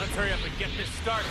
Let's hurry up and get this started.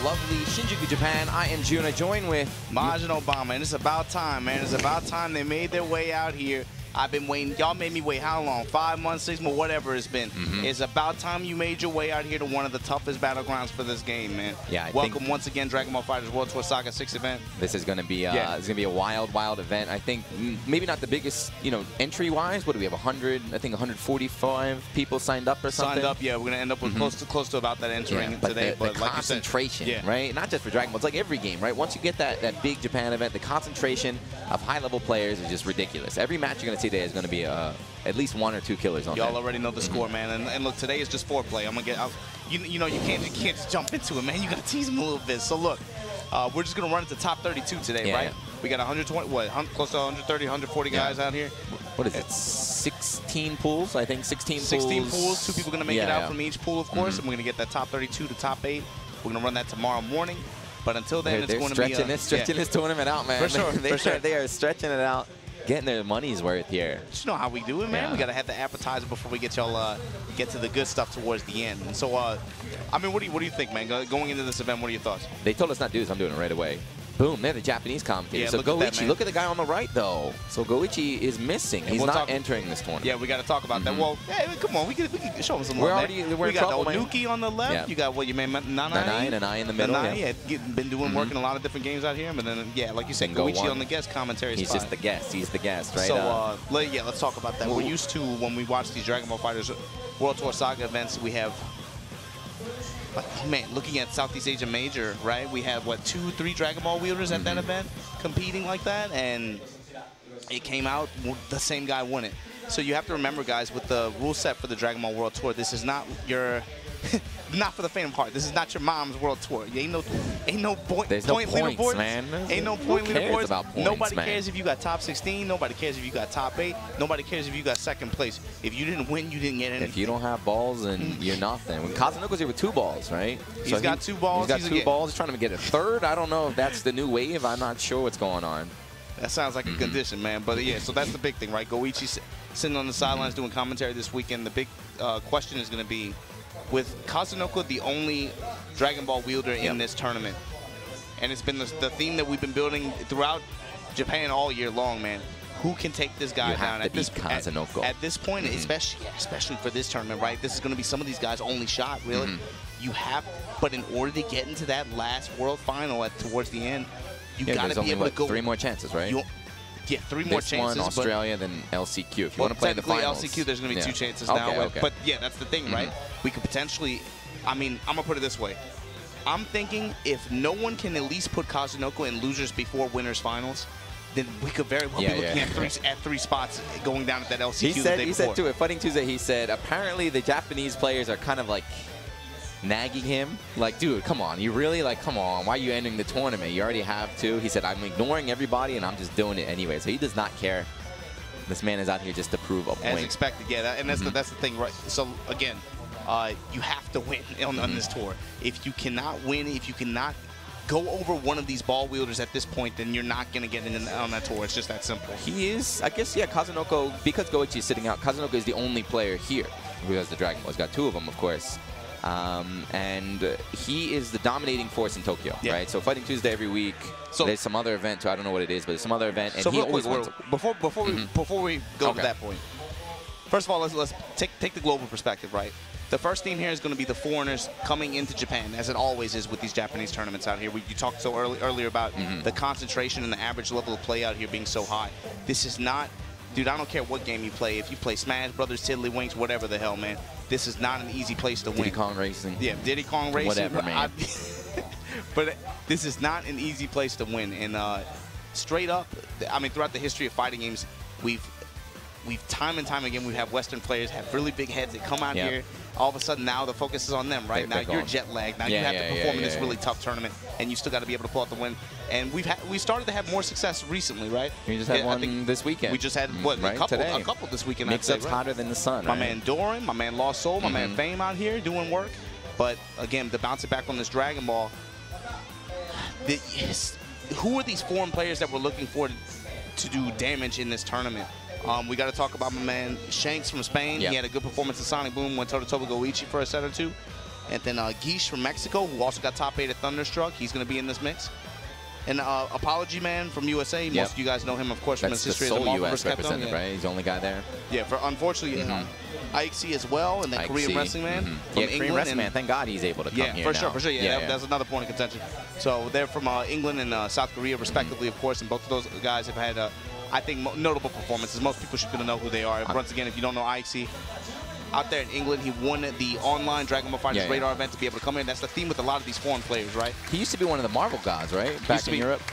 Lovely Shinjuku, Japan. I am Jun. I join with Maj and Obama, and it's about time, man. It's about time they made their way out here. I've been waiting. Y'all made me wait how long? 5 months, 6 months, whatever it's been. It's about time you made your way out here to one of the toughest battlegrounds for this game, man. Yeah. Welcome once again, Dragon Ball FighterZ World Tour Saga 6 event. This is going to be a wild, wild event. I think maybe not the biggest, entry-wise. What do we have? 100? I think 145 people signed up or something. Signed up, yeah. We're going to end up with close to about that entering today. But like concentration, you said, right? Not just for Dragon Ball. It's like every game, right? Once you get that big Japan event, the concentration of high-level players is just ridiculous. Every match you're going to see today is going to be at least 1 or 2 killers on. Y'all already know the score, man. And look, today is just foreplay. I'm gonna get out. You can't just jump into it, man. You gotta tease them a little bit. So look, we're just gonna run into top 32 today, right? We got 120, close to 130, 140 guys out here. What is it? 16 pools, I think. 16 pools. 2 people gonna make it out from each pool, of course, and we're gonna get that top 32 to top 8. We're gonna run that tomorrow morning. But until then, it's going to be stretching this tournament out, man. For sure, they are stretching it out. Getting their money's worth here. Just know how we do it, man. Yeah. We gotta have the appetizer before we get y'all get to the good stuff towards the end. And so, I mean, what do you think, man? Going into this event, what are your thoughts? They told us not to do this. I'm doing it right away. Boom, they're the Japanese commentator. Yeah, so Goichi, look at the guy on the right, though. So Goichi is missing. He's not entering this tournament. Yeah, we got to talk about that. Well, hey, come on, we can show him some love. We got Onuki on the left. Yeah. You got, you mean, Nanai? Nanai in the middle. Nanai, been doing work in a lot of different games out here. But then, yeah, like you said, Goichi on the guest commentary spot. He's just the guest. He's the guest, right? So, yeah, let's talk about that. We're used to, when we watch these Dragon Ball FighterZ World Tour Saga events, we have... Man, looking at Southeast Asia Major, right? We had, 2, 3 Dragon Ball wielders at that event competing like that, and it came out, the same guy won it. So you have to remember, guys, with the rule set for the Dragon Ball World Tour, this is not your... not for the faint of heart. This is not your mom's world tour. Ain't no point leaderboards, man. Ain't no point leaderboards. About points, nobody cares if you got top 16. Nobody cares if you got top 8. Nobody cares if you got second place. If you didn't win, you didn't get anything. If you don't have balls, then you're nothing. When Kaze No Koe's here with 2 balls, right? He's got 2 balls. He's got 2 balls. He's trying to get a 3rd. I don't know if that's the new wave. I'm not sure what's going on. That sounds like a condition, man. But yeah, so that's the big thing, right? Goichi sitting on the sidelines doing commentary this weekend. The big question is going to be, with Kaze No Koe the only Dragon Ball wielder in this tournament, and it's been the theme that we've been building throughout Japan all year long, man. Who can take this guy down at this point, especially for this tournament, right? This is going to be some of these guys' only shot, really. You have, but in order to get into that last World Final towards the end, you got to be able to go 3 more chances, right? Yeah, 3 more chances. One, Australia, then LCQ. If you want to play in the finals. LCQ, there's going to be 2 chances now. But yeah, that's the thing, right? We could potentially, I mean, I'm going to put it this way. I'm thinking if no one can at least put Kaze No Koe in losers before winners finals, then we could very well be looking at 3 spots going down at that LCQ the day before. He said too, at Fighting Tuesday, he said, apparently the Japanese players are kind of like nagging him, like, dude, come on, you really, like, come on, why are you ending the tournament? You already have 2. He said, I'm ignoring everybody and I'm just doing it anyway. So he does not care. This man is out here just to prove a point. As expected, yeah, and that's the thing, right? So again, you have to win on this tour. If you cannot win, if you cannot go over one of these ball wielders at this point, then you're not going to get in on that tour. It's just that simple. He is, I guess, yeah, Kaze No Koe, because Goichi is sitting out, Kaze No Koe is the only player here who has the Dragon Ball. He's got 2 of them, of course. And he is the dominating force in Tokyo, right? So Fighting Tuesday every week. So there's some other event too. I don't know what it is, but there's some other event. And so he always wins. Before we go to that point, first of all, let's take the global perspective, right? The first theme here is going to be the foreigners coming into Japan, as it always is with these Japanese tournaments out here. You talked so earlier about the concentration and the average level of play out here being so high. This is not, dude, I don't care what game you play. If you play Smash Brothers, Tiddlywinks, whatever the hell, man, this is not an easy place to win. Diddy Kong Racing. Yeah, Diddy Kong Racing. Whatever, man. But this is not an easy place to win. And straight up, I mean, throughout the history of fighting games, we've time and time again, we have Western players have really big heads that come out here. All of a sudden, now the focus is on them, right? Now you're jet lagged. Now you have to perform in this really tough tournament, and you still got to be able to pull out the win. And we started to have more success recently, right? We just had one this weekend. We just had what a couple this weekend. Mix-up's hotter than the sun. My man Doran, my man Lost Soul, my man Fame out here doing work. But again, to bounce it back on this Dragon Ball, who are these foreign players that we're looking for to do damage in this tournament? We got to talk about my man Shanks from Spain. He had a good performance in Sonic Boom, went toe-to-toe with Goichi for a set or two. And then Guiche from Mexico, who also got top 8 at Thunderstruck. He's going to be in this mix. And Apology Man from USA. Most of you guys know him, of course, from his history as a Marvel vs. Capcom. Right? He's the only guy there. Yeah, unfortunately, Ike as well, and then Korean Wrestling Man from England. Korean Wrestling Man. Thank God he's able to come here for sure. Yeah, that's another point of contention. So they're from England and South Korea, respectively, of course, and both of those guys have had I think notable performances. Most people should know who they are. Once again, if you don't know IXC, out there in England, he won the online Dragon Ball FighterZ Radar event to be able to come in. That's the theme with a lot of these foreign players, right? He used to be one of the Marvel gods, right? Back in Europe.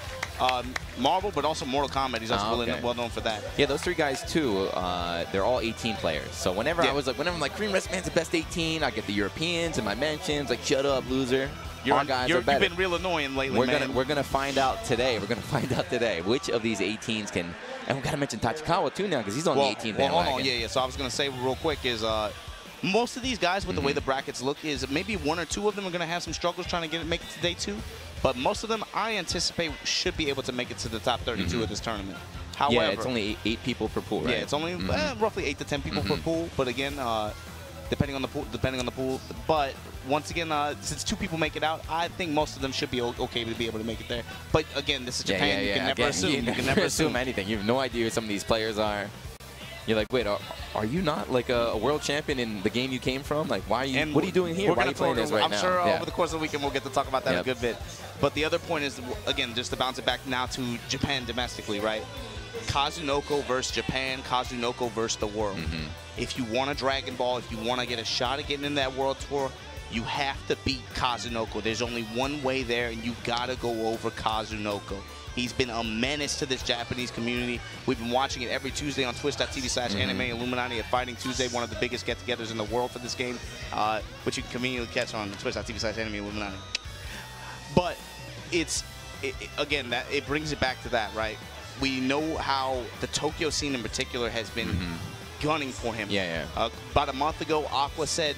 Marvel, but also Mortal Kombat. He's also really well known for that. Yeah, those three guys too. They're all 18 players. So whenever whenever I'm like, Korean Wrestling Man's the best 18, I get the Europeans and my mentions like, shut up, loser. Our guys are better. You've been real annoying lately, man. We're gonna find out today. We're gonna find out today which of these 18s can. And we gotta mention Tachikawa too now because he's on the 18th bandwagon. Hold on, yeah. So I was gonna say real quick is most of these guys with the way the brackets look is maybe one or two of them are gonna have some struggles trying to make it to day 2, but most of them I anticipate should be able to make it to the top 32 of this tournament. However, it's only 8 people per pool, right? Yeah, it's only roughly 8 to 10 people per pool. But again, depending on the pool. But once again, since 2 people make it out, I think most of them should be okay to be able to make it there. But again, this is Japan. You can never assume. You can never assume anything. You have no idea who some of these players are. You're like, wait, are you not like a world champion in the game you came from? Like, why are you? What are you doing here? Why are you playing this right now? I'm sure over the course of the weekend we'll get to talk about that a good bit. But the other point is, again, just to bounce it back now to Japan domestically, right? Kaze No Koe versus Japan, Kaze No Koe versus the world. If you want a Dragon Ball, if you want to get a shot at getting in that world tour, you have to beat Kaze No Koe. There's only one way there, and you got to go over Kaze No Koe. He's been a menace to this Japanese community. We've been watching it every Tuesday on twitch.tv/anime Illuminati at Fighting Tuesday, one of the biggest get-togethers in the world for this game, which you can conveniently catch on twitch.tv/anime Illuminati. But again, it brings it back to that, right? We know how the Tokyo scene in particular has been gunning for him. About a month ago, Aqua said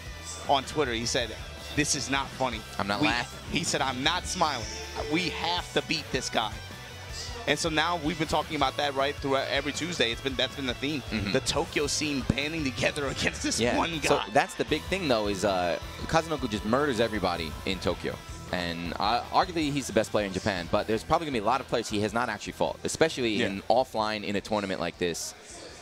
on Twitter, he said, "This is not funny. I'm not laughing." He said, "I'm not smiling. We have to beat this guy." And so now we've been talking about that right throughout every Tuesday. That's been the theme. The Tokyo scene banding together against this one guy. So that's the big thing, though, is Kaze No Koe just murders everybody in Tokyo. And arguably, he's the best player in Japan. But there's probably going to be a lot of players he has not actually fought, especially in offline in a tournament like this.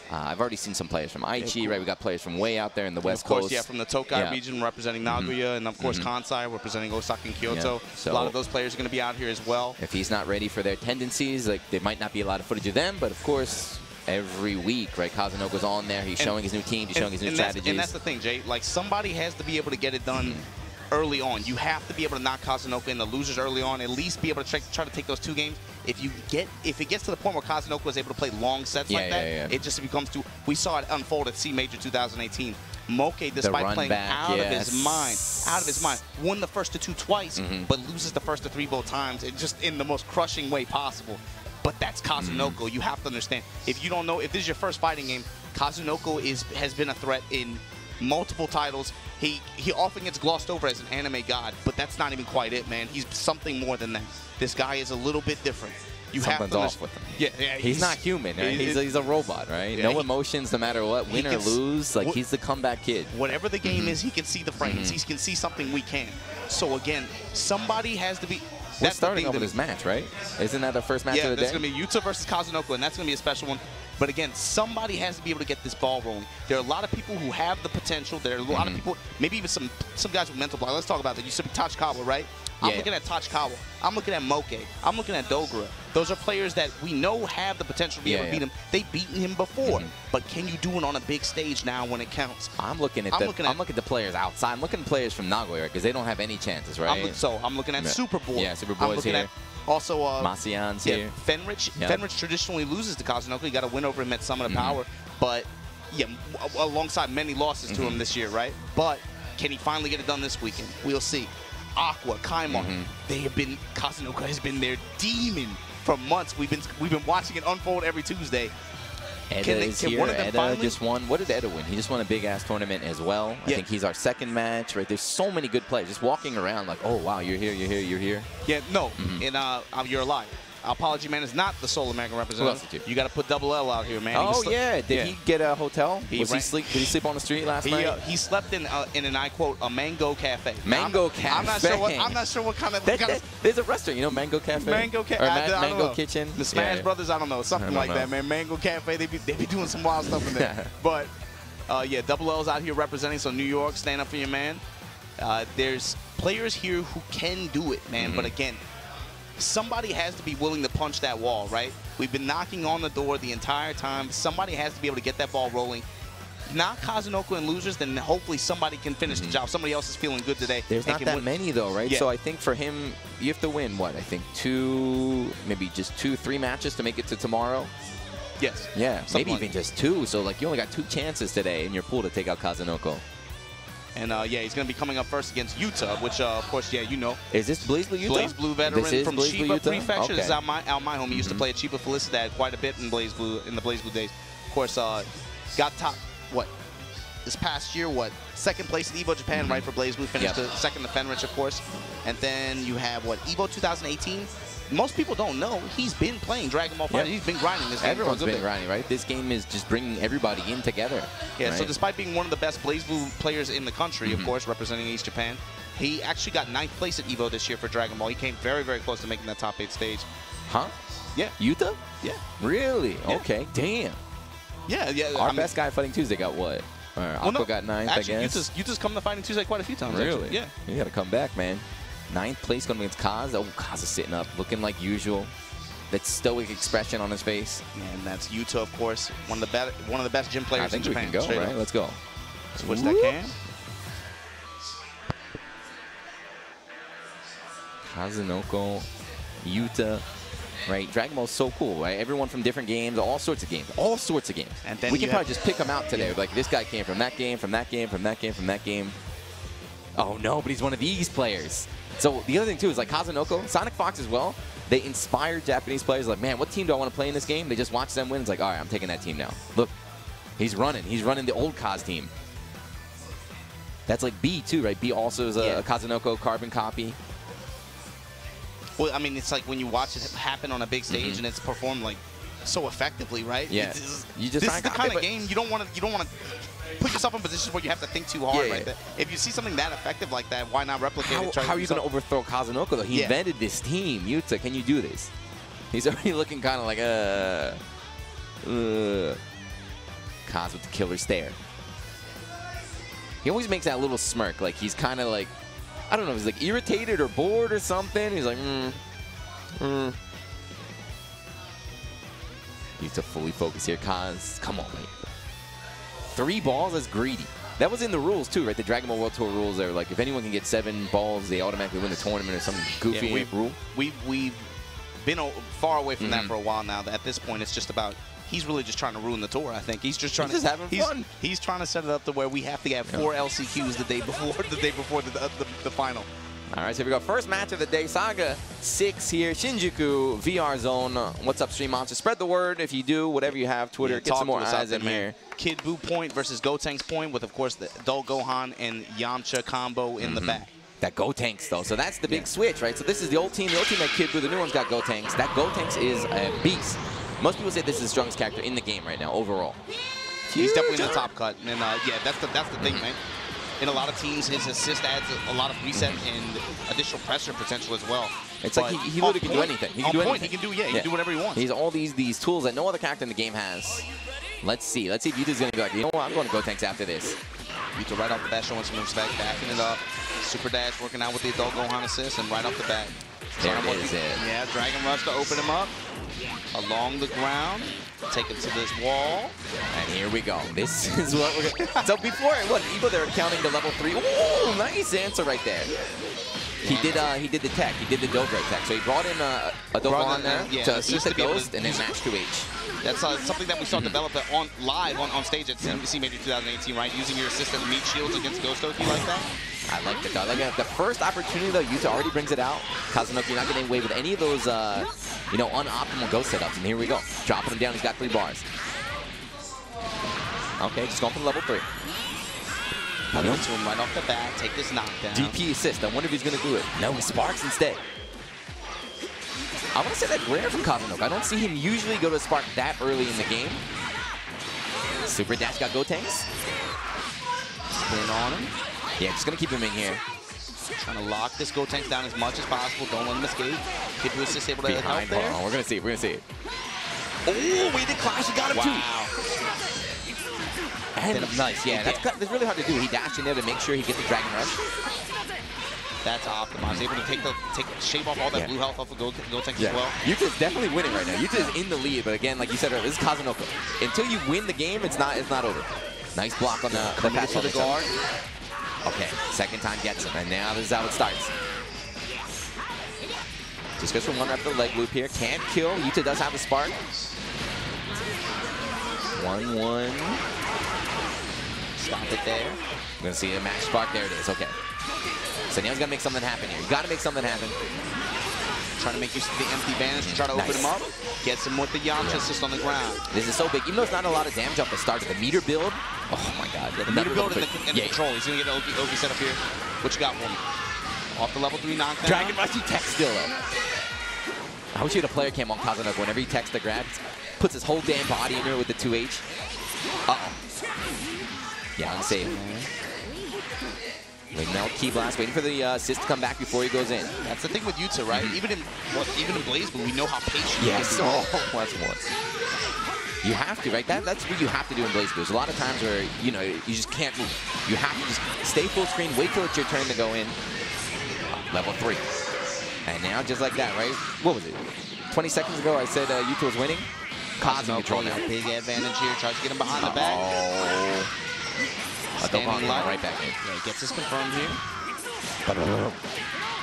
I've already seen some players from Aichi, right? We got players from way out there in the West Coast. Of course, from the Tokai region representing Nagoya, and of course Kansai representing Osaka and Kyoto. So a lot of those players are going to be out here as well. If he's not ready for their tendencies, like there might not be a lot of footage of them, but of course, every week, right? Kaze No Koe's on there. He's showing his new team. He's showing his new strategies. And that's the thing, Jay. Like somebody has to be able to get it done early on. You have to be able to knock Kaze No Koe in the losers early on. At least be able to try to take those 2 games. If it gets to the point where Kaze No Koe is able to play long sets like that, it just becomes too. We saw it unfold at C Major 2018. Moke, despite playing out of his mind, won the first to 2 twice, but loses the first to 3 both times, and just in the most crushing way possible. But that's Kaze No Koe. You have to understand. If you don't know, if this is your first fighting game, Kaze No Koe has been a threat in multiple titles. He often gets glossed over as an anime god, but that's not even quite it, man. He's something more than that. This guy is a little bit different. You have something's to off with him. Yeah, he's not human, right? He's a robot, right? Yeah, no emotions, no matter what, win or lose. Like, he's the comeback kid. Whatever the game is, he can see the frames. He can see something we can't. So again, somebody has to be. We're starting off with this match, right? Isn't that the first match of the day? Yeah, that's going to be Yuta versus Kaze No Koe, and that's going to be a special one. But again, somebody has to be able to get this ball rolling. There are a lot of people who have the potential. There are a lot of people, maybe even some guys with mental block. Let's talk about that. You said Tachikawa, right? I'm looking at Tachikawa. I'm looking at Moke. I'm looking at Dogura. Those are players that we know have the potential to be able to beat him. They've beaten him before. But can you do it on a big stage now when it counts? I'm looking at the players outside. I'm looking at players from Nagoya because they don't have any chances, right? I'm looking at Superboy. Yeah, Superboy's here. Also, Masian's here. Fenrich. Fenrich traditionally loses to Kaze No Koe. He got a win over him at Summit of Power. But, yeah, alongside many losses to him this year, right? But can he finally get it done this weekend? We'll see. Aqua, Kaimon, they have been, Kaze No Koe has been their demon for months. We've been watching it unfold every Tuesday. Eda is here. Eda just won. What did Eda win? He just won a big-ass tournament as well. I think he's our second match, right? There's so many good players just walking around like, oh, wow, you're here, you're here, you're here. Yeah, no, and you're alive. Apology Man is not the sole American representative. You got to put Double L out here, man. Oh, yeah. Did he get a hotel? Did he sleep on the street last night? He slept in an, I quote, a mango cafe. Mango cafe. I'm not sure what kind of. There's a restaurant, you know, Mango Cafe. Mango Cafe. Or Mango Kitchen. The Smash Brothers, I don't know, something like that, man. Mango Cafe. They be doing some wild stuff in there. But yeah, Double L's out here representing. So New York, stand up for your man. There's players here who can do it, man. But again, somebody has to be willing to punch that wall, right? We've been knocking on the door the entire time. Somebody has to be able to get that ball rolling. Not Kaze No Koe and losers, then hopefully somebody can finish the job. Somebody else is feeling good today. There's not that many, though, right? So I think for him, you have to win, what, I think maybe just 2-3 matches to make it to tomorrow? Yes. Yeah, maybe even just 2. So, like, you only got 2 chances today in your pool to take out Kaze No Koe. And, yeah, he's going to be coming up first against Yuta, which, of course, yeah, you know. Is this BlazBlue Yuta? BlazBlue veteran from Chiba Prefecture. Okay. This is out my home. He used to play at Chiba Felicidad quite a bit in BlazBlue, in the BlazBlue days. Of course, got top, this past year, second place at EVO Japan, right, for BlazBlue. Finished second to Fenrich, of course. And then you have, EVO 2018. Most people don't know he's been playing Dragon Ball FighterZ. He's been grinding this game. Everyone's been grinding, right? This game is just bringing everybody in together. Yeah, right? So despite being one of the best BlazBlue players in the country, of course, representing East Japan, he actually got 9th place at EVO this year for Dragon Ball. He came very, very close to making that top 8 stage. Huh? Yeah. Yuta? Yeah. Really? Yeah. Okay. Damn. Yeah, yeah. Our best guy Fighting Tuesday got what? Aqua got 9th, actually, I guess. Yuta's come to Fighting Tuesday quite a few times. Really? Actually. Yeah. You got to come back, man. 9th place going against Kaze. Oh, Kaze is sitting up, looking like usual. That stoic expression on his face. And that's Yuta, of course, one of the best gym players in Japan. I think we can go, right? Let's go. Switch that cam. Kaze No Koe, Yuta, right? Dragon Ball is so cool, right? Everyone from different games, all sorts of games, all sorts of games. And then we can probably just pick them out today. Like, this guy came from that game, from that game, from that game, from that game. Oh, no, but he's one of these players. So the other thing, too, is like Kaze No Koe, Sonic Fox as well, they inspire Japanese players like, man, what team do I want to play in this game? They just watch them win. It's like, all right, I'm taking that team now. Look, he's running. He's running the old Kaze team. That's like B, too, right? B also is a Kaze No Koe carbon copy. Well, I mean, it's like when you watch it happen on a big stage and it's performed like so effectively, right? Yeah. This is the kind of game you don't want to put yourself in positions where you have to think too hard, right? If you see something that effective like that, why not replicate it? How are you going to overthrow Kaze No Koe, though? He invented this team. Yuta, can you do this? He's already looking kind of like, Kaze with the killer stare. He always makes that little smirk, like he's kind of like, I don't know, he's like irritated or bored or something. He's like, Yuta fully focused here. Kaze, come on, mate. 3 balls, that's greedy. That was in the rules, too, right? The Dragon Ball World Tour rules are like, if anyone can get 7 balls, they automatically win the tournament or some goofy rule. We've been far away from that for a while now. At this point, it's just about, he's really just trying to ruin the tour, I think. He's just trying to having fun. He's trying to set it up to where we have to get 4 LCQs the day before the final. All right, so here we go. First match of the day, Saga 6 here, Shinjuku VR Zone. What's up, Stream Monster? Spread the word if you do, whatever you have. Twitter, get some more eyes in here. Kid Buu point versus Gotenks point with, of course, the Dull Gohan and Yamcha combo in the back. That Go Tanks, though. So that's the big switch, right? So this is the old team. The old team that Kid Buu, the new one's got Go Tanks. That Go Tanks is a beast. Most people say this is the strongest character in the game right now, overall. He's definitely in the top cut. And yeah, that's the thing, man. In a lot of teams, his assist adds a lot of reset and additional pressure potential as well. It's like he literally can do anything. He can do anything. He can do whatever he wants. He's all these tools that no other character in the game has. Let's see if Yuta's going to be like, you know what, I'm going to Go Tanks after this. Yuta right off the bat showing some respect, backing it up. Super dash working out with the adult Gohan assist, and right off the bat. There it is. Yeah, Dragon Rush to open him up. Along the ground, take him to this wall. And here we go. This is what we're going to... So before it was Evo, they were counting to level 3. Ooh, nice answer right there. He did the tech. He did the Dogra tech. So he brought in a Dogon there to assist the Ghost and then match 2H. That's something that we saw develop live on stage at CMBC Major 2018, right? Using your assist to meet shields against Ghost Oki like that. I like the dog. Like the first opportunity though, Yuta already brings it out. Kaze No Koe not getting away with any of those, you know, unoptimal Ghost setups. And here we go, dropping him down. He's got 3 bars. Okay, just going for the level 3. Coming into him right off the bat. Take this knockdown. DP assist. I wonder if he's gonna do it. No, he sparks instead. I want to say that's rare from Kaze No Koe. I don't see him usually go to spark that early in the game. Super dash got Go Tanks. Spin on him. Yeah, just gonna keep him in here. Trying to lock this Go Tanks down as much as possible. Don't let him escape. Kid Buu assist able to help there. We're gonna see it. We're gonna see it. Oh, we did clash. He got him too. And nice. Yeah, that's really hard to do. He dashed in there to make sure he gets the Dragon Rush. That's optimized. Able to shave off all that blue health off of Go Tanks as well. Yuta's definitely winning right now. Yuta is in the lead, but again, like you said earlier, this is Kaze No Koe. Until you win the game, it's not over. Nice block on the pass to the guard. Okay, second time gets him, and now this is how it starts. Just goes from one after the leg loop here. Can't kill. Yuta does have a spark. 1-1. Stop it there. We're gonna see a match spark. There it is. Okay. So now he's got to make something happen here. You got to make something happen. Trying to make use of the empty banners to try to open him up. Gets him with the Yamcha assist on the ground. This is so big. Even though it's not a lot of damage off the start of the meter build. Oh my god. Yeah, the meter build and the control. He's going to get Oki set up here. What you got for me? Off the level 3 knockdown. Dragon Rush, he techs still though. I wish you had a player cam on Kaze No Koe. Whenever he techs the grab, puts his whole damn body in there with the 2H. Uh-oh. Yeah, unsafe. Waiting out Key Blast, waiting for the assist to come back before he goes in. That's the thing with Yuta, right? Even in BlazBlue, we know how patient he is. Oh, that's more. You have to, right? That's what you have to do in BlazBlue. There's a lot of times where, you know, you just can't move. You have to just stay full screen, wait till it's your turn to go in. Level 3. And now, just like that, right? What was it? 20 seconds ago, I said Yuta was winning. Kaze No Koe now. Big advantage here. Tries to get him behind the back. Oh. Standing light. Right back in. Yeah, gets this confirmed here.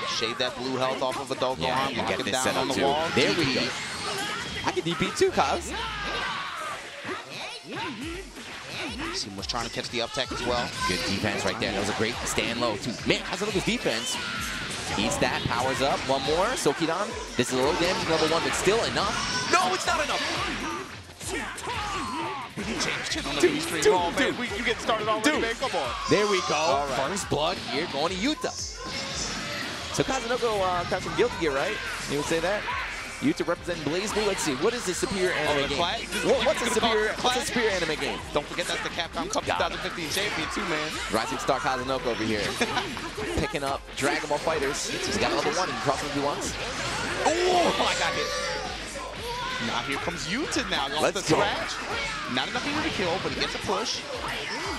Shade that blue health off of Adult Gohan. Lock him down on the wall. There we go. I can DP too, Kaze. He was trying to catch the up tech as well. Good defense right there. That was a great stand low too. Man, how's it look with defense? Eats that, powers up. One more. Sokidan. This is a little damage level 1, but still enough. No, it's not enough. You get started already, man. Come on. There we go. Right. First blood here going to Yuta. So Kaze No Koe comes from Guilty Gear, right? You would say that? Yuta representing BlazBlue. Let's see. What is the superior anime game? What's a superior anime game? Don't forget that's the Capcom Cup 2015 champion too, man. Rising Star Kaze No Koe over here. Picking up Dragon Ball FighterZ. He's got level 1. He can cross him if he wants. Oh, I got hit. Now here comes Yuta now. Off the scratch. Not enough here to kill, but he gets a push.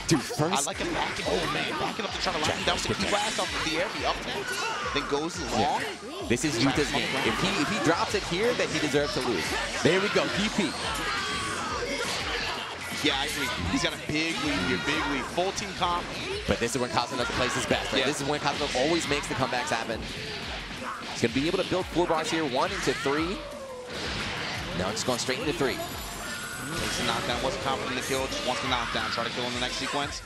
Dude, first. I like him backing. Oh man, backing up to try to lock him down with the blast off of the air, the up tank. Then goes long. This is Yuta's game. If he drops it here, then he deserves to lose. There we go, DP. Yeah, I agree. He's got a big lead here, big lead. Full team comp. But this is when Kaze No Koe plays his best, right? Yeah. This is when Kaze No Koe always makes the comebacks happen. He's going to be able to build 4 bars here, 1 into 3. No, just going straight into 3. Takes the knockdown, wasn't confident in the kill, just wants the knockdown. Try to kill in the next sequence.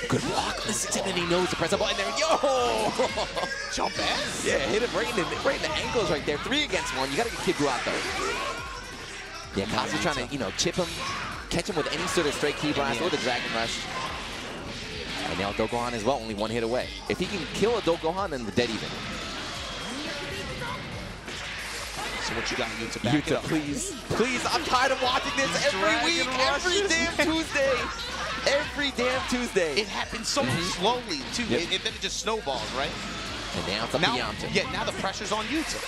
Good block. Listen, and he knows to press a button there. Yo! Jump ass. Yeah, hit him right in the ankles right there. 3 against 1. You got to get Kid Buu out though. Yeah, Kaze trying to, chip him, catch him with any sort of straight key blast or the Dragon Rush. now Dogohan as well, only one hit away. If he can kill a Dogohan, then we're dead even. So what you got, Yuta? Back it up. Please. Please, I'm tired of watching this every week, every damn Tuesday. Every damn Tuesday. It happens so slowly, too. Yep. And then it just snowballs, right? And now it's up to Yuta. Yeah, now the pressure's on Yuta.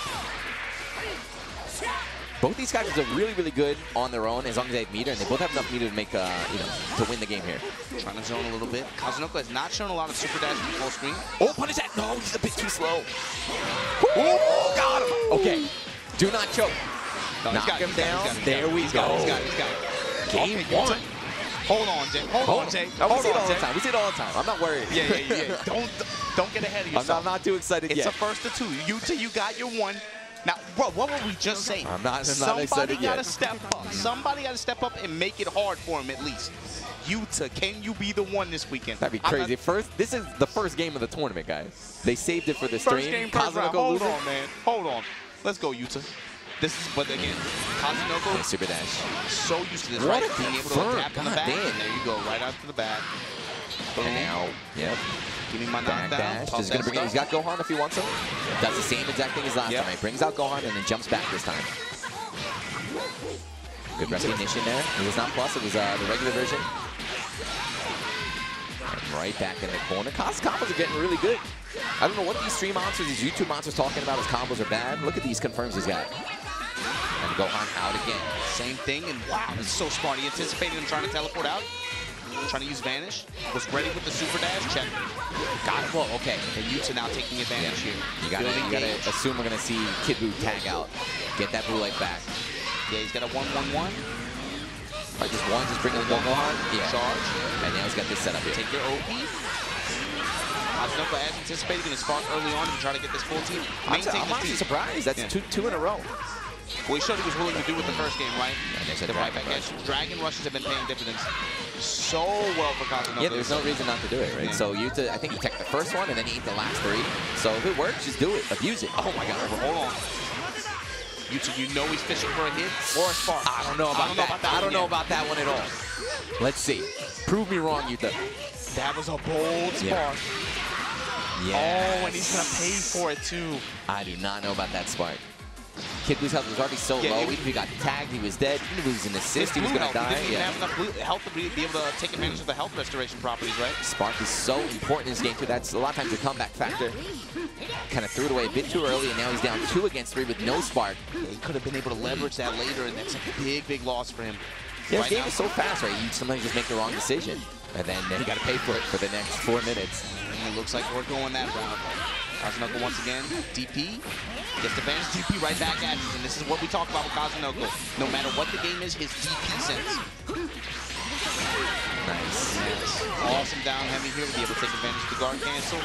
Both these guys are really, really good on their own as long as they have meter, and they both have enough meter to make, to win the game here. Trying to zone a little bit. Kaze No Koe has not shown a lot of super dash in full screen. Oh, punish that! No, he's a bit too slow. Oh, got him! Okay, do not choke. No, Knock him down. There we go. He's got it. Game one. Hold on, Jay. Hold on, Jay. We see it all the time. We see it all the time. I'm not worried. Yeah. Don't get ahead of yourself. I'm not too excited yet. It's a first of two. Yuta, you got your one. Now, bro, what were we just saying? I'm not Somebody excited yet. gotta step up. Somebody gotta step up and make it hard for him at least. Yuta, can you be the one this weekend? That'd be crazy. This is the first game of the tournament, guys. They saved it for the stream. First game, first round. Hold on, man. Hold on. Let's go, Yuta. This is, but again, Kaze No Koe, super dash. So used to this, what right? Being able to tap in the back. And there you go, right out to the back. And now, yep. Give me my Back knockdown. dash. Just gonna bring in, he's got Gohan if he wants him. Does the same exact thing as last time. He brings out Gohan and then jumps back this time. Good recognition there. It was not plus, it was the regular version. And right back in the corner. Kaze combos are getting really good. I don't know what these stream monsters, these YouTube monsters talking about his combos are bad. Look at these confirms he's got. And Gohan out again. Same thing, and wow, this is so smart. He anticipated him trying to teleport out. Trying to use Vanish. Was ready with the super dash. Check. Got it. Whoa, okay. And Yuta now taking advantage here. You gotta assume we're gonna see Kid Buu tag out. Get that blue light back. Yeah, he's got a 1-1-1. Right, just bring the Gohan. Yeah. Charge. And now he's got this set up here. Take your OP. Kaze No Koe, as anticipated, going to spark early on and try to get this full team. I'm actually surprised. That's two in a row. Well, he showed he was willing to do with the first game, right? Yeah, the right back edge. Dragon rushes have been paying dividends so well for Kaze No Koe. Yeah, there's no reason not to do it, right? Yeah. So Yuta, I think he teched the first one and then he ate the last three. So if it works, just do it. Abuse it. Oh my God. Hold on. Yuta, you know he's fishing for a hit or a spark. I don't know about that. I don't know about that one at all. Let's see. Prove me wrong, Yuta. That was a bold spark. Yeah. Oh, and he's going to pay for it too. I do not know about that spark. Kid Buu's health was already so low. Even if he got tagged, he was dead. Even if he was an assist, he was going to die. He didn't have enough blue health to be able to take advantage of the health restoration properties, right? Spark is so important in this game, too. That's a lot of times a comeback factor. Kind of threw it away a bit too early, and now he's down 2 against 3 with no spark. Yeah, he could have been able to leverage that later, and that's a big, big loss for him. Yeah, this game is so fast, right? You sometimes just make the wrong decision, and then you got to pay for it for the next 4 minutes. And it looks like we're going that round. Kaze No Koe once again, DP, gets the advantage, DP right back at you. And this is what we talk about with Kaze No Koe. No matter what the game is, his DP sense. Nice. Awesome down heavy here to be able to take advantage of the guard cancel.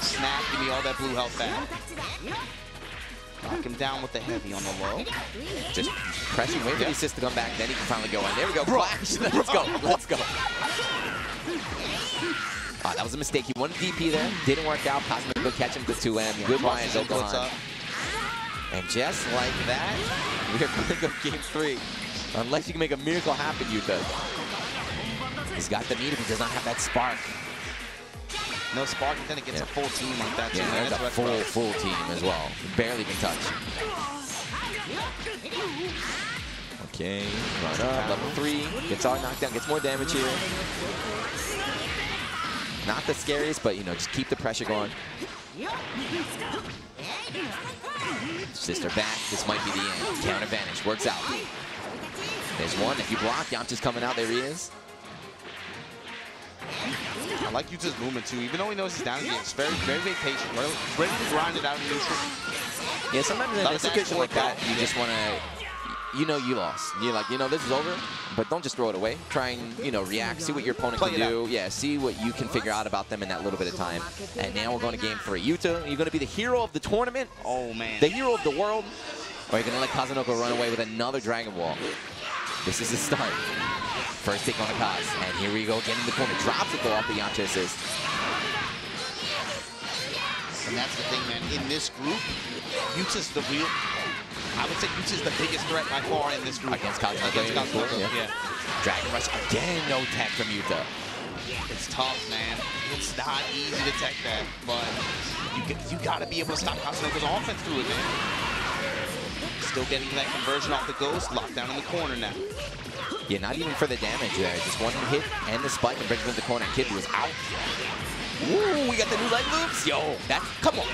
Snap, give me all that blue health back. Knock him down with the heavy on the low. Just pressing, wait for the assist to come back, then he can finally go in. There we go, Flash. Let's go, let's go. That was a mistake. He wanted DP there. Didn't work out. Kaze No Koe catch him with 2M. Good Ryan Gohan. And just like that, we're going to go game 3. Unless you can make a miracle happen, Yuta. He's got the meter, but he does not have that spark. No spark, and then it gets a full team like that, too. Yeah, that's a full team as well. Barely been touched. Okay, run up, level 3. Gets all knocked down, gets more damage here. Not the scariest, but, just keep the pressure going. Sister back. This might be the end. Counter advantage. Works out. There's one. If you block, Yamcha's coming out. There he is. I like Yuta's movement, too. Even though he knows he's down again, it's very, very, very patient. Ready to grind it out in neutral. Yeah, sometimes in a situation like that, you just want to... you lost. You're like, this is over, but don't just throw it away. Try and, react, see what your opponent can do. Yeah, see what you can figure out about them in that little bit of time. And now we're going to game 3. Yuta, you're going to be the hero of the tournament. Oh, man. The hero of the world. Or you're going to let Kaze No Koe run away with another Dragon Ball. This is the start. First take on the Kaze. And here we go again in the corner. Drops it though off the Yamcha assist. And that's the thing, man. In this group, Yuta's the real... I would say Yuta's the biggest threat by far in this group. Against Kaze No Koe. Yeah. Dragon Rush again, no tech from Yuta. It's tough, man. It's not easy to tech that, but you got to be able to stop Kaze No Koe's offense through it, man. Still getting that conversion off the ghost, locked down in the corner now. Yeah, not even for the damage there. Just one hit and the spike and brings him to the corner. Kid was out. Ooh, we got the new leg loops. Yo, come on.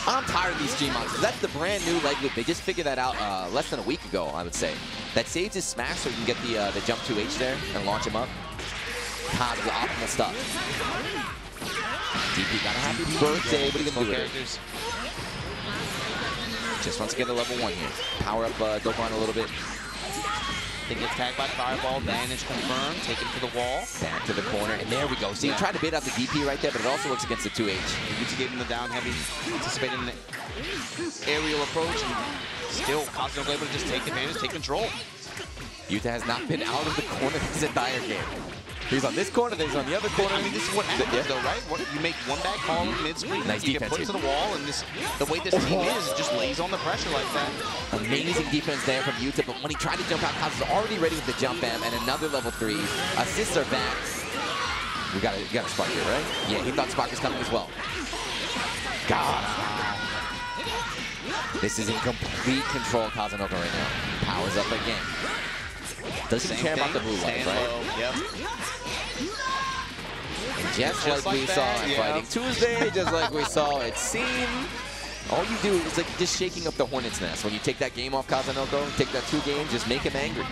I'm tired of these stream monsters. That's the brand new leg loop. They just figured that out less than a week ago, I would say. That saves his smash so you can get the jump 2H there and launch him up. Kaze with optimal stuff. DP got a happy birthday. What are you going to do with it? Just wants to get a level 1 here. Power up Dokkan a little bit. They get tagged by Fireball, Vanish confirmed, taken to the wall. Back to the corner, and there we go. See, he tried to bait out the DP right there, but it also works against the 2H. Yuta gave him the down heavy, anticipating the aerial approach, and still Kaze No Koe able to just take advantage, take control. Yuta has not been out of the corner this entire game. He's on this corner, then he's on the other corner. I mean, this is what happens, though, right? You make one back call mid-screen, nice you get put to the wall, and the way this team is, it just lays on the pressure like that. Amazing defense there from Yuta, but when he tried to jump out, Kaze is already ready with the jump bam, and another level 3. Assists are back. You got a spark here, right? Yeah, he thought spark was coming as well. God. This is in complete control of Kaze No Koe right now. Powers up again. Doesn't even care about the blue light, right? Yep. And just like we saw in Fighting Tuesday, just like we saw it seem, all you do is like just shaking up the hornet's nest. When you take that game off Kaze No Koe, take that 2 games, just make him angry.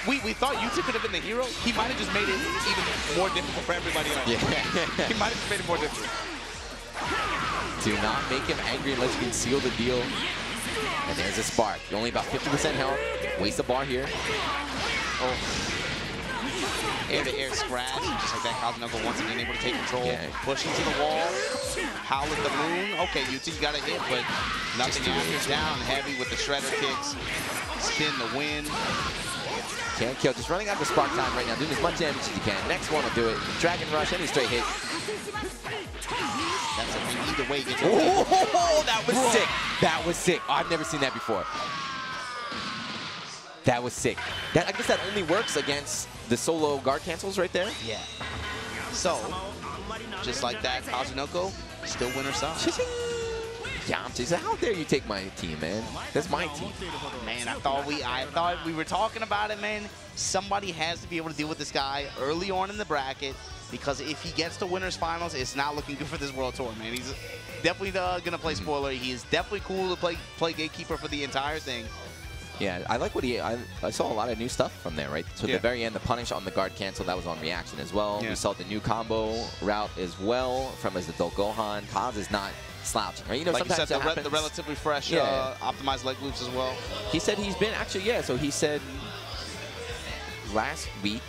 We thought Yuta could have been the hero. He might have just made it even more difficult for everybody else. Yeah. He might have just made it more difficult. Do not make him angry unless you can seal the deal. And there's a spark. You're only about 50% health. Waste the bar here. Oh. Air-to-air scratch. Just like that, Kaze No Koe once again able to take control. Yeah. Pushing to the wall. Howl at the moon. Okay, Yuta, you got a hit, but nothing after. Down heavy with the shredder kicks. Spin the win. Can't kill. Just running out the spark time right now. Doing as much damage as you can. Next one will do it. Dragon Rush, any straight hit. That's a thing. Either way, gets oh, that was sick. That was sick. Oh, I've never seen that before. That was sick. I guess that only works against the solo guard cancels right there. Yeah. So, just like that, Kaze No Koe still winner side. Yamcha, how dare you take my team, man? That's my team. Man, I thought we were talking about it, man. Somebody has to be able to deal with this guy early on in the bracket, because if he gets to winners finals, it's not looking good for this world tour, man. He's definitely gonna play spoiler. He is definitely cool to play gatekeeper for the entire thing. Yeah, I like what I saw a lot of new stuff from there, right? So at the very end, the punish on the guard cancel, that was on reaction as well. Yeah. We saw the new combo route as well from as the Adult Gohan. Kaze is not slouching, right? You know, like sometimes you said, the relatively fresh optimized leg loops as well. He said he's been so he said last week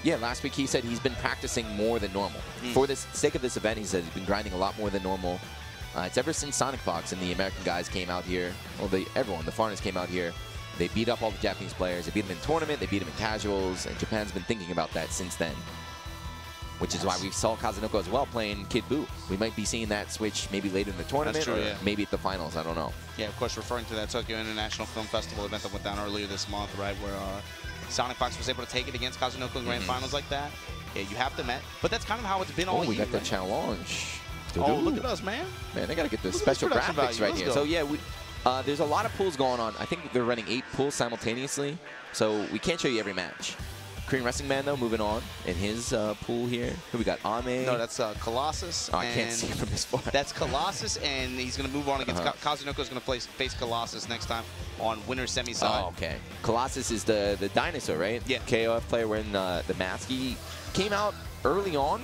he said he's been practicing more than normal. For the sake of this event, he said he's been grinding a lot more than normal. It's ever since Sonic Fox and the American guys came out here, well, everyone, the foreigners came out here. They beat up all the Japanese players. They beat them in tournament. They beat them in casuals. And Japan's been thinking about that since then. Which is why we saw Kaze No Koe as well playing Kid Buu. We might be seeing that switch maybe later in the tournament or maybe at the finals. I don't know. Yeah, of course, referring to that Tokyo International Film Festival event that went down earlier this month, right, where Sonic Fox was able to take it against Kaze No Koe in grand finals like that. Yeah, you have to met. But that's kind of how it's been all year. We got the challenge. Oh, look at us, man. Man, they got to get the special graphics right here. So, yeah, there's a lot of pools going on. I think they're running 8 pools simultaneously, so we can't show you every match. Korean Wrestling Man, though, moving on in his pool here. Here we got Ame. No, that's Colossus. Oh, I can't see it from this far. That's Colossus, and he's going to move on against Kaze No Koe is going to face Colossus next time on winner semi side. Oh, okay. Colossus is the dinosaur, right? Yeah. KOF player wearing the mask. He came out early on.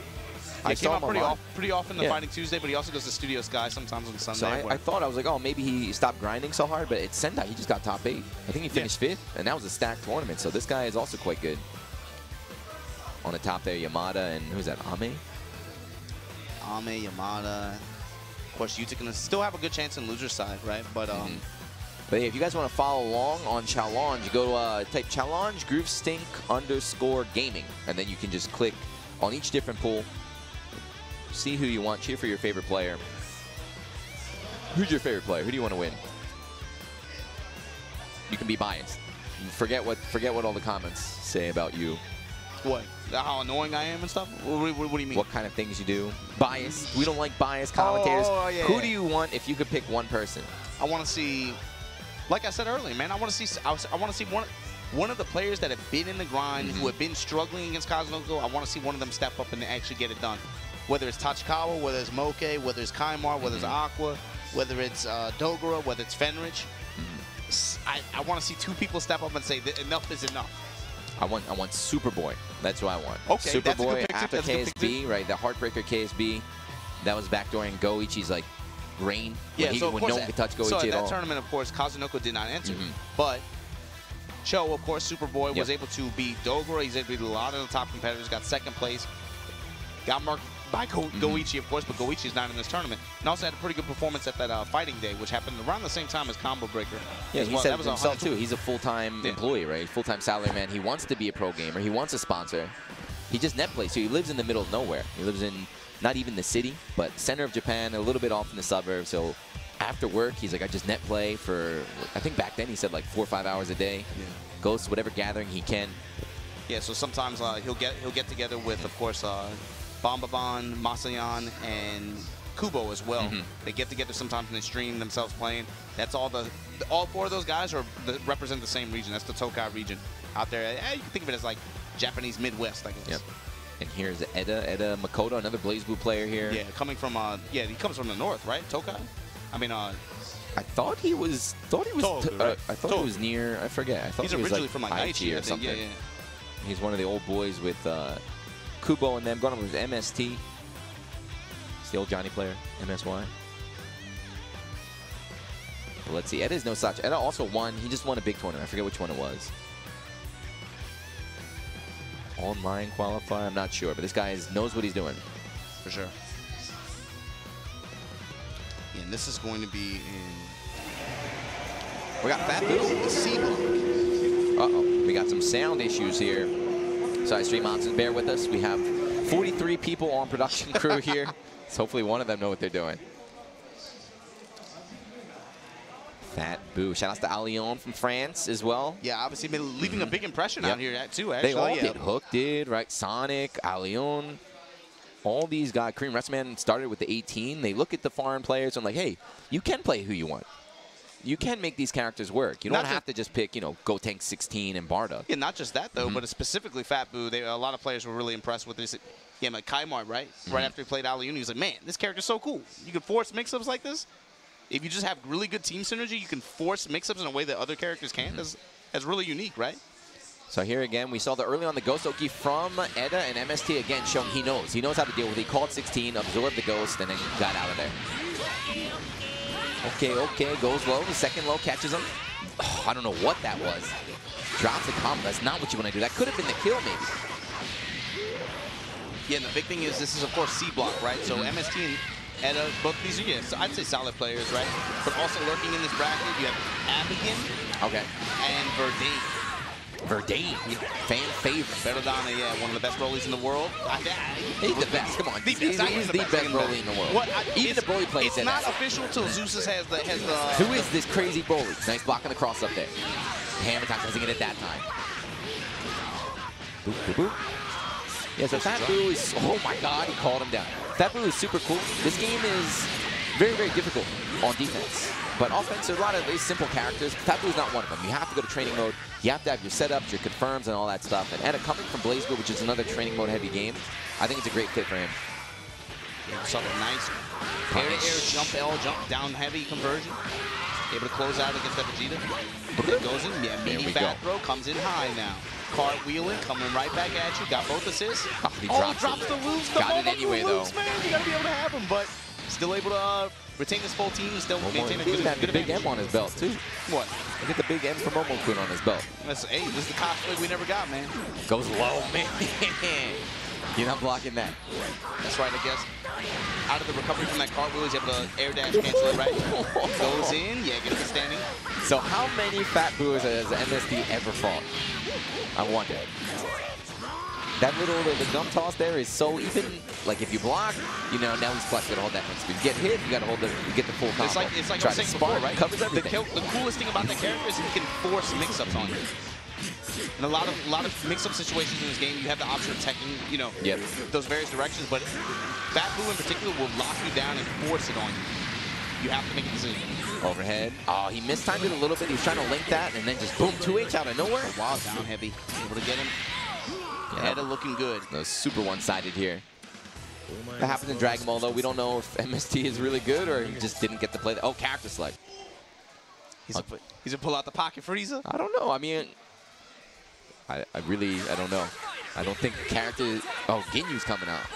I came out pretty often in Fighting Tuesday, but he also goes to Studio Sky sometimes on Sunday. So I was like, oh, maybe he stopped grinding so hard, but it's Sendai. He just got top 8. I think he finished 5th, and that was a stacked tournament. So this guy is also quite good. On the top there, Yamada, and who's that, Ame? Ame, Yamada. Of course, Yuta can still have a good chance in loser's side, right? But But yeah, if you guys want to follow along on Challenge, go type Challenge Groovestink _ gaming, and then you can just click on each different pool. See who you want. Cheer for your favorite player. Who's your favorite player? Who do you want to win? You can be biased. Forget what all the comments say about you. What? How annoying I am and stuff? What do you mean? What kind of things you do? Bias. We don't like biased commentators. Oh, yeah. Who do you want if you could pick one person? I want to see, like I said earlier, man. I want to see. I want to see one of the players that have been in the grind, who have been struggling against Kaze No Koe. I want to see one of them step up and actually get it done. Whether it's Tachikawa, whether it's Moke, whether it's Kaimar, whether it's Aqua, whether it's Dogura, whether it's Fenrich. I want to see two people step up and say that enough is enough. I want Superboy. That's what I want. Okay, Superboy after KSB, right? The Heartbreaker KSB. That was back during Goichi's like reign. Yeah, so when no one could touch Goichi so at at that all. tournament, of course, Kaze No Koe did not enter, but Cho, of course, Superboy was able to beat Dogura. He's able to beat a lot of the top competitors. Got second place. Got marked by Goichi, of course, but Goichi's not in this tournament. And also had a pretty good performance at that Fighting Day, which happened around the same time as Combo Breaker. Yeah, he said that was himself too. He's a full-time employee, right? Full-time salaryman. He wants to be a pro gamer. He wants a sponsor. He just net plays, so he lives in the middle of nowhere. He lives in not even the city, but center of Japan, a little bit off in the suburbs. So after work, he's like, I just net play for, I think back then he said like 4 or 5 hours a day. Yeah. Goes to whatever gathering he can. Yeah, so sometimes he'll get together with, of course, Bomba Bon, Masayan, and Kubo as well. They get together sometimes and they stream themselves playing. That's all all four of those guys represent the same region. That's the Tokai region out there. You can think of it as like Japanese Midwest, I guess. Yep. And here's Eda Makoto, another BlazBlue player here. Yeah, coming from he comes from the north, right? Tokai. I mean, I thought he was. Tokai, right? I thought he was near. I forget. I thought he's he was originally from like Aichi or something. Yeah. He's one of the old boys with Kubo and them. Going up with MST. It's the old Johnny player, MSY. But let's see. Eda's no such. Eda also won. He just won a big tournament. I forget which one it was. Online qualifier. I'm not sure, but this guy knows what he's doing. For sure. Yeah, and this is going to be in. We got Fat Boo. The C block. Uh-oh. We got some sound issues here. Sorry, Stream Monsters, bear with us. We have 43 people on production crew here. So hopefully one of them know what they're doing. Fat Boo. Shout out to Alion from France as well. Yeah, obviously been leaving a big impression out here too, actually. They all did. Hook did, right? Sonic, Alion. All these guys. Korean Wrestleman started with the 18. They look at the foreign players and like, hey, you can play who you want. You can make these characters work. You don't have to just pick, Go Tank 16 and Barda. Yeah, not just that, though, but specifically Fat Boo. A lot of players were really impressed with this. Yeah, like Kaimar, right? Right after he played Aliun, he was like, man, this character's so cool. You can force mix-ups like this. If you just have really good team synergy, you can force mix-ups in a way that other characters can't. That's really unique, right? So here again, we saw the early on the Ghost Oki from Eda and MST again showing he knows. He knows how to deal with it. He called 16, absorbed the Ghost, and then got out of there. Okay, goes low. The second low catches him. Oh, I don't know what that was. Drops the combo. That's not what you want to do. That could have been the kill, maybe. Yeah, and the big thing is this is, of course, C block, right? So MST and Eda, both these are, so I'd say solid players, right? But also lurking in this bracket, you have Abigail and Verdane. Verdane, fan favorite. Verdane, yeah, one of the best rollies in the world. He's the best. Come on, he's the best rollie in the world. Even the Broly plays It's not official till Zeus has the. Who is this crazy Broly? Nice block on the cross up there. Hammer time doesn't get it that time. Boop, boop, boop. Yeah, so Fat Boo is. Oh my God, he called him down. Fat Boo is super cool. This game is very, very difficult on defense. But offense, there's a lot of these simple characters. Fat Boo is not one of them. You have to go to training mode. You have to have your setups, your confirms, and all that stuff. And coming from BlazBlue, which is another training mode heavy game, I think it's a great fit for him. Yeah, something nice. Air-to-air, jump L, jump down heavy conversion. Able to close out against that Vegeta. It goes in, meaty fat throw, comes in high now. Cartwheeling, coming right back at you. Got both assists. Oh, he drops the loops. Got it anyway, though. Man, you got to be able to have him, but still able to retain his full team and still maintain a good the big M on his belt, too. What? Look at the big M from Momo-kun on his belt. Hey, this is the cosplay we never got, man. Goes low, man. You're not blocking that. That's right, I guess. Out of the recovery from that cartwheel, he's able to air dash cancel it, right? Goes in, yeah, gets the standing. So how many Fat Boos has MST ever fought? I wonder. That little, the jump toss there is so even, like if you block, now he's flex, you gotta hold that next speed. You get hit, you gotta hold you get the full combo. It's like Try I was saying to spark, before, right? Covers everything. The coolest thing about that character is he can force mix-ups on you. In a lot of mix-up situations in this game, you have the option of teching, you know, those various directions, but Fat Blue in particular will lock you down and force it on you. You have to make a decision. Overhead. Oh, he mistimed it a little bit. He was trying to link that, and then just boom, 2H out of nowhere. Wow, down heavy. Able to get him. Eda looking good. That was super one-sided here. That happens in Dragon Ball, though. We don't know if MST is really good or he just didn't get to play. Oh, character select. He's gonna pull out the pocket Frieza? I don't know. I mean, I don't know. I don't think character. Oh, Ginyu's coming out.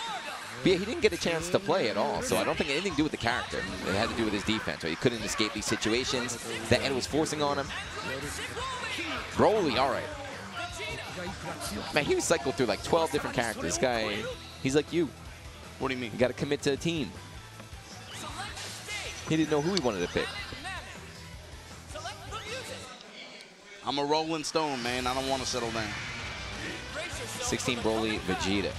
But yeah, he didn't get a chance to play at all, so I don't think anything to do with the character. It had to do with his defense, right? He couldn't escape these situations that Ed was forcing on him. Broly, all right. Man, he was cycled through like 12 different characters. This guy, he's like you. What do you mean? You got to commit to a team. He didn't know who he wanted to pick. I'm a rolling stone, man. I don't want to settle down. 16 Broly, Vegeta.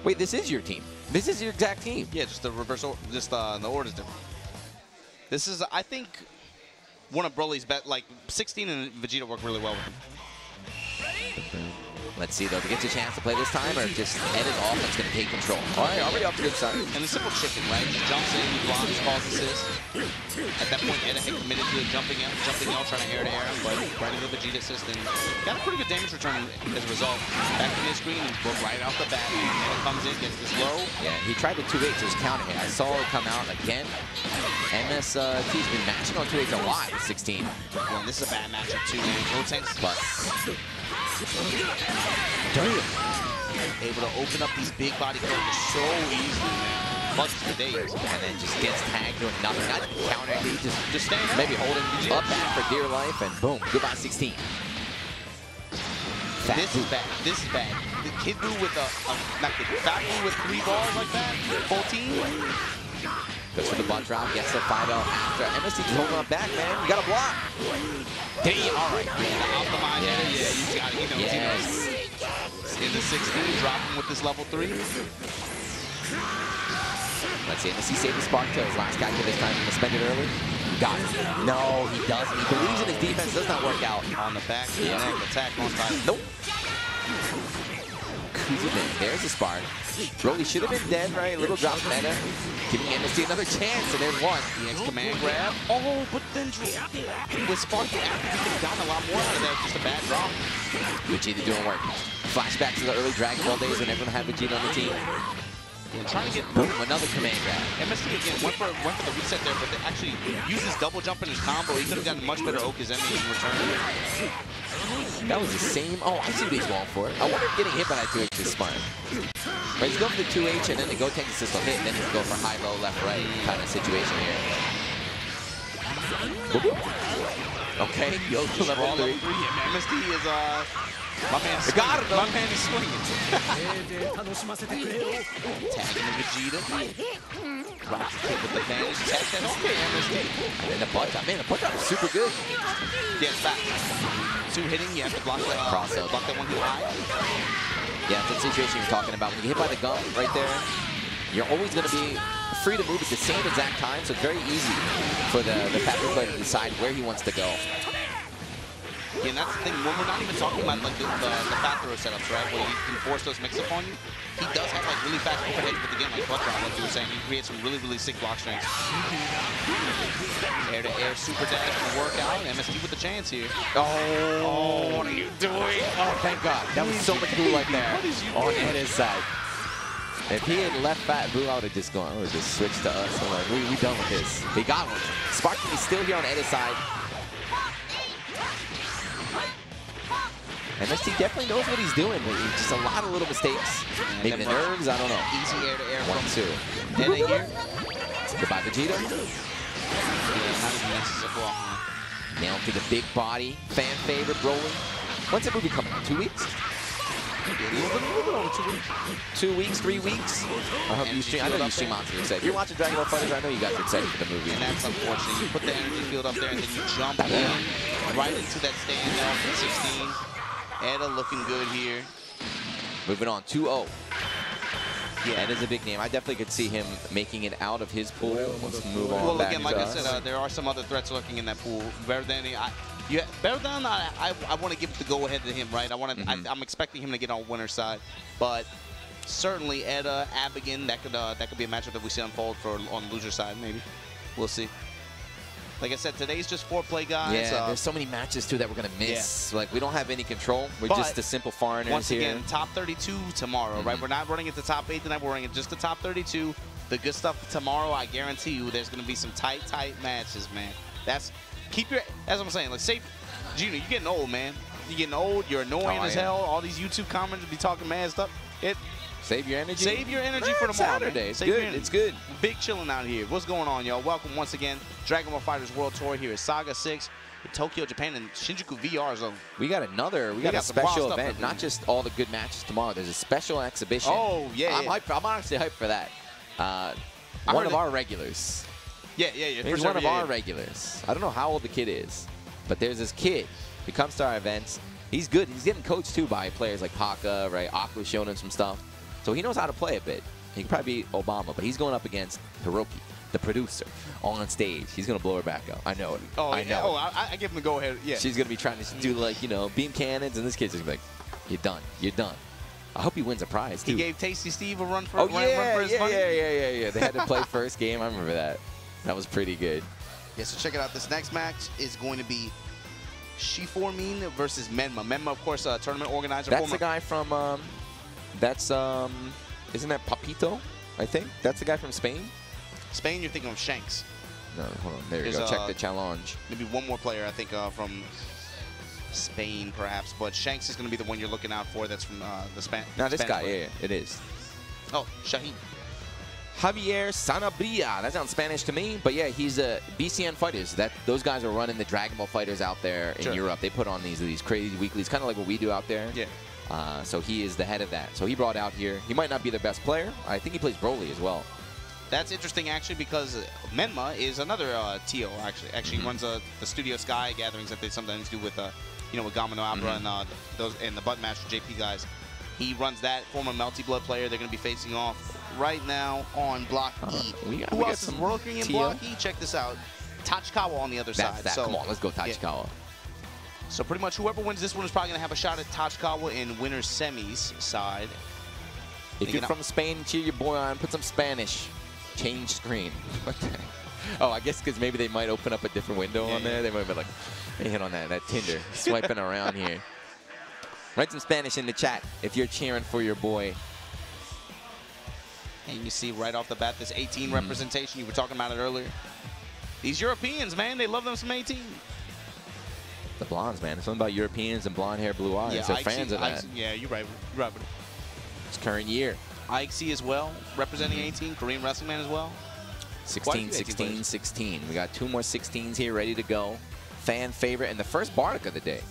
Wait, this is your team. This is your exact team. Yeah, just the reverse order. Just the order's different. This is, I think, one of Broly's best. Like 16 and Vegeta work really well with him. Let's see, though, if he gets a chance to play this time, or just Eda's offense going to take control. All right, already off to the good side. And the simple chicken, right? He jumps in, he blocks, calls assist. At that point, Eda had committed to the jumping out, trying to air to air him, but right into the Vegeta assist, and got a pretty good damage return as a result. Back to his screen, and broke right off the bat. Eda comes in, gets this low. Yeah, he tried to 2H his counter hit. I saw it come out again. MST's been matching on 2H a lot with 16. Well, this is a bad matchup, too, man. Rotates plus. Damn. Able to open up these big body characters so easily, man. Bugs for days. And then just gets tagged doing nothing. Not counter. He just standing maybe holding up back for dear life, and boom, goodbye 16. This is bad. This is bad. The Kid Buu with not Kid Buu, Fat Buu with 3 balls like that, full team. Goes for the butt drop, gets the 5L after. MST's holding up back, man. You got to block. Damn, all right. Optimize. Yes. Yeah, you got it. He knows. In the 16, dropping with this level 3. Let's see, MST saved the spark to his last guy this time. He's spend it early. Got it. No, he doesn't. He believes in his defense. Does not work out. On the back, neck, attack on time. Nope. There's the spark. Broly should have been dead, right? Little drop meta. Giving MST another chance, and there's one. The X command grab. Oh, but then with spark, he could have gotten a lot more out of that. Just a bad drop. Vegeta doing work. Flashback to the early Dragon Ball days when everyone had Vegeta on the team. Yeah, trying to get boom, another command grab. MST again went for the reset there, but they actually used his double jump in his combo. He could have gotten much better Okazemi in return. That was the same. Oh, I see what he's going for. I wonder if getting hit by that 2H is smart. Right, he's going for the 2H and then the go tank assist will hit, and then he's going for high, low, left, right kind of situation here. Okay, yo, level 3. MST is my man is swinging. Tagging the Vegeta. Rocks the kick with the advantage. Tag that. Okay, MST. And then the butt drop. Man, the butt drop is super good. Yeah, it's back. 2 hitting, you have to block that block that one too high. Yeah, that's the situation you're talking about. When you get hit by the gum right there, you're always going to be free to move at the same exact time, so it's very easy for the Fat Blue player to decide where he wants to go. Yeah, and that's the thing, when we're not even talking about like the fat throw setups, right, where you can force those mix-up on you, he does have like really fast overheads, but again, like butt drop, like you were saying, he creates some really, really sick block strengths. Air to air, super dash will work out, MST with the chance here. Oh, what are you doing? Oh, thank God. That was so much blue right there on Eda's side. If he had left Fat Blue, I would have just gone, I would have just switched to us. I'm like, we done with this. He got one. Sparky is still here on Eda's side. MST definitely knows what he's doing, but just a lot of little mistakes. Maybe the nerves, I don't know. Easy air to air. 1-2. Eda here. Goodbye, Vegeta. Yeah, not even necessary. Nailed to the big body. Fan favorite, Broly. When's that movie coming out? 2 weeks? A little bit over 2 weeks. 2 weeks, 3 weeks? I hope you stream. I know you stream Monster excited. You're watching Dragon Ball FighterZ, I know you guys are excited for the movie. And that's unfortunate. You put the energy field up there and then you jump in right into that stand down from 16. Eda looking good here. Moving on, 2-0. Yeah, Eda's a big name. I definitely could see him making it out of his pool. Let's move on. Well, again, like I said, there are some other threats lurking in that pool. Better than Yeah, better than I want to give the go-ahead to him, right? I'm expecting him to get on winner's side, but certainly Edda, Abigail, that could be a matchup that we see unfold for on the loser side, maybe. We'll see. Like I said, today's just foreplay, guys. Yeah, there's so many matches, too, that we're going to miss. Yeah. Like, we don't have any control. We're just the simple foreigners once here. Once again, top 32 tomorrow, right? We're not running it to top 8 tonight. We're running it just to top 32. The good stuff tomorrow, I guarantee you, there's going to be some tight matches, man. That's what I'm saying. Like, say, Gino, you're getting old, man. You're getting old. You're annoying as hell. All these YouTube comments be talking mad stuff. Save your energy. Save your energy for tomorrow. Saturday. It's good. It's good. Big chilling out here. What's going on, y'all? Welcome once again. Dragon Ball FighterZ World Tour here at Saga 6 in Tokyo, Japan, and Shinjuku VR Zone. We got a special event. Not just all the good matches tomorrow. There's a special exhibition. Oh, yeah. I'm honestly hyped for that. One of our regulars. Yeah. He's one of our regulars. I don't know how old the kid is, but there's this kid who comes to our events. He's good. He's getting coached, too, by players like Waka, right? Aqua showing him some stuff. So he knows how to play a bit. He can probably beat Obama, but he's going up against Hiroki, the producer, on stage. He's going to blow her back out. I know it. Oh, I know. Oh, I give him the go-ahead. Yeah. She's going to be trying to do, like, you know, beam cannons, and this kid's just going to be like, you're done. You're done. I hope he wins a prize, too. He gave Tasty Steve a run for, run for his money. Yeah. They had to play first game. I remember that. That was pretty good. Yeah, so check it out. This next match is going to be Shiformin versus Menma. Menma, of course, a tournament organizer. That's the guy from, isn't that Papito, I think? That's the guy from Spain? Spain, you're thinking of Shanks. No, hold on. There you go. Check the challenge. Maybe one more player, I think, from Spain, perhaps. But Shanks is going to be the one you're looking out for that's from the Spanish. No, this guy, yeah, it is. Oh, Shaheen. Javier Sanabria. That sounds Spanish to me, but yeah, he's a BCN Fighters. Those guys are running the Dragon Ball Fighters out there in Europe. They put on these crazy weeklies, kind of like what we do out there. Yeah. So he is the head of that. So he brought out here. He might not be the best player. I think he plays Broly as well. That's interesting, actually, because Menma is another TO. Actually, he runs the Studio Sky gatherings that they sometimes do with, with Gamma No Abra and the Button Master JP guys. He runs that. Former Melty Blood player. They're going to be facing off right now on Block E. Who else is working in Block E? Check this out. Tachikawa on the other side. So, come on, let's go Tachikawa. Yeah. So pretty much whoever wins this one is probably going to have a shot at Tachikawa in winner's semis side. If you're from Spain, cheer your boy on. Put some Spanish. Change screen. Oh, I guess because maybe they might open up a different window on there. They might be like, hey, hit on that Tinder. Swiping around here. Write some Spanish in the chat if you're cheering for your boy. And you see right off the bat this 18 representation. You were talking about it earlier. These Europeans, man, they love them some 18. The blondes, man. It's something about Europeans and blonde hair, blue eyes. They're fans of that. Yeah, you're right. You're right. It's current year. IXC as well, representing 18. Korean Wrestling Man as well. 16, 16, 16. We got 2 more 16s here ready to go. Fan favorite and the first Bardic of the day.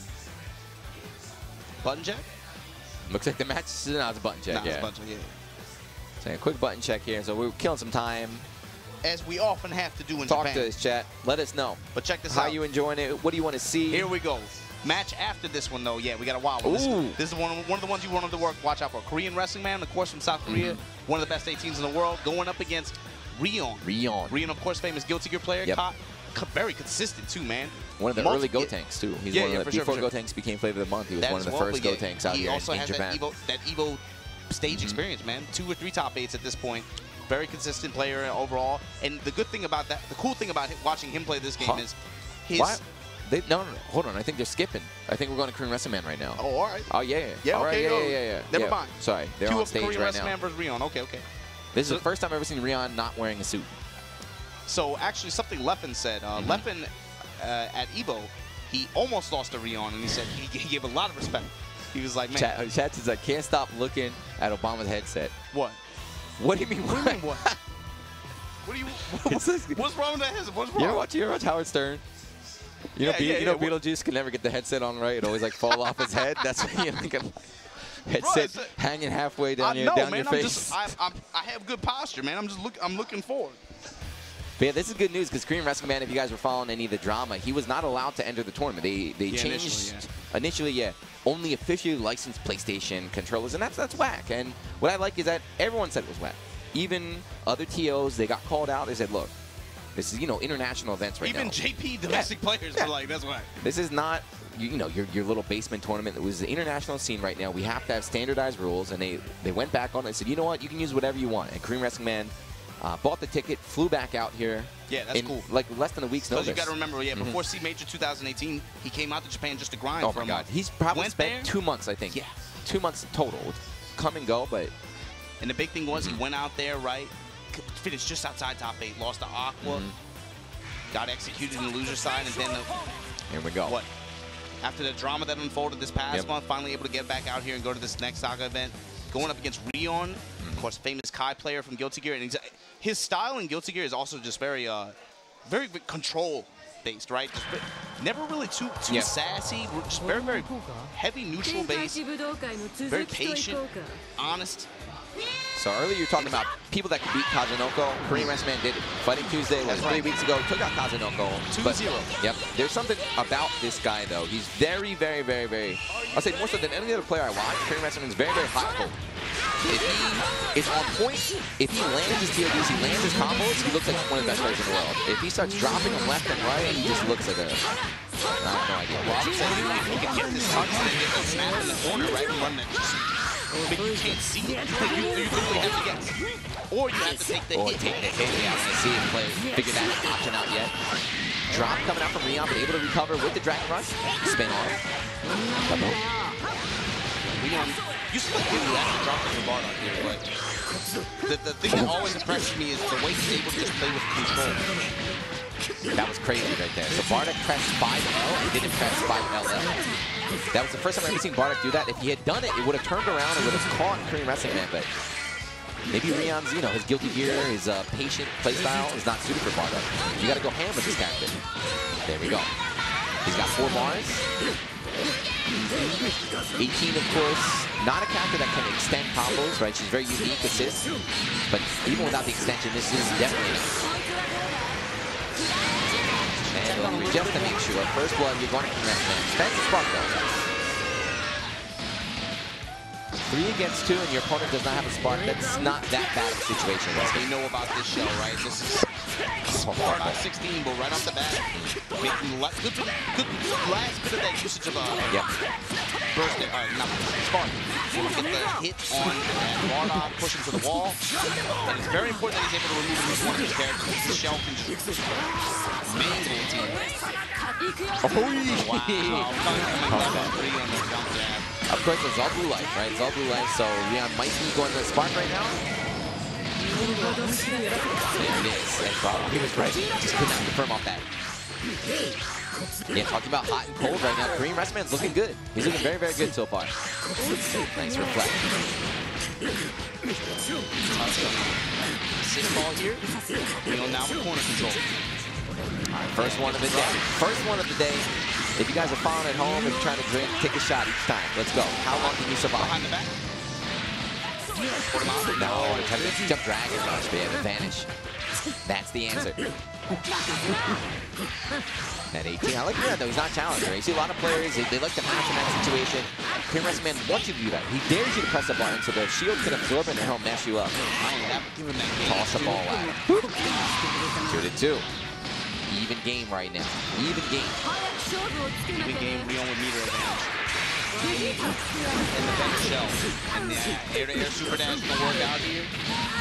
Button check? Looks like the match is now. It's a button check, It's a button check, So a quick button check here. So we're killing some time. As we often have to do in Japan. Talk to us, chat. Let us know. But check this out. How you enjoying it? What do you want to see? Here we go. Match after this one, though. Yeah, we got a wild one. This is one of the ones you wanted to watch out for. Korean Wrestling Man, of course, from South Korea. One of the best 18s in the world. Going up against Rian. Rian, of course, famous Guilty Gear player. Yep. Very consistent, too, man. One of the early Gotenks, too. He's one of the, before Gotenks became Flavor of the Month, he was one of the first Gotenks out here in Japan. He also has that Evo stage experience, man. 2 or 3 top 8s at this point. Very consistent player overall. And the good thing about that, the cool thing about watching him play this game is his... What? No, hold on. I think they're skipping. I think we're going to Korean Wrestling Man right now. Oh, all right. Oh, yeah. Yeah, okay, yeah. Never mind. Sorry, they're on stage Korean right Wrestling now. Man versus Rian. Okay. This is the first time I've ever seen Rian not wearing a suit. So, actually, something Leffen said. Leffen, at Evo, he almost lost to Rian, and he said he gave a lot of respect. He was like, man. Chat says, I can't stop looking at Obama's headset. What? What do you mean? What do you mean, what? What's wrong with that headset? What's wrong? You ever watch Howard Stern? You know, Beetlejuice can never get the headset on right. It always like fall off his head. That's why you like a headset hanging halfway down your face. I have good posture, man. I'm looking forward. But yeah, this is good news because Korean Wrestling Man, if you guys were following any of the drama, he was not allowed to enter the tournament. They changed initially, only officially licensed PlayStation controllers, and that's whack. And what I like is that everyone said it was whack. Even other TOs, they got called out. They said, look, This is, you know, international events right now. Even JP domestic players are like, that's why. This is not, you know, your little basement tournament. It was the international scene right now. We have to have standardized rules, and they went back on it and said, you know what, you can use whatever you want. And Korean Wrestling Man bought the ticket, flew back out here. Yeah, that's cool. Like less than a week's notice. Because you got to remember, yeah, before C Major 2018, he came out to Japan just to grind oh for my a God. month. He's probably Went spent there. 2 months, I think. Yeah. 2 months total. Come and go, but... And the big thing was he went out there, right, finished just outside top 8, lost to Aqua, got executed in the loser side, and then here we go. What? After the drama that unfolded this past month, finally able to get back out here and go to this next Saga event, going up against Rian, of course, famous Kai player from Guilty Gear, and his style in Guilty Gear is also just very, very control-based, right? Just never really too sassy, just very, very heavy neutral base, very patient, honest. So earlier you were talking about people that could beat Kaze No Koe. Korean Wrestling Man did it. Fighting Tuesday was 3 weeks ago. Took out Kaze No Koe. 2-0. Yep. There's something about this guy, though. He's very, very, very, very... I'll say more so than any other player I watch, Korean Wrestling is very, very hot cold. If he is on point, if he lands his TODs, he lands his combos, he looks like one of the best players in the world. If he starts dropping them left and right, he just looks like a... I have no idea. Well, I'm saying he can get this touch and then get the snap in the corner, right, and run that just... But you can't see it. You literally have to guess. Or you have to take the hit. Take the hit. Yeah, I was going to see if play figure that option out yet. Drop coming out from Rian, but able to recover with the Dragon Rush. Spin on it. Rian used to like really like to drop the bar out here, but the thing that always impresses me is the way he's able to just play with control. That was crazy right there. So Bardock pressed 5L and didn't press 5LL. That was the first time I've ever seen Bardock do that. If he had done it, it would have turned around and would have caught Korean Wrestling Man, but maybe Rian's, you know, his Guilty Gear, his patient playstyle is not suited for Bardock. You got to go ham with this character. There we go. He's got 4 bars. 18, of course, not a character that can extend combos, right? She's very unique assist, but even without the extension, this is definitely and just to make sure, first blood, you're going to connect them. Expensive spark though. 3 against 2, and your opponent does not have a spark. That's not that bad of a situation. They know about this show, right? This is about 16, but right off the bat, making good last bit of that usage of burst there, not spark. When you get the hit on Bardock, push him to the wall, and it's very important that he's able to remove at least one of his characters. The shell can just mangle a team. Of course, it's all blue life, right? It's all blue life, so Rian might be going to the spark right now. There it is. And he was right. Just could not confirm off that. Yeah, talking about hot and cold right now. Korean Wrestling Man's looking good. He's looking very, very good so far. Nice reflect. Assist ball here. Now with corner control. All right, first one of the day. First one of the day. If you guys are following at home, if you're trying to drink, take a shot each time. Let's go. How long can you survive? Behind the back. No, I'm trying to jump Dragon Rush, but yeah, vanish. That's the answer. At 18, I like that though. He's not challenger. You see a lot of players, they like to match in that situation. Korean Wrestling Man wants you to do that. He dares you to press the button so the shield can absorb it and he'll mess you up. Toss the ball at him. 2-2. Even game right now. Even game. Even game, we only meter advantage. And the bench shell. And the air-to-air super dash gonna work out here.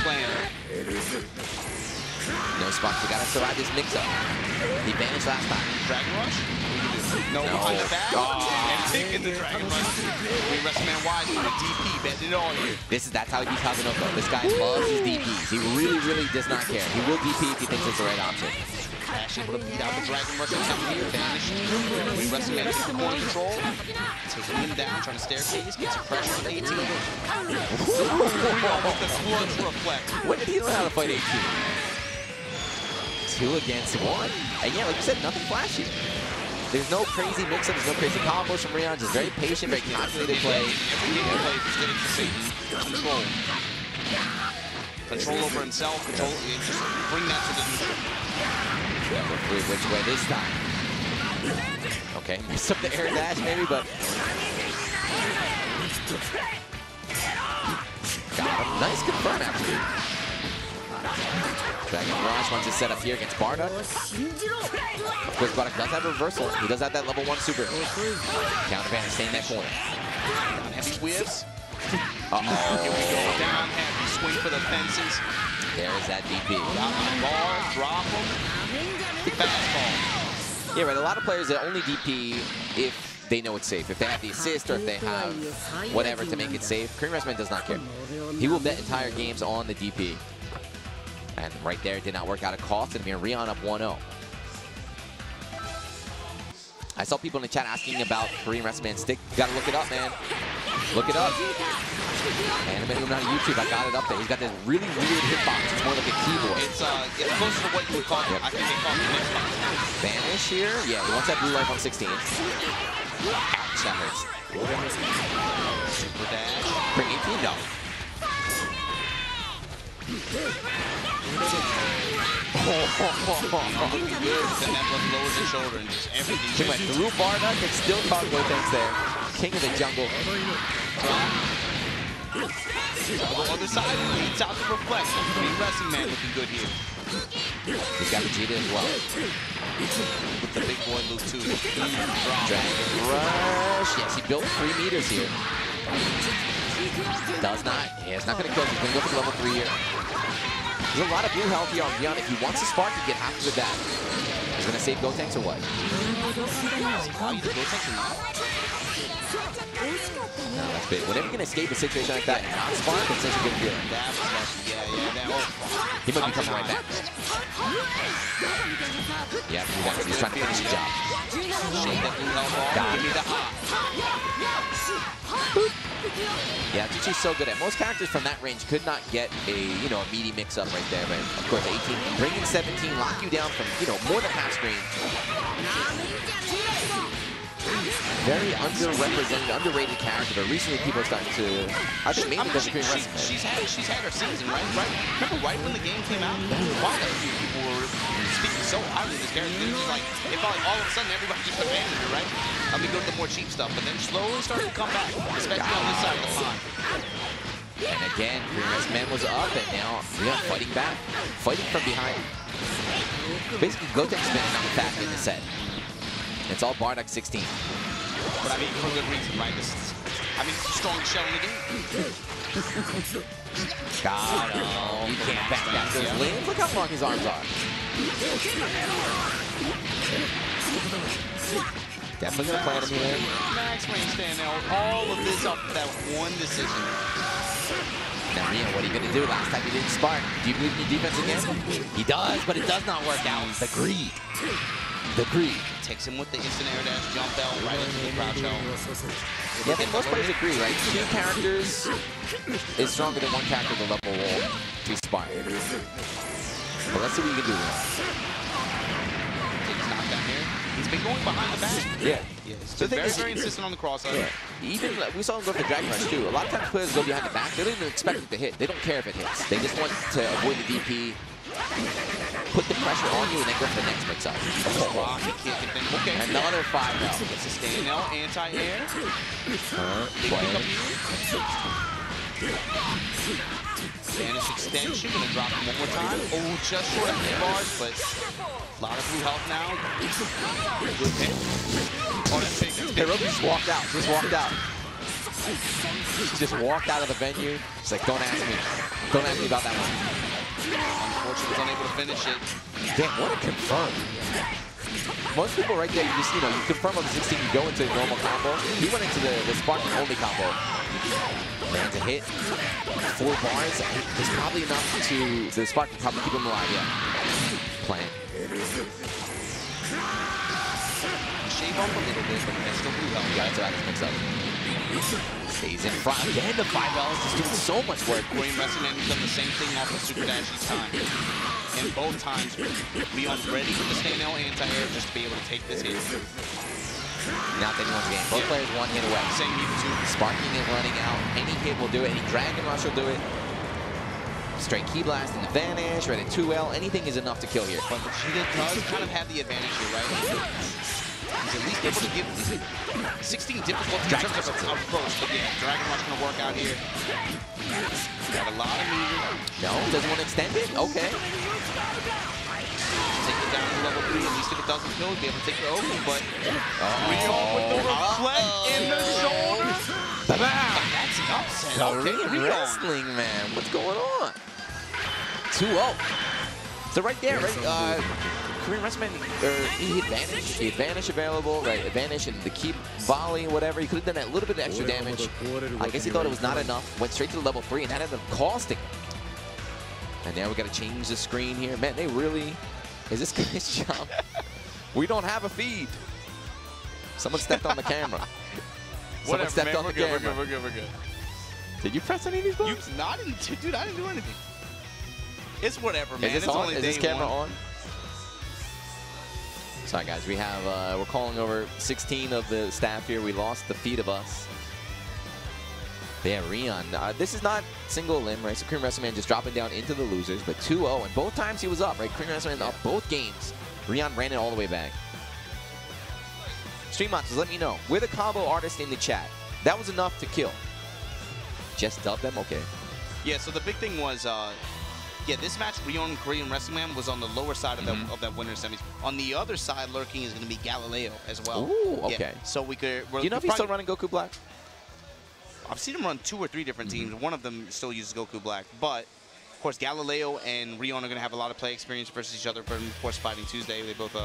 Plan. No spots. We gotta survive this mix-up. He vanished last time. Dragon Rush? No, behind the back. And taking the Dragon Rush. Korean Wrestling Man wise with a DP, bet it all here. That's how he beats Kaze No Koe. This guy loves his DPs. He really, really does not care. He will DP if he thinks it's the right option. Ash able to beat out the Dragon Rush attempt here. Vanished. Korean Wrestling Man gets the corner control. Taking him down, trying to staircase. Gets some pressure with 18. With the clutch reflect. When did he learn how to fight 18? 2 against 1. And yeah, like you said, nothing flashy. There's no crazy mix-up, there's no crazy combos from Rian. Just very patient, very calculated play. Every game he plays is getting to Satan. Control. Control over himself. Control. Just bring that to the neutral. Which way this time? Okay, messed up the air dash maybe, but got him. Nice confirm actually. Dragon Rush wants to set up here against Bardock. Of course, Bardock does have a reversal. He does have that level 1 super. Counter band stay in that corner. Heavy whiffs. Uh-oh. Here we go. Down heavy. Swing for the fences. There is that DP. Drop the ball. Drop him. Fastball. Yeah, right. A lot of players that only DP if they know it's safe. If they have the assist or if they have whatever to make it safe. Korean Wrestling does not care. He will bet entire games on the DP. And right there, it did not work out. A cost. It'll be Rian up 1-0. I saw people in the chat asking about Korean Wrestling stick. You gotta look it up, man. Look it up. Anime on YouTube, I got it up there. He's got this really weird hitbox. It's more like a keyboard. It's closer to what you would call it. I think they call it an hitbox. Vanish here? Yeah, he wants that blue life on 16. Ouch, that hurts. Super dash. Bring 18? No. Then that one lowers his shoulder and just everything. He went through Bardock and still caught Gotenks there. King of the jungle. On the other side, leads out the reflection. Korean Wrestling man looking good here. He's got Vegeta as well. With the big boy move too. Dragon Rush. Yes, he built 3 meters here. Does not. Yeah, it's not going to kill him. He's going to go for the level 3 here. There's a lot of blue health here on Rian. If he wants to spark, he get half of it back. He's going to save Gotenks or what? Oh, you did Gotenks or not? No, that's big. Whenever you can escape a situation like that and not spark, it's such a good feeling. That was lucky. Yeah. He might be coming right back. Yeah, he's trying to finish the job. Shake that blue health ball. Give me the hop. Yeah, Tucci's so good at most characters from that range could not get a a meaty mix-up right there, but of course 18, bringing 17, lock you down from more than half screen. Very underrepresented, underrated character, but recently people are starting to, I think mainly because of Korean Wrestling. She's had her season, right? Remember right when the game came out? Why people were speaking so highly of this character? It was like, it felt like all of a sudden everybody just abandoned her, right? I mean, go to the more cheap stuff, but then slowly started to come back, especially on this side of the pond. And again, Korean Wrestling man was up, and now Rian fighting back, fighting from behind. Basically, Gotenks been enough fast in the set. It's all Bardock 16. But I mean, for good reason, right? It's a strong shell in the game. Got him. You can't back that those lanes. Look how long his arms are. Definitely gonna plan him here. Max range stand out. All of this up to that one decision. Now, Rian, what are you gonna do? Last time he didn't spark. Do you believe in your defense again? He does, but it does not work out. The greed. The greed. Takes him with the instant air dash, jump out right into the crouch held. Yeah, I think most players agree, right? 2 characters is stronger than 1 character to level 2 spark. But let's see what you can do now. Takes knockdown here. He's been going behind the back. Yeah. He's been very insistent on the cross-up. Yeah. Even we saw him go for Dragon Rush too. A lot of times players go behind the back. They don't even expect it to hit. They don't care if it hits. They just want to avoid the DP, put the pressure on you, and then go for the next mix-up. Rocket kick and then Another 5-0. It's a stand now, anti-air. Vanish extension, gonna drop him one more time. Oh, just short of the bars, but a lot of blue health now. Good hit. Oh, that's big. Hiroki just walked out. Just walked out of the venue. He's like, don't ask me. Don't ask me about that one. Unfortunately, was unable to finish it. Damn, what a confirm. Most people right there, you confirm on the 16, you go into the normal combo. He went into the sparking only combo. Lands a hit. 4 bars. It's probably enough to, the spark can probably keep him alive, yeah. Plant. Shave off a little bit, but that's still blue health. Yeah, that's right, this mix up. Stays in front. Again, the 5L is just doing so much work. Korean Wrestling has done the same thing off of Super Dash each time. And both times, Rion's ready with the stand L anti-air just to be able to take this hit. Not that anyone's game. Both players 1 hit away. Same even too. Sparking is running out. Any hit will do it. Any Dragon Rush will do it. Straight Key Blast and the Vanish, right at 2L. Anything is enough to kill here. But Vegeta does kind of have the advantage here, right? He's at least able to give 16 difficult in terms of approach. But yeah, Dragon Rush going to work out here. Got a lot of meter. No, doesn't want to extend it? Okay. Take it down to level 3. At least if it doesn't kill, be able to take it over. But Rian with the reflect in the shoulder. That's an upset. Okay, Korean wrestling, man. What's going on? 2-0. So right there, right? Korean wrestling, he advantage available, right? Advantage and the keep volley, whatever. He could have done that little bit of extra damage. I guess he thought it was not enough. Went straight to the level 3, and that ended up costing him. And now we got to change the screen here. Man, they really... Is this guy's job? We don't have a feed. Someone stepped on the camera. Someone stepped on the camera. We're good. Did you press any of these buttons? Dude, I didn't do anything. It's whatever, man. Is this camera on? Sorry, guys. We have we're calling over 16 of the staff here. We lost the feed of us. But yeah, Rian. This is not single limb, right? So Korean Wrestling Man just dropping down into the losers, but 2-0, and both times he was up, right? Korean Wrestling Man up both games. Rian ran it all the way back. Stream Monsters, let me know. We're the combo artist in the chat. That was enough to kill. Just dub them? Okay. Yeah, so the big thing was, yeah, this match, Rian and Korean Wrestling Man was on the lower side of, of that winner's semis. On the other side lurking is going to be Galileo as well. Ooh, okay. Yeah, so we could... Do you know if he's still running Goku Black? I've seen him run 2 or 3 different teams. One of them still uses Goku Black. But, of course, Galileo and Rian are going to have a lot of play experience versus each other. Of course, Fighting Tuesday, they both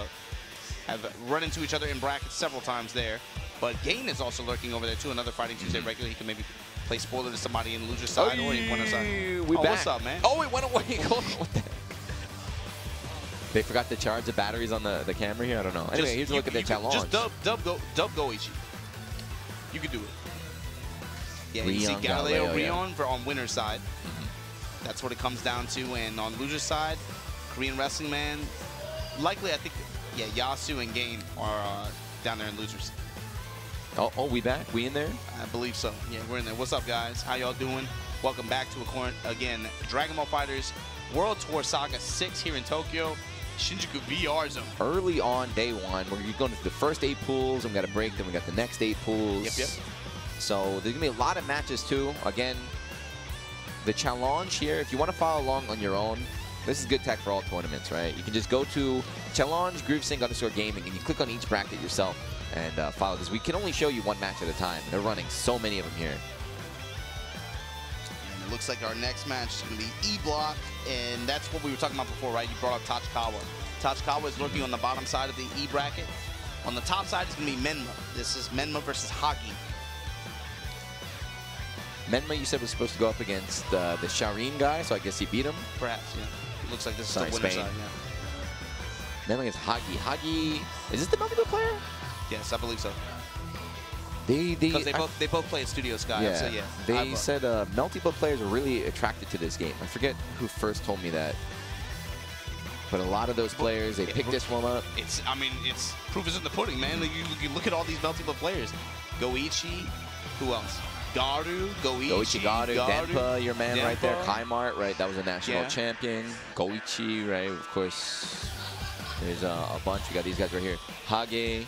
have run into each other in brackets several times there. But Gain is also lurking over there, too. Another Fighting Tuesday regular. He can maybe play spoiler to somebody in the loser side or in winner side. We back. What's up, man? Oh, it went away. They forgot to charge the batteries on the camera here? I don't know. Anyway, here's a look at the challenge. Just dub Goichi. You can do it. Yeah, you see Galileo, Rian on winner's side. That's what it comes down to. And on loser's side, Korean Wrestling Man. Likely, I think, yeah, Yasu and Gain are down there in losers. Oh, we back? We in there? I believe so. Yeah, we're in there. What's up, guys? How y'all doing? Welcome back to, again, Dragon Ball FighterZ World Tour Saga 6 here in Tokyo. Shinjuku VR Zone. Early on day 1, we're going to the first 8 pools, and we got a break, then we got the next 8 pools. Yep. So there's going to be a lot of matches, too. Again, the challenge here, if you want to follow along on your own, this is good tech for all tournaments, right? You can just go to challenge_groovesync_gaming, and you click on each bracket yourself and follow this. We can only show you 1 match at a time. They're running so many of them here. And it looks like our next match is going to be E-Block, and that's what we were talking about before, right? You brought up Tachikawa. Tachikawa is lurking on the bottom side of the E bracket. On the top side is going to be Menma. This is Menma versus Hagi. Menma, you said, was supposed to go up against the Shireen guy, so I guess he beat him? Perhaps, yeah. Looks like this is the winner's side, yeah. Menma against Hagi. Hagi, is this the multiple player? Yes, I believe so. Because they both play at Studio Sky, yeah, so yeah. They said multiple players are really attracted to this game. I forget who first told me that. But a lot of those players, they picked this one up. I mean, it's proof is in the pudding, man. You look at all these multiple players. Goichi, who else? Garu, Goichi, Garu, Denpa, your man right there. Kaimart, right? That was a national champion. Goichi, right? Of course, there's a bunch. We got these guys right here. Hagi,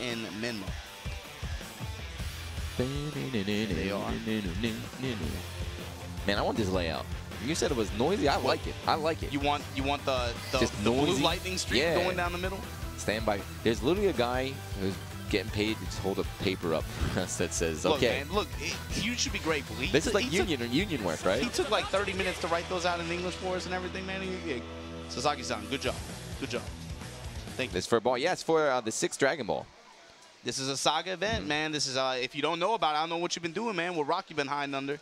and Menma. They are. Man, I want this layout. You said it was noisy. I like it. I like it. You want the blue lightning streak going down the middle? Stand by. There's literally a guy who's getting paid to just hold a paper up that says, okay. Man, look, you should be grateful. This is like union work, right? He took like 30 minutes to write those out in English for us and everything, man. Sasaki-san, good job. Good job. Thank you. This for a ball. Yeah, it's for the 6th Dragon Ball. This is a Saga event, man. This is, if you don't know about it, I don't know what you've been doing, man. What rock you been hiding under.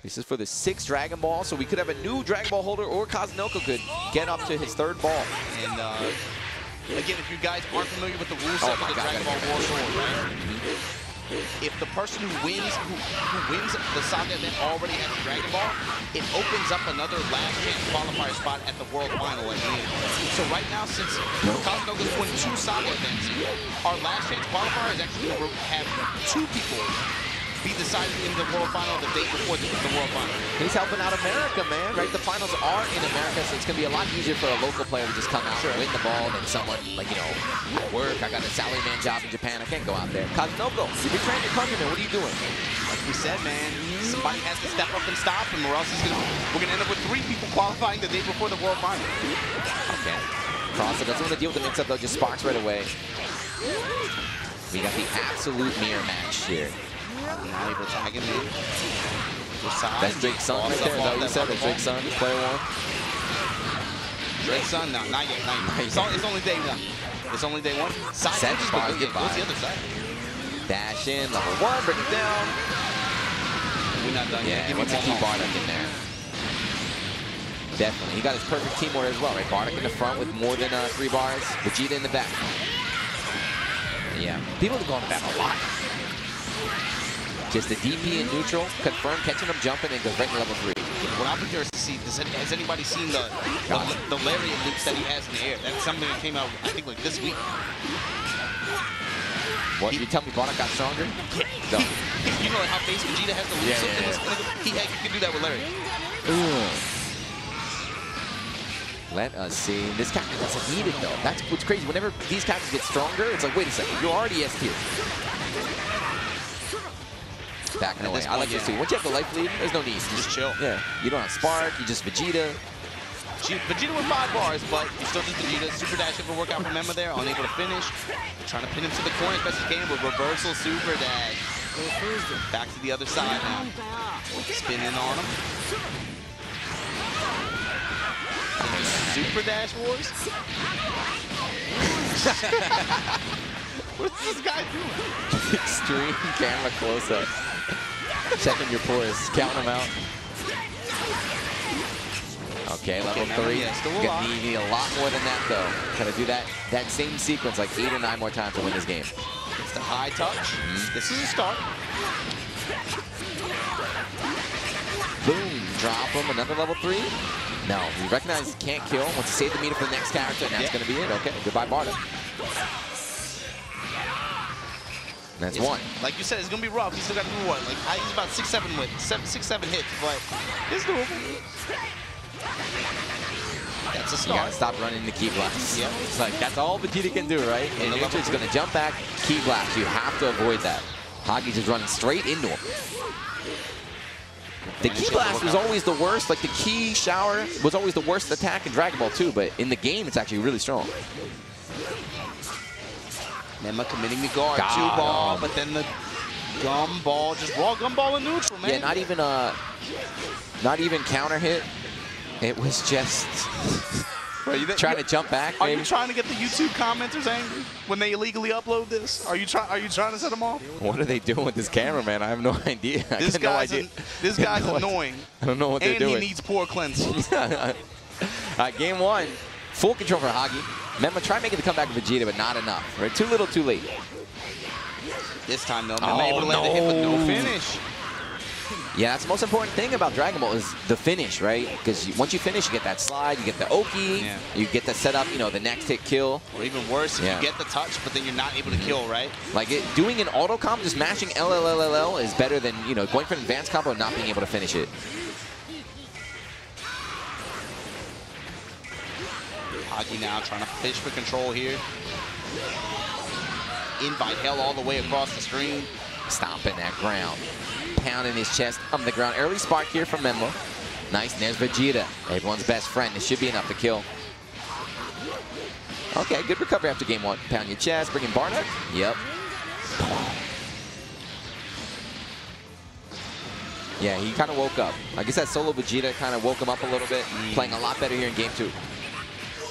This is for the 6th Dragon Ball, so we could have a new Dragon Ball holder, or Kaze No Koe could get up to his 3rd ball. And again, if you guys aren't familiar with the rules of the Dragon Ball World Tour, right? If the person who wins the Saga event already has a Dragon Ball, it opens up another last chance qualifier spot at the World Final at the end. So right now, since Kaze No Koe's won 2 Saga events, our last chance qualifier is actually going to have 2 people be decided in the World Final the day before the World Final. He's helping out America, man, right? The finals are in America, so it's going to be a lot easier for a local player to just come out and win the ball than someone, like, you know, at work. I got a salaryman job in Japan. I can't go out there. Kaze No Koe, you're betraying your countrymen. What are you doing? Like we said, man, somebody has to step up and stop him, or else we're going to end up with 3 people qualifying the day before the World Final. Okay. Crosser doesn't want to deal with the mix-up, though. Just sparks right away. We got the absolute mirror match here. Not able to tag him in. That's Drake's son right there. Is that what you said? That's Drake's son, player 1? Drake's son? No, not yet. It's only day 1. It's only day 1. Set spot, goodbye. What's the other side? Dash in, level 1, bring it down. We're not done yet. Yeah, wants to keep Bardock in there. Definitely. He got his perfect team order as well, right? Bardock in the front with more than 3 bars. Vegeta in the back. Yeah. People have gone back a lot. Just the DP in neutral, confirm catching him jumping, and goes right to level 3. What I've been curious to see, has anybody seen the lariat loops that he has in the air? That's something that came out, I think, like this week. What, you tell me Bardock got stronger? Yeah. No. You know like how base Vegeta has the loops? Yeah. He can do that with lariat. Let us see. This character doesn't need it, though. That's what's crazy. Whenever these characters get stronger, it's like, wait a second, you're already S tier. Backing away. I like this too. Once you have the life lead, there's no need. Just chill. Yeah. You don't have Spark. You just Vegeta. Vegeta with 5 bars, but you still just Vegeta. Super dash for workout from Memma there. Unable to finish. Trying to pin him to the corner as best he can with reversal super dash. Back to the other side now. Spinning on him. Super dash wars? What's this guy doing? Extreme camera close-up. Checking your pores. Counting them out. Okay, level 3. You need a lot more than that, though. Gotta do that same sequence like 8 or 9 more times to win this game. It's the high touch. This is a start. Boom. Drop him. Another level 3. No, he recognizes he can't kill. Wants to save the meter for the next character, and that's going to be it. Okay, goodbye, Bardock. That's 1. Like you said, it's going to be rough. He's still got to do what? Like, he's about 6-7 hits, but it's doable. That's a start. You got to stop running the key blast. Yep. It's like, that's all Vegeta can do, right? And Yuta going to jump back, key blast. You have to avoid that. Hagi's just running straight into him. The key blast was always the worst. Like, the key shower was always the worst attack in Dragon Ball 2, but in the game, it's actually really strong. Memma committing the guard, 2 ball, but then the gumball, just raw gumball in neutral, man. Yeah, not even counter hit. It was just trying to jump back. Are you trying to get the YouTube commenters angry when they illegally upload this? Are you trying to set them off? What are they doing with this camera, man? I have no idea. This guy's annoying. I don't know what they're doing. And he needs poor cleansing. Game 1, full control for Hagi. Memma tried making the comeback with Vegeta, but not enough. Right? Too little, too late. This time, though, Memma able to land the hit, but no finish. Yeah, that's the most important thing about Dragon Ball is the finish, right? Because once you finish, you get that slide, you get the Oki, you get to set up, you know, the next hit kill. Or even worse, if you get the touch, but then you're not able to kill, right? Like, doing an auto combo, just mashing LLLL is better than, you know, going for an advanced combo and not being able to finish it. Hagi now trying to fish for control here. Invite hell all the way across the screen. Stomping that ground. Pounding his chest on the ground. Early spark here from Memma. Nice, and there's Vegeta. Everyone's best friend. This should be enough to kill. Okay, good recovery after game 1. Pound your chest, bringing Bardock. Yep. Yeah, he kind of woke up. I guess that solo Vegeta kind of woke him up a little bit. Playing a lot better here in game 2.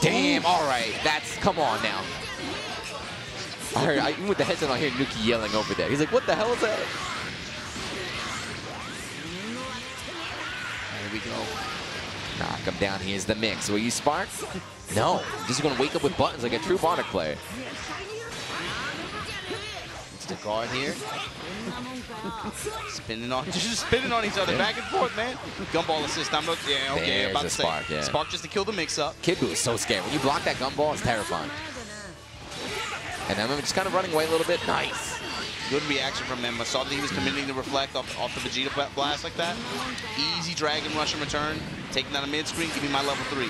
Damn, all right. Come on now. Even with the headset on, I hear Nuki yelling over there. He's like, what the hell is that? There we go. Knock him down. Here's the mix. Will you spark? No. Just going to wake up with buttons like a true Bardock player. It's the guard here. Spinning on each other, back and forth, man. Gumball assist. There's about to Spark, say. yeah. Spark just to kill the mix-up. Kid Buu is so scary. When you block that gumball, it's terrifying. And then I'm just kind of running away a little bit. Nice. Good reaction from him. I saw that he was committing to reflect off the Vegeta blast like that. Easy Dragon Rush in return. Taking down a mid-screen, give me my level 3.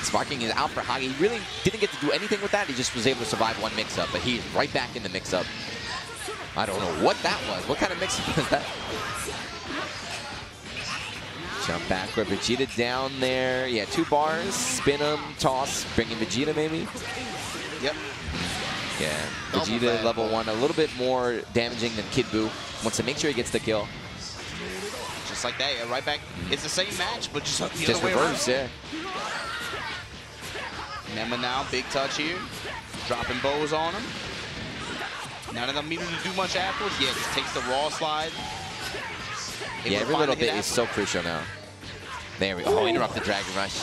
Sparking is out for Hagi. He really didn't get to do anything with that. He just was able to survive one mix-up, but he's right back in the mix-up. I don't know what that was. What kind of mix-up was that? Jump backward. Vegeta down there. Yeah, 2 bars. Spin him, toss, bringing Vegeta maybe. Yep. Yeah, Vegeta level 1, a little bit more damaging than Kid Buu. Wants to make sure he gets the kill. Just like that, yeah, right back. It's the same match, but just the other way reverse, around. Yeah. Memma now, big touch here. Dropping bows on him. Not enough meter to do much afterwards. Yeah, just takes the raw slide. Yeah, every little bit is so crucial now. There we go. Oh, interrupt the Dragon Rush.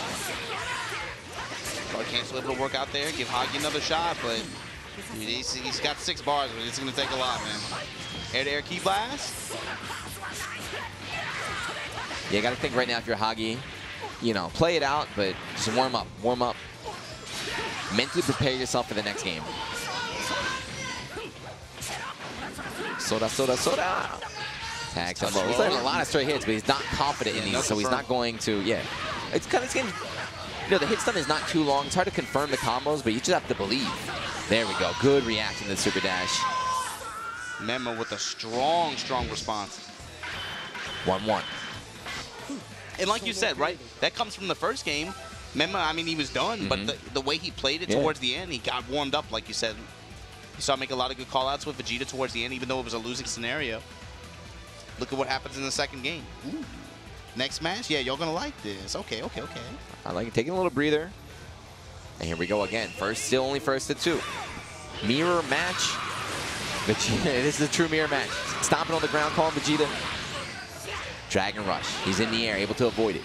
Guard cancel able to work out there. Give Hagi another shot, but he's got 6 bars, but it's going to take a lot, man. Air-to-air key blast. Yeah, you got to think right now if you're Hagi, you know, play it out, but just warm up. Warm up. Mentally prepare yourself for the next game. Soda, soda, soda. Tags him low. He's letting a lot of straight hits, but he's not confident in these, so he's not going to, It's kind of this game, you know, the hit stun is not too long. It's hard to confirm the combos, but you just have to believe. There we go. Good reaction to the super dash. Memma with a strong, strong response. 1-1. And like you said, right, that comes from the first game. Memma, I mean, he was done, but the way he played it towards the end, he got warmed up, like you said. You saw him make a lot of good call-outs with Vegeta towards the end, even though it was a losing scenario. Look at what happens in the second game. Ooh. Next match? Yeah, y'all gonna like this. Okay, okay, okay. I like it. Taking a little breather. And here we go again. Still only first to 2. Mirror match. Vegeta, this is a true mirror match. Stomping on the ground, calling Vegeta. Dragon Rush. He's in the air, able to avoid it.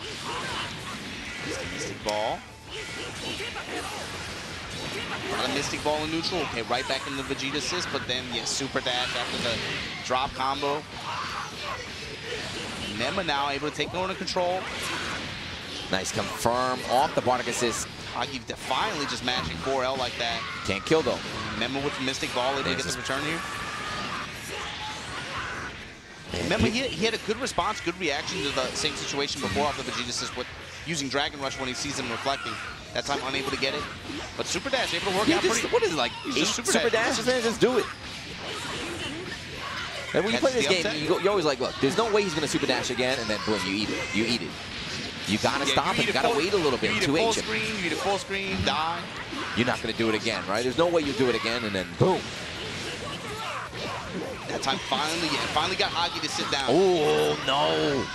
Mystic Ball. Got a Mystic Ball in neutral. Okay, right back in the Vegeta assist, but then, yeah, Super Dash after the drop combo. Memma now able to take over control. Nice confirm off the Bardic assist. Hagi finally just matching 4L like that. Can't kill though. Memma with the Mystic Ball able to get this return here. Memma, he had a good response, good reaction to the same situation before off the Vegeta assist with using Dragon Rush when he sees him reflecting. That time unable to get it. But Super Dash able to work out pretty. What is it, like 8 Super Dashes, man? Just do it. And when you play this game, you're always like, look, there's no way he's going to Super Dash again, and then boom, you eat it. You eat it. You got to stop him. You got to wait a little bit. You need a full screen, you need a full screen, die. You're not going to do it again, right? There's no way you do it again, and then boom. That time finally got Hagi to sit down. Oh, no.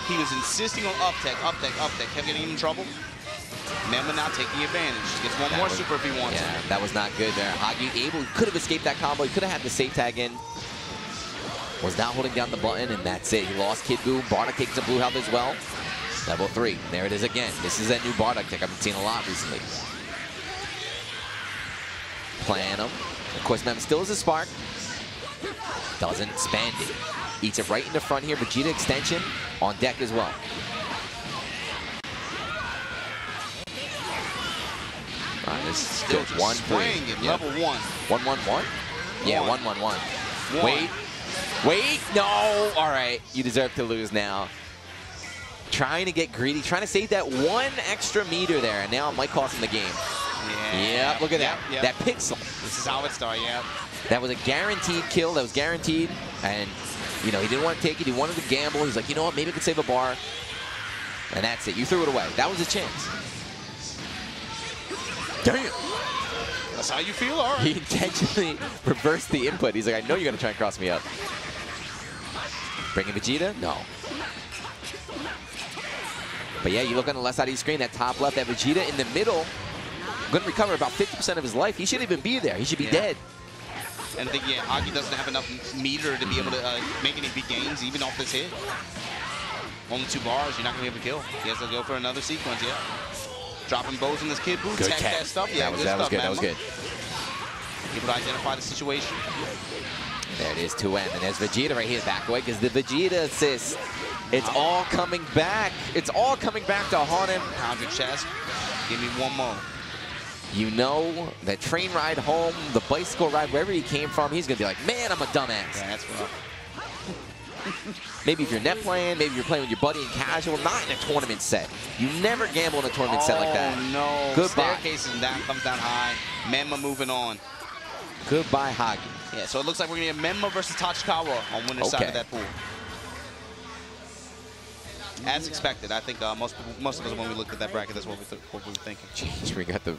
He was insisting on up tech, up tech, up tech. Kept getting in trouble. Memma now taking advantage. Gets one more super if he wants. Yeah, that was not good there. Hagi could have escaped that combo. He could have had the safe tag in. Was not holding down the button, and that's it. He lost Kid Buu. Bardock takes some blue health as well. Level 3. There it is again. This is that new Bardock tech I've been seeing a lot recently. Playing him. Of course, Mem still has a spark. Doesn't spend it. Eats it right in the front here. Vegeta extension on deck as well. This is still 1-3. Level 1. 1-1-1? Yeah, 1-1-1. Wait. Wait. No. All right. You deserve to lose now. Trying to get greedy. Trying to save that 1 extra meter there. And now it might cost him the game. Yeah. Look at that. That pixel. This is how it started, That was a guaranteed kill. That was guaranteed. And, you know, he didn't want to take it. He wanted to gamble. He's like, you know what? Maybe I could save a bar. And that's it. You threw it away. That was a chance. Damn. That's how you feel? All right. He intentionally reversed the input. He's like, I know you're going to try and cross me up. Bringing Vegeta? No. But yeah, you look on the left side of your screen, that top left, that Vegeta in the middle, going to recover about 50% of his life. He shouldn't even be there. He should be dead. And I think, Hagi doesn't have enough meter to be able to make any big gains, even off this hit. Only 2 bars, you're not going to be able to kill. He has to go for another sequence, Dropping bows in this Kid Buu, tech that stuff. Yeah, that was good. That was good. Able to identify the situation. There it is, 2N. And there's Vegeta right here, back away, because the Vegeta assist. It's all coming back. It's all coming back to haunt him. Pound your chest. Give me one more. you know, that train ride home, the bicycle ride, wherever he came from, he's going to be like, man, I'm a dumbass. Yeah, that's rough. Maybe if you're net playing, maybe you're playing with your buddy in casual, not in a tournament set. You never gamble in a tournament set like that. Oh, no. Goodbye. Staircases down, comes down high. Memma moving on. Goodbye, Hagi. Yeah, so it looks like we're going to get Memma versus Tachikawa on winner's side of that pool. As expected. I think most of us, when we looked at that bracket, that's what we were thinking. Jeez, we got the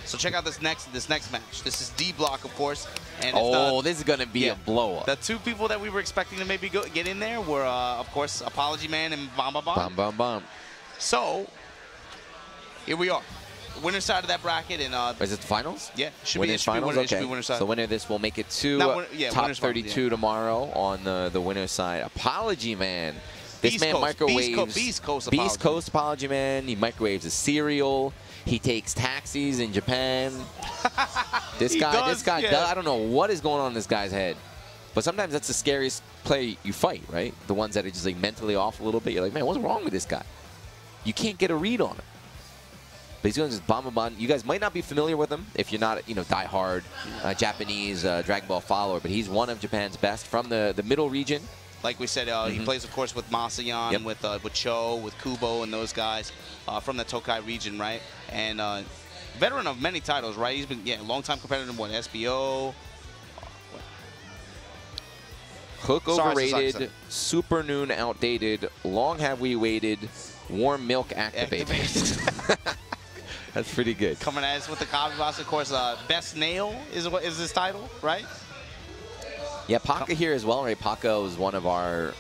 So check out this next match. This is D block, of course. And this is gonna be a blow up. The two people that we were expecting to maybe get in there were, of course, Apology Man and Bomba Bon. Bomba Bon. So here we are, winner's side of that bracket, and is it the finals? Yeah, winner's finals. Okay. Winner's side. So winner of this will make it to top 32 tomorrow on the winner's side. Apology Man. This man microwaves. Beast Coast Apology Man. He microwaves a cereal. He takes taxis in Japan. This guy, yeah. I don't know what is going on in this guy's head. But sometimes that's the scariest player you fight, right? The ones that are just like mentally off a little bit. You're like, man, what's wrong with this guy? You can't get a read on him. But he's doing this Bomba Bon. You guys might not be familiar with him if you're not, diehard Japanese Dragon Ball follower. But he's one of Japan's best from the middle region. Like we said, he plays, of course, with Masayan, with Cho, with Kubo, and those guys from the Tokai region, right? And veteran of many titles, right? He's been, long-time competitor in SBO. Hook overrated, super noon outdated, long have we waited, warm milk activated. That's pretty good. Coming at us with the Kabi boss, of course, best nail is his title, right? Yeah, Paka here as well, right? Paka was one of our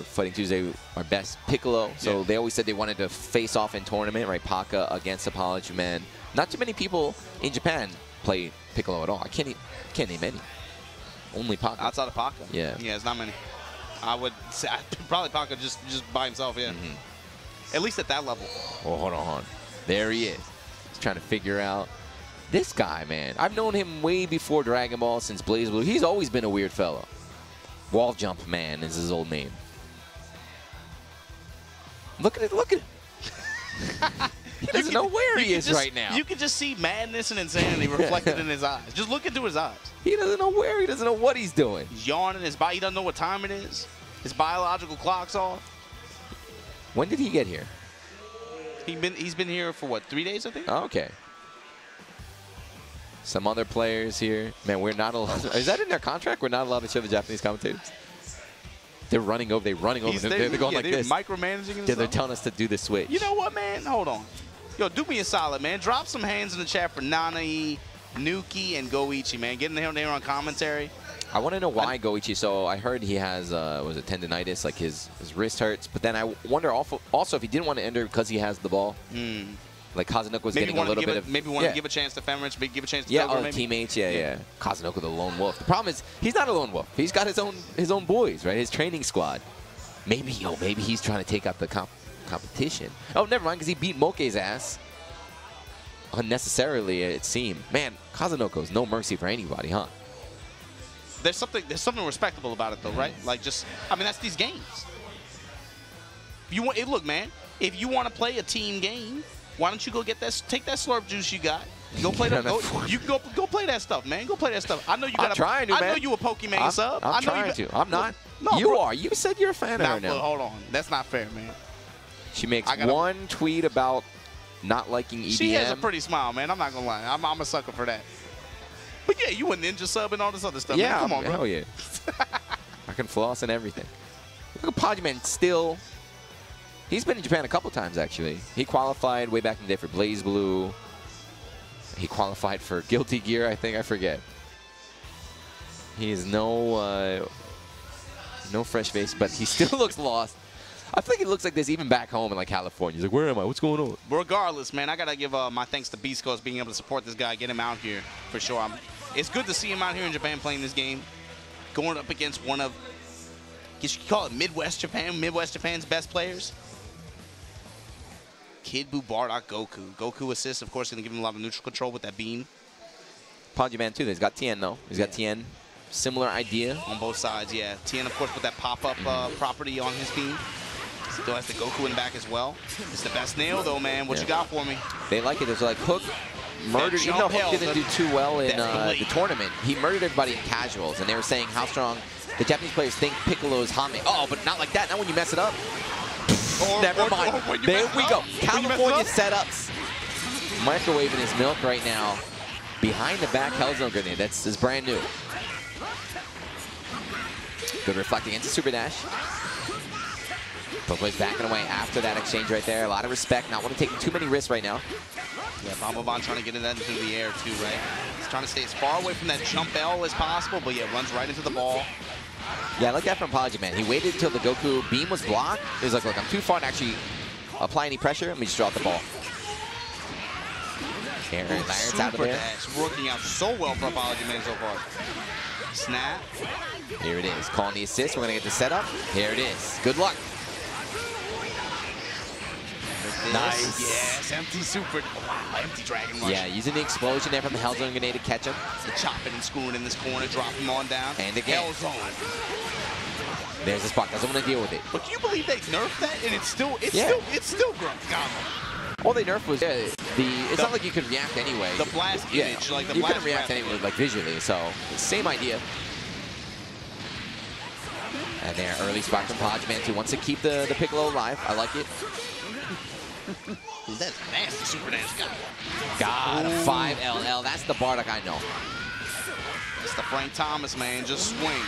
Fighting Tuesday, our best Piccolo. So they always said they wanted to face off in tournament, right? Paka against Apology Man. Not too many people in Japan play Piccolo at all. I can't name any. Only Paka. Outside of Paka. Yeah. Yeah, it's not many. I would say probably Paka just by himself, yeah. At least at that level. Oh, hold on. There he is. He's trying to figure out. This guy, man, I've known him way before Dragon Ball, since BlazBlue. He's always been a weird fellow. Wall Jump Man is his old name. Look at it, look at him. He doesn't know where he is right now. You can just see madness and insanity reflected in his eyes. Just look into his eyes. He doesn't know where, he doesn't know what he's doing. He's yawning, he doesn't know what time it is. His biological clock's off. When did he get here? He's been here for, what, 3 days, I think? Oh, okay. Some other players here. Man, we're not allowed. Is that in their contract? We're not allowed to show the Japanese commentators? They're running over. They're running over. They're going like this. Micromanaging. Yeah, they're telling us to do the switch. You know what, man? Hold on. Yo, do me a solid, man. Drop some hands in the chat for Nanae, Nuki, and Goichi, man. Getting him there on commentary. I want to know why Goichi. So I heard he has, was it tendonitis? Like his wrist hurts. But then I wonder also if he didn't want to enter because he has the ball. Like Kaze No Koe was getting a little bit of... Maybe want to give a chance to Femrich, maybe give a chance to Togo, maybe? Teammates, yeah. Kaze No Koe, the lone wolf. The problem is, he's not a lone wolf. He's got his own boys, right? His training squad. Maybe he's trying to take out the competition. Oh, never mind, because he beat Moke's ass. Unnecessarily, it seemed. Man, Kaze No Koe's no mercy for anybody, huh? There's something respectable about it, though, right? Like, that's these games. Look, man, if you want to play a team game, why don't you go take that slurp juice you got? Go play you can go play that stuff, man. Go play that stuff. I know you got. I know you a Pokemon sub. I'm trying to. I'm not. No, you are. You said you're a fan of her now. Hold on. That's not fair, man. She makes one tweet about not liking EDM. She has a pretty smile, man. I'm not gonna lie. I'm a sucker for that. But yeah, you a ninja sub and all this other stuff. Yeah, man. Come on, bro. Hell yeah. I can floss and everything. Look at Apology Man still. He's been in Japan a couple times, actually. He qualified way back in the day for BlazBlue. He qualified for Guilty Gear, I think. I forget. He is no fresh face, but he still looks lost. I feel like it looks like this even back home in like California. He's like, where am I? What's going on? Regardless, man, I got to give my thanks to Beast Coast being able to support this guy, get him out here for sure. It's good to see him out here in Japan playing this game, going up against one of, you could call it Midwest Japan's best players. Kid Buu Bardock Goku. Goku assists, of course, going to give him a lot of neutral control with that beam. Apology Man, too. He's got Tien, though. He's got Tien. Similar idea. On both sides, yeah. Tien, of course, with that pop-up property on his beam. Still has the Goku in the back as well. It's the best nail, though, man. What you got for me? They like it. There's like hook, murdered, even though Hook didn't do too well in the tournament, he murdered everybody in casuals, and they were saying how strong the Japanese players think Piccolo's Hame. Oh, but not like that, not when you mess it up. Never mind. There we go. California setups. Microwaving his milk right now. Behind the back Hellzone grenade. That's brand new. Good reflecting into Super Dash. Both ways backing away after that exchange right there. A lot of respect. Not want to take too many risks right now. Yeah, Bomba Bon trying to get that into the air too, right? He's trying to stay as far away from that jump L as possible, but yeah, runs right into the ball. Yeah, I like that from Apology Man. He waited until the Goku beam was blocked. He was like, look, I'm too far to actually apply any pressure. Let me just drop the ball. Aaron Laird's out of there. It's working out so well for Apology Man so far. Snap. Here it is. Calling the assist. We're going to get the setup. Here it is. Good luck. Nice. Yes, empty super. Wow, empty Dragon Rush. Yeah, using the explosion there from the Hellzone grenade to catch him. The chopping and screwing in this corner, drop him on down. And again. Hellzone. There's the spot. Doesn't want to deal with it. But can you believe they nerfed that and it's still gone. All they nerfed was it's not like you could react anyway. The blast image, like the you blast couldn't react anyway, like visually. So same idea. And there, early spot from Apology Man who wants to keep the Piccolo alive. I like it. That's nasty Super Dash. God, a 5 LL. That's the Bardock I know. It's the Frank Thomas, man. Just swing.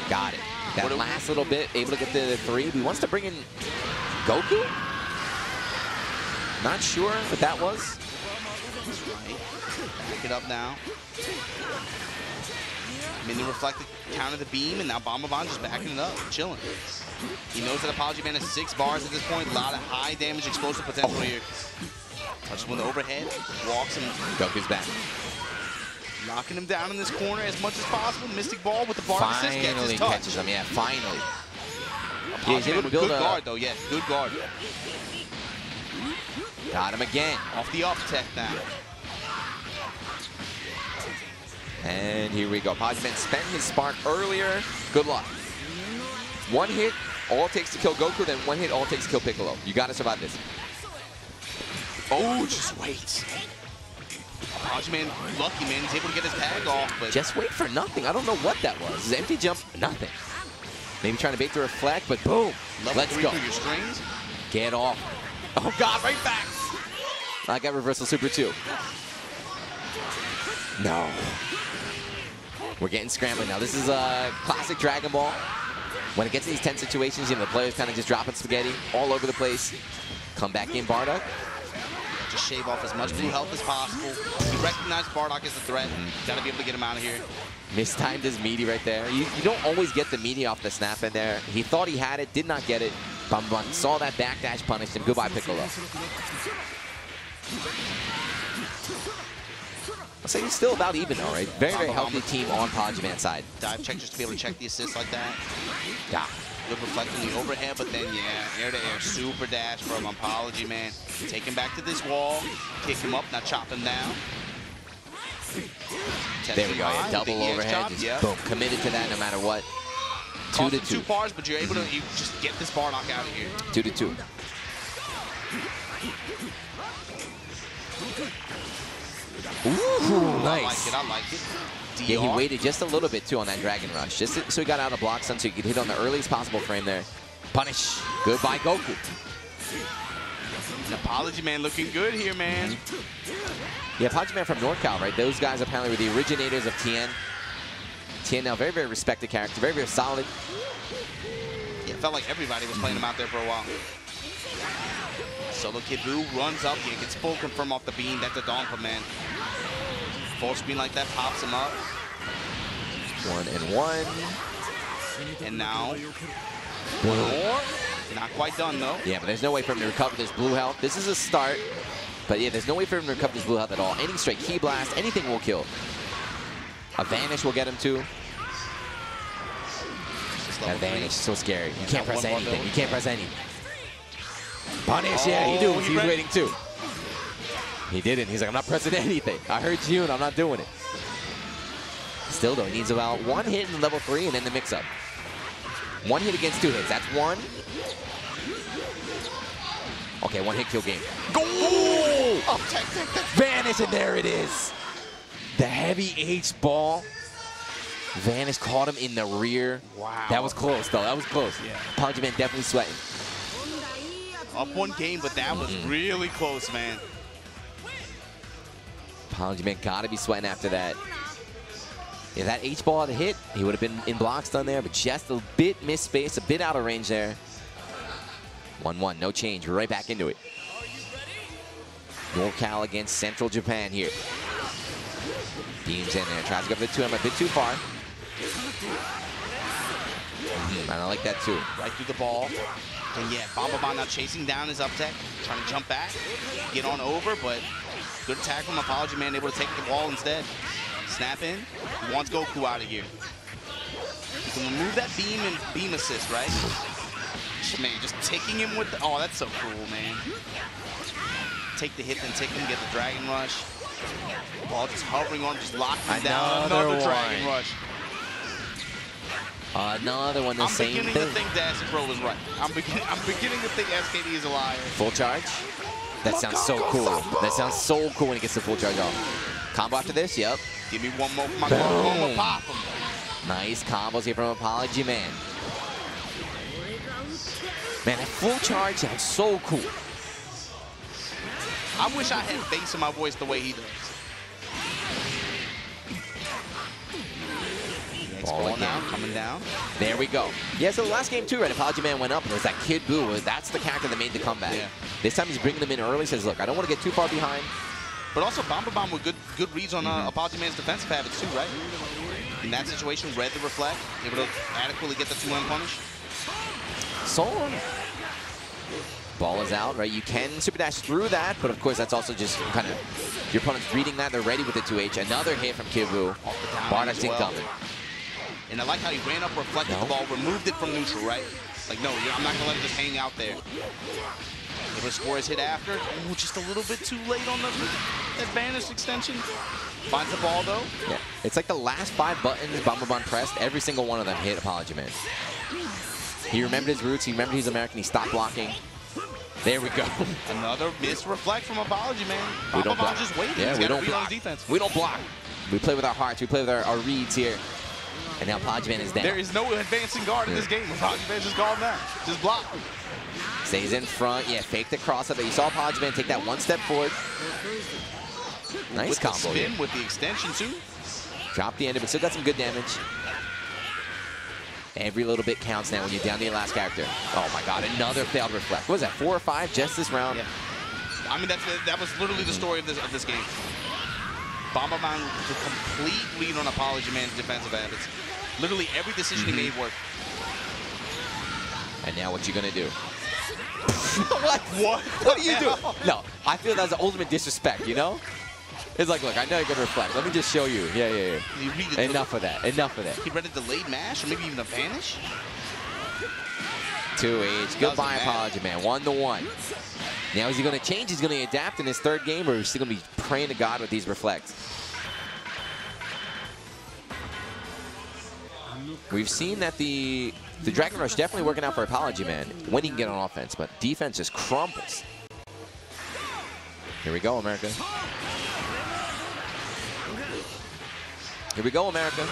Got it. That last little bit, able to get the 3. He wants to bring in Goku? Not sure what that was. That's right. Back it up now. Mini reflected, counter the beam, and now Bomba Bon just backing it up, chilling. He knows that Apology Man has 6 bars at this point. A lot of high damage, explosive potential here. Touches with the overhead, walks him. Goku's back. Knocking him down in this corner as much as possible. Mystic Ball with the bar assist gets his touch. Catches him, yeah, finally. Yeah, he's able to build good guard, though, yeah, good guard. Got him again. Off the up tech now. And here we go. Apology Man spent his spark earlier. Good luck. One hit, all it takes to kill Goku, then one hit, all it takes to kill Piccolo. You gotta survive this. Oh, just wait. Apology Man, lucky man, he's able to get his tag off, but just wait for nothing. I don't know what that was. His empty jump, nothing. Maybe trying to bait the reflect, but boom. Let's go. Your strings. Get off. Oh God, right back. I got reversal super 2. No. We're getting scrambling now. This is a classic Dragon Ball. When it gets in these tense situations, you know, the players kind of just dropping spaghetti all over the place. Come back in, Bardock. Just shave off as much blue health as possible. You recognize Bardock as a threat. Got to be able to get him out of here. Mistimed his meaty right there. You don't always get the meaty off the snap in there. He thought he had it, did not get it. Bomba Bon saw that backdash, punished him. Goodbye, Piccolo. I'll say it's still about even though, right? Very, very healthy team on Apology Man's side. Dive check just to be able to check the assist like that. Yeah. Good reflecting the overhead, but then, yeah, air-to-air super dash from Apology Man. Take him back to this wall, kick him up, now chop him down. There we go, yeah, double overhead, just boom, committed to that no matter what. 2 to 2. 2 bars, but you're able to just get this Bardock out of here. 2 to 2. Ooh, nice. I like it. DR. Yeah, he waited just a little bit, too, on that Dragon Rush. Just so he got out of block stun so he could hit on the earliest possible frame there. Punish. Goodbye, Goku. An Apology Man looking good here, man. Yeah, Apology Man from NorCal, right? Those guys apparently were the originators of TN. TN now very, very respected character. Very, very solid. Yeah, it felt like everybody was playing him out there for a while. Solo Kid Buu runs up, he gets full confirm off the beam. That's a Donka, man. Full screen like that pops him up. 1 and 1. And now, one more. Not quite done, though. Yeah, but there's no way for him to recover this blue health. This is a start, but yeah, there's no way for him to recover this blue health at all. Any straight key blast, anything will kill. A vanish will get him too. That vanish is so scary. You can't press anything. You can't press anything. Punish, yeah, he knew. He was waiting too. He didn't. He's like, I'm not pressing anything. I heard you and I'm not doing it. Still though, he needs about 1 hit in level 3 and then the mix up. 1 hit against 2 hits. That's 1. Okay, one hit kill game. Go! Oh, Vanish, and there it is. The heavy H ball. Vanish caught him in the rear. Wow. That was close, though. That was close. Yeah. Apology Man definitely sweating. Up one game, but that was really close, man. Apology Man got to be sweating after that. If that H ball had hit, he would have been in block stun there, but just a bit missed space, a bit out of range there. 1-1, no change. We're right back into it. NorCal against Central Japan here. Beams in there, tries to go for the 2M a bit too far. I don't like that too. Right through the ball. And yeah, Bomba Bon now chasing down his up tech, trying to jump back, get on over, but good attack from Apology Man, able to take the wall instead. Snap in. He wants Goku out of here. He can remove that beam and beam assist, right? Man, just taking him with the, oh, that's so cool, man. Take the hit, then take him, get the Dragon Rush. Ball just hovering on him, just locking him down. Another Dragon Rush. Another one, the same thing. I'm beginning to think Dash Pro was right. I'm beginning to think SKD is a liar. Full charge? That sounds so cool. That sounds so cool when he gets the full charge off. Combo after this, yep. Give me one more for my club, one more pop. Nice combos here from Apology Man. Man, that full charge sounds so cool. I wish I had bass in my voice the way he does. Next ball now, coming down. There we go. Yeah, so the last game too, right? Apology Man went up, and it was that Kid Buu. That's the character that made the comeback. Yeah. This time he's bringing them in early, says, look, I don't want to get too far behind. But also Bomba Bon with good reads on Apology Man's defensive habits too, right? In that situation, read the reflect, able to adequately get the 2M punish. So, ball is out, right? You can super dash through that, but of course that's also just kind of your opponent's reading that. They're ready with the 2H. Another hit from Kid Buu. Bardock's incoming. And I like how he ran up, reflected the ball, removed it from neutral, right? Like, no, I'm not going to let it just hang out there. Able to score his hit after. Oh, just a little bit too late on the advantage extension. Finds the ball, though. Yeah, it's like the last 5 buttons Bomba Bon pressed, every single one of them hit Apology Man. He remembered his roots, he remembered he's American, he stopped blocking. There we go. Another missed reflect from Apology Man. Bomba Bon's just waiting. Yeah, we don't block. Defense. We don't block. We play with our hearts, we play with our reads here. And now Apology Man is down. There is no advancing guard in this game. Apology Man just guard that. Just block. Stays in front. Yeah, fake the cross up. You saw Apology Man take that one step forward. Nice with combo. The spin with the extension too. Drop the end of it. Still got some good damage. Every little bit counts now when you're down to your last character. Oh my God, another failed reflect. What was that, 4 or 5 just this round? Yeah. I mean, that was literally the story of this game. Bomba Bon with a complete lead on Apology Man's defensive habits. Literally every decision he made worked. And now what you gonna do? What? What are you doing? No, I feel that's the ultimate disrespect, you know? It's like, look, I know you're gonna reflect. Let me just show you. Yeah. Enough of that. Enough of that. He read a delayed mash, or maybe even a vanish. 2H. Goodbye, Apology Man. 1-1. Now is he gonna change? He's gonna adapt in his 3rd game, or is he gonna be praying to God with these reflects? We've seen that the Dragon Rush definitely working out for Apology Man when he can get on offense, but defense just crumbles. Here we go, America. Here we go, America.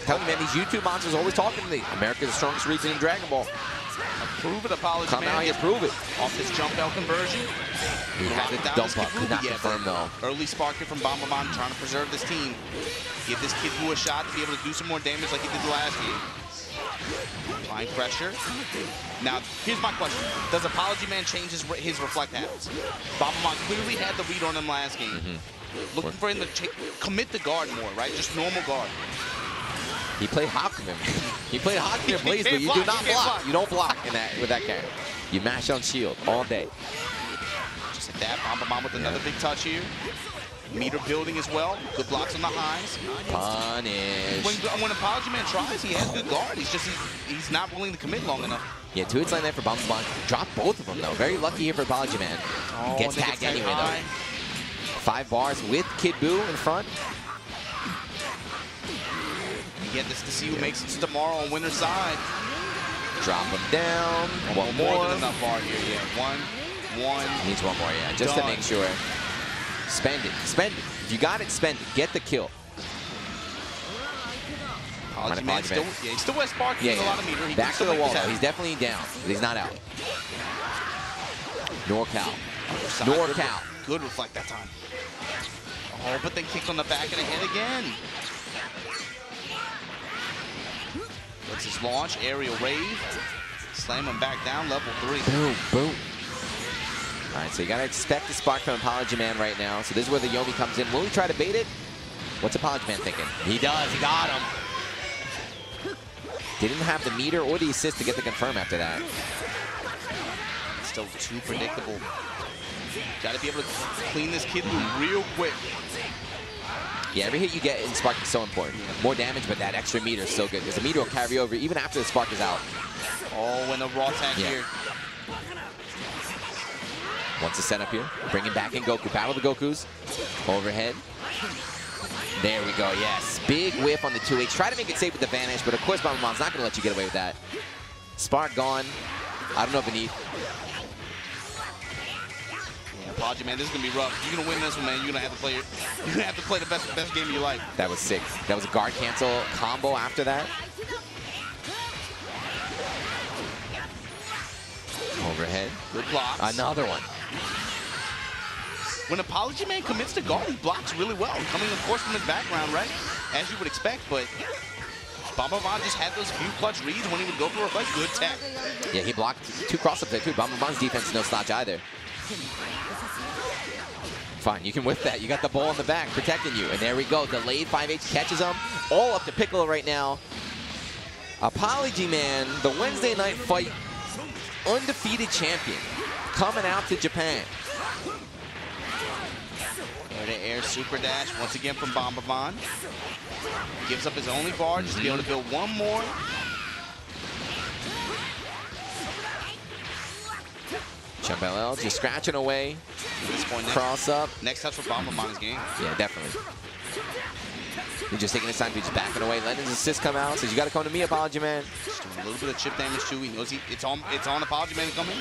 Tell me, man, these YouTube monsters are always talking to me. America's the strongest region in Dragon Ball. Prove it, Apology Man. Come out here, prove it. Off this jump out conversion. He had the dump up, could not confirm though. Early spark it from Bomba Bon, trying to preserve this team. Give this Kid Buu a shot to be able to do some more damage like he did last game. Applying pressure. Now, here's my question. Does Apology Man change his reflect habits? Bomba Bon clearly had the read on him last game. Looking for him to commit the guard more, right? Just normal guard. He played Hakumen. He played Hakumen, please, but you do not block. You don't block in that with that character. You mash on shield all day. Just like that, Bomba Bon with another big touch here. Meter building as well. Good blocks on the highs. Punish. When Apology Man tries, he has good guard. He's not willing to commit long enough. Yeah, 2 hits like that for Bomba Bon. Drop both of them though. Very lucky here for Apology Man. Gets tagged anyway though. 5 bars with Kid Buu in front. Get this to see who makes it tomorrow on winner's side. drop him down. One More more. than enough bar here, yeah. One. Needs one more, yeah, just to make sure. Spend it, spend it. If you got it, spend it. Get the kill. Man still, yeah, he still has spark. Yeah, A lot of meter. He back to the wall, though. He's definitely down, but he's not out. NorCal. NorCal. Good reflect that time. Oh, but then kicked on the back of the head again. What's his launch? Aerial rave. Slam him back down, level 3. Boom, boom. All right, so you got to expect the spark from Apology Man right now. So this is where the Yomi comes in. Will he try to bait it? What's Apology Man thinking? He does. He got him. Didn't have the meter or the assist to get the confirm after that. Still too predictable. Got to be able to clean this kid loop real quick. Yeah, every hit you get in Spark is so important. More damage, but that extra meter is so good. Because the meter will carry over even after the Spark is out. Oh, and a raw tag here. Wants to set up here. Bringing back in Goku. Battle the Gokus. Overhead. There we go, yes. Big whiff on the 2H. Try to make it safe with the vanish, but of course Bomba Bon's not going to let you get away with that. Spark gone. I don't know if it needs. Yeah, Apology Man, this is going to be rough. You're going to win this one, man. You're going to have to play it. You're going to have to play the best game of your life. That was sick. That was a guard cancel combo after that. Overhead. Good blocks. Another one. When Apology Man commits to guard, he blocks really well. Coming, of course, from his background, right? As you would expect, but Bomba Bon just had those few clutch reads when he would go for a fight. Good tech. Yeah, he blocked 2 cross-ups there, too. Bomba Bon's defense is no slouch either. Fine, you can whip that. You got the ball in the back protecting you. And there we go. Delayed 5H catches him. All up to Piccolo right now. Apology Man, the Wednesday night fight, undefeated champion, coming out to Japan. Air super dash once again from Bomba Bon. Gives up his only bar just to be able to build one more. Chambellel just scratching away. At this point, cross up. Next touch for Bomba Bon is game. Yeah, definitely. He's just taking his time, he's backing away, letting his assist come out. Says, you got to come to me, Apology Man. Just doing a little bit of chip damage too. He knows it's on Apology Man to come in.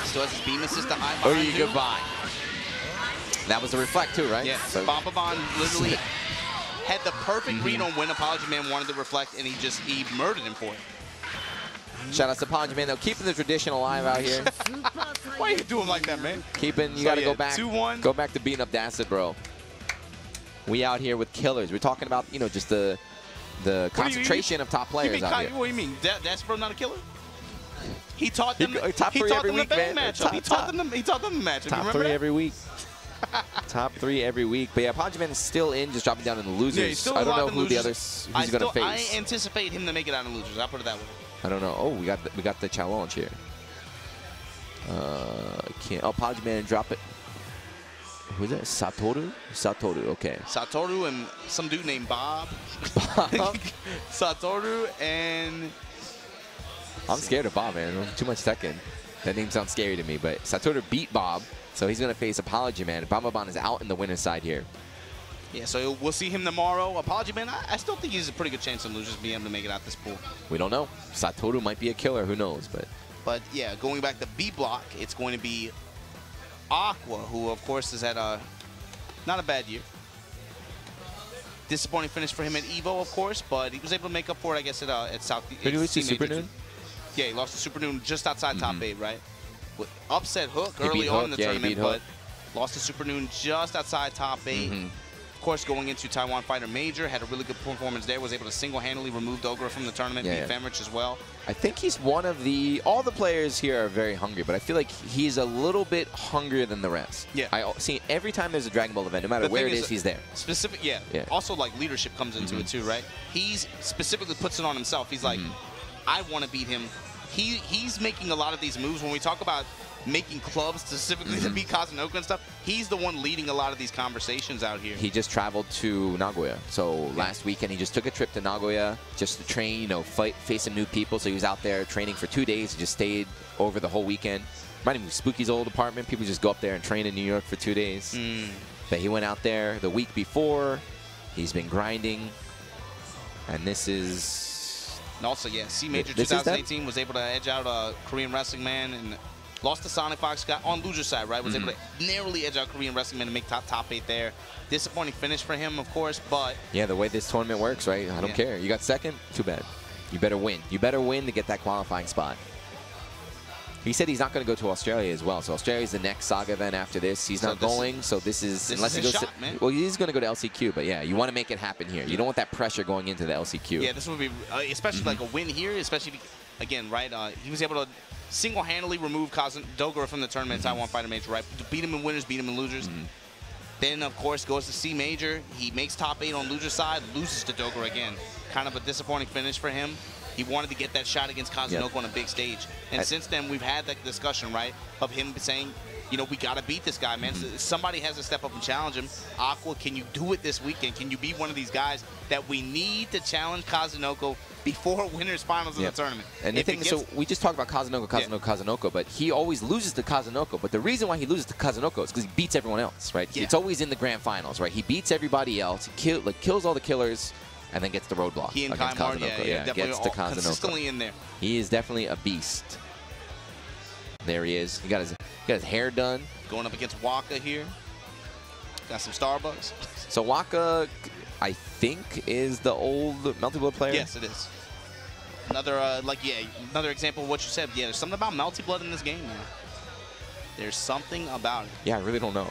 Still has his beam assist to high behind you goodbye. That was the reflect too, right? Yeah, so Bomba Bon literally had the perfect read on when Apology Man wanted to reflect, and he murdered him for it. Shout out to Apology Man, though, keeping the tradition alive out here. Why you do him like that, man? You got to go back. 2-1. Go back to beating up Dacid, bro. We out here with killers. We're talking about, just the concentration of top players out here. What do you mean? Dacid bro not a killer? He taught them. Top 3 every week, man. He taught them the matchup. Top 3 every week. Top 3 every week. But yeah, Apology Man is still in, just dropping down in the losers. Yeah, he's still I don't know who who's he's going to face. I anticipate him to make it out in losers. I'll put it that way. I don't know. Oh, we got the challenge here. Apology Man, drop it. Who's that? Satoru? Satoru, okay. Satoru and some dude named Bob. Satoru and... I'm scared of Bob, man. Too much Tekken. That name sounds scary to me, but Satoru beat Bob, so he's going to face Apology Man. Bomba Bon is out in the winner's side here. Yeah, so we'll see him tomorrow. Apology Man, I still think he's a pretty good chance of losers being able to make it out this pool. We don't know. Satoru might be a killer. Who knows? But yeah, going back to B block, it's going to be Aqua, who of course has had not a bad year. Disappointing finish for him at Evo, of course, but he was able to make up for it, I guess, at South. Did he lose to Super Noon? Yeah, he lost to Super Noon just outside top 8, right? With upset Hook early on in the tournament, but lost to Super Noon just outside top 8. Of course, going into Taiwan Fighter Major, had a really good performance there, was able to single-handedly remove Dogra from the tournament, beat Femrich as well. I think he's one of all the players here are very hungry, but I feel like he's a little bit hungrier than the rest. Yeah. I see every time there's a Dragon Ball event, no matter where it is, he's there. Yeah. Also, like, leadership comes into it too, right? He's specifically puts it on himself. He's like, I want to beat him. He's making a lot of these moves. When we talk about making clubs specifically to beat Kaze No Koe and stuff, he's the one leading a lot of these conversations out here. He just traveled to Nagoya. So last weekend, he just took a trip to Nagoya just to train, fight, face some new people. So he was out there training for 2 days. He just stayed over the whole weekend. Reminded me of Spooky's old apartment. People just go up there and train in New York for 2 days. But he went out there the week before. He's been grinding. And this is And also, yeah, C Major 2018 was able to edge out a Korean Wrestling Man and lost to Sonic Fox. Got on loser side, right? Was able to narrowly edge out Korean Wrestling Man and make top 8 there. Disappointing finish for him, of course, but yeah, the way this tournament works, right? I don't care. You got second, too bad. You better win. You better win to get that qualifying spot. He said he's not going to go to Australia as well. So Australia's the next Saga event after this. He's not going, so this is unless he goes shot, man. Well, he's going to go to LCQ, but yeah, you want to make it happen here. You don't want that pressure going into the LCQ. Yeah, this would be especially like a win here, especially again, right? He was able to single-handedly remove Dogura from the tournament in Taiwan Fighter Major, right? Beat him in winners, beat him in losers. Then, of course, goes to C Major. He makes top 8 on loser side, loses to Dogura again. Kind of a disappointing finish for him. He wanted to get that shot against Kaze No Koe on a big stage. And since then, we've had that discussion, right, of him saying, you know, we got to beat this guy, man. Somebody has to step up and challenge him. Aqua, can you do it this weekend? Can you be one of these guys that we need to challenge Kaze No Koe before winners finals of the tournament? And the thing is, so we just talked about Kaze No Koe, but he always loses to Kaze No Koe. But the reason why he loses to Kaze No Koe is because he beats everyone else, right? It's always in the grand finals, right? He beats everybody else. He kills all the killers. And then gets the roadblock against Kaze No Koe. Gets to Kaze No Koe. Consistently in there. He is definitely a beast. There he is. He got his hair done. Going up against Waka here. Got some Starbucks. So Waka, I think, is the old multi-blood player? Yes, it is. Another, another example of what you said. Yeah, there's something about multi-blood in this game, man. There's something about it. Yeah, I really don't know.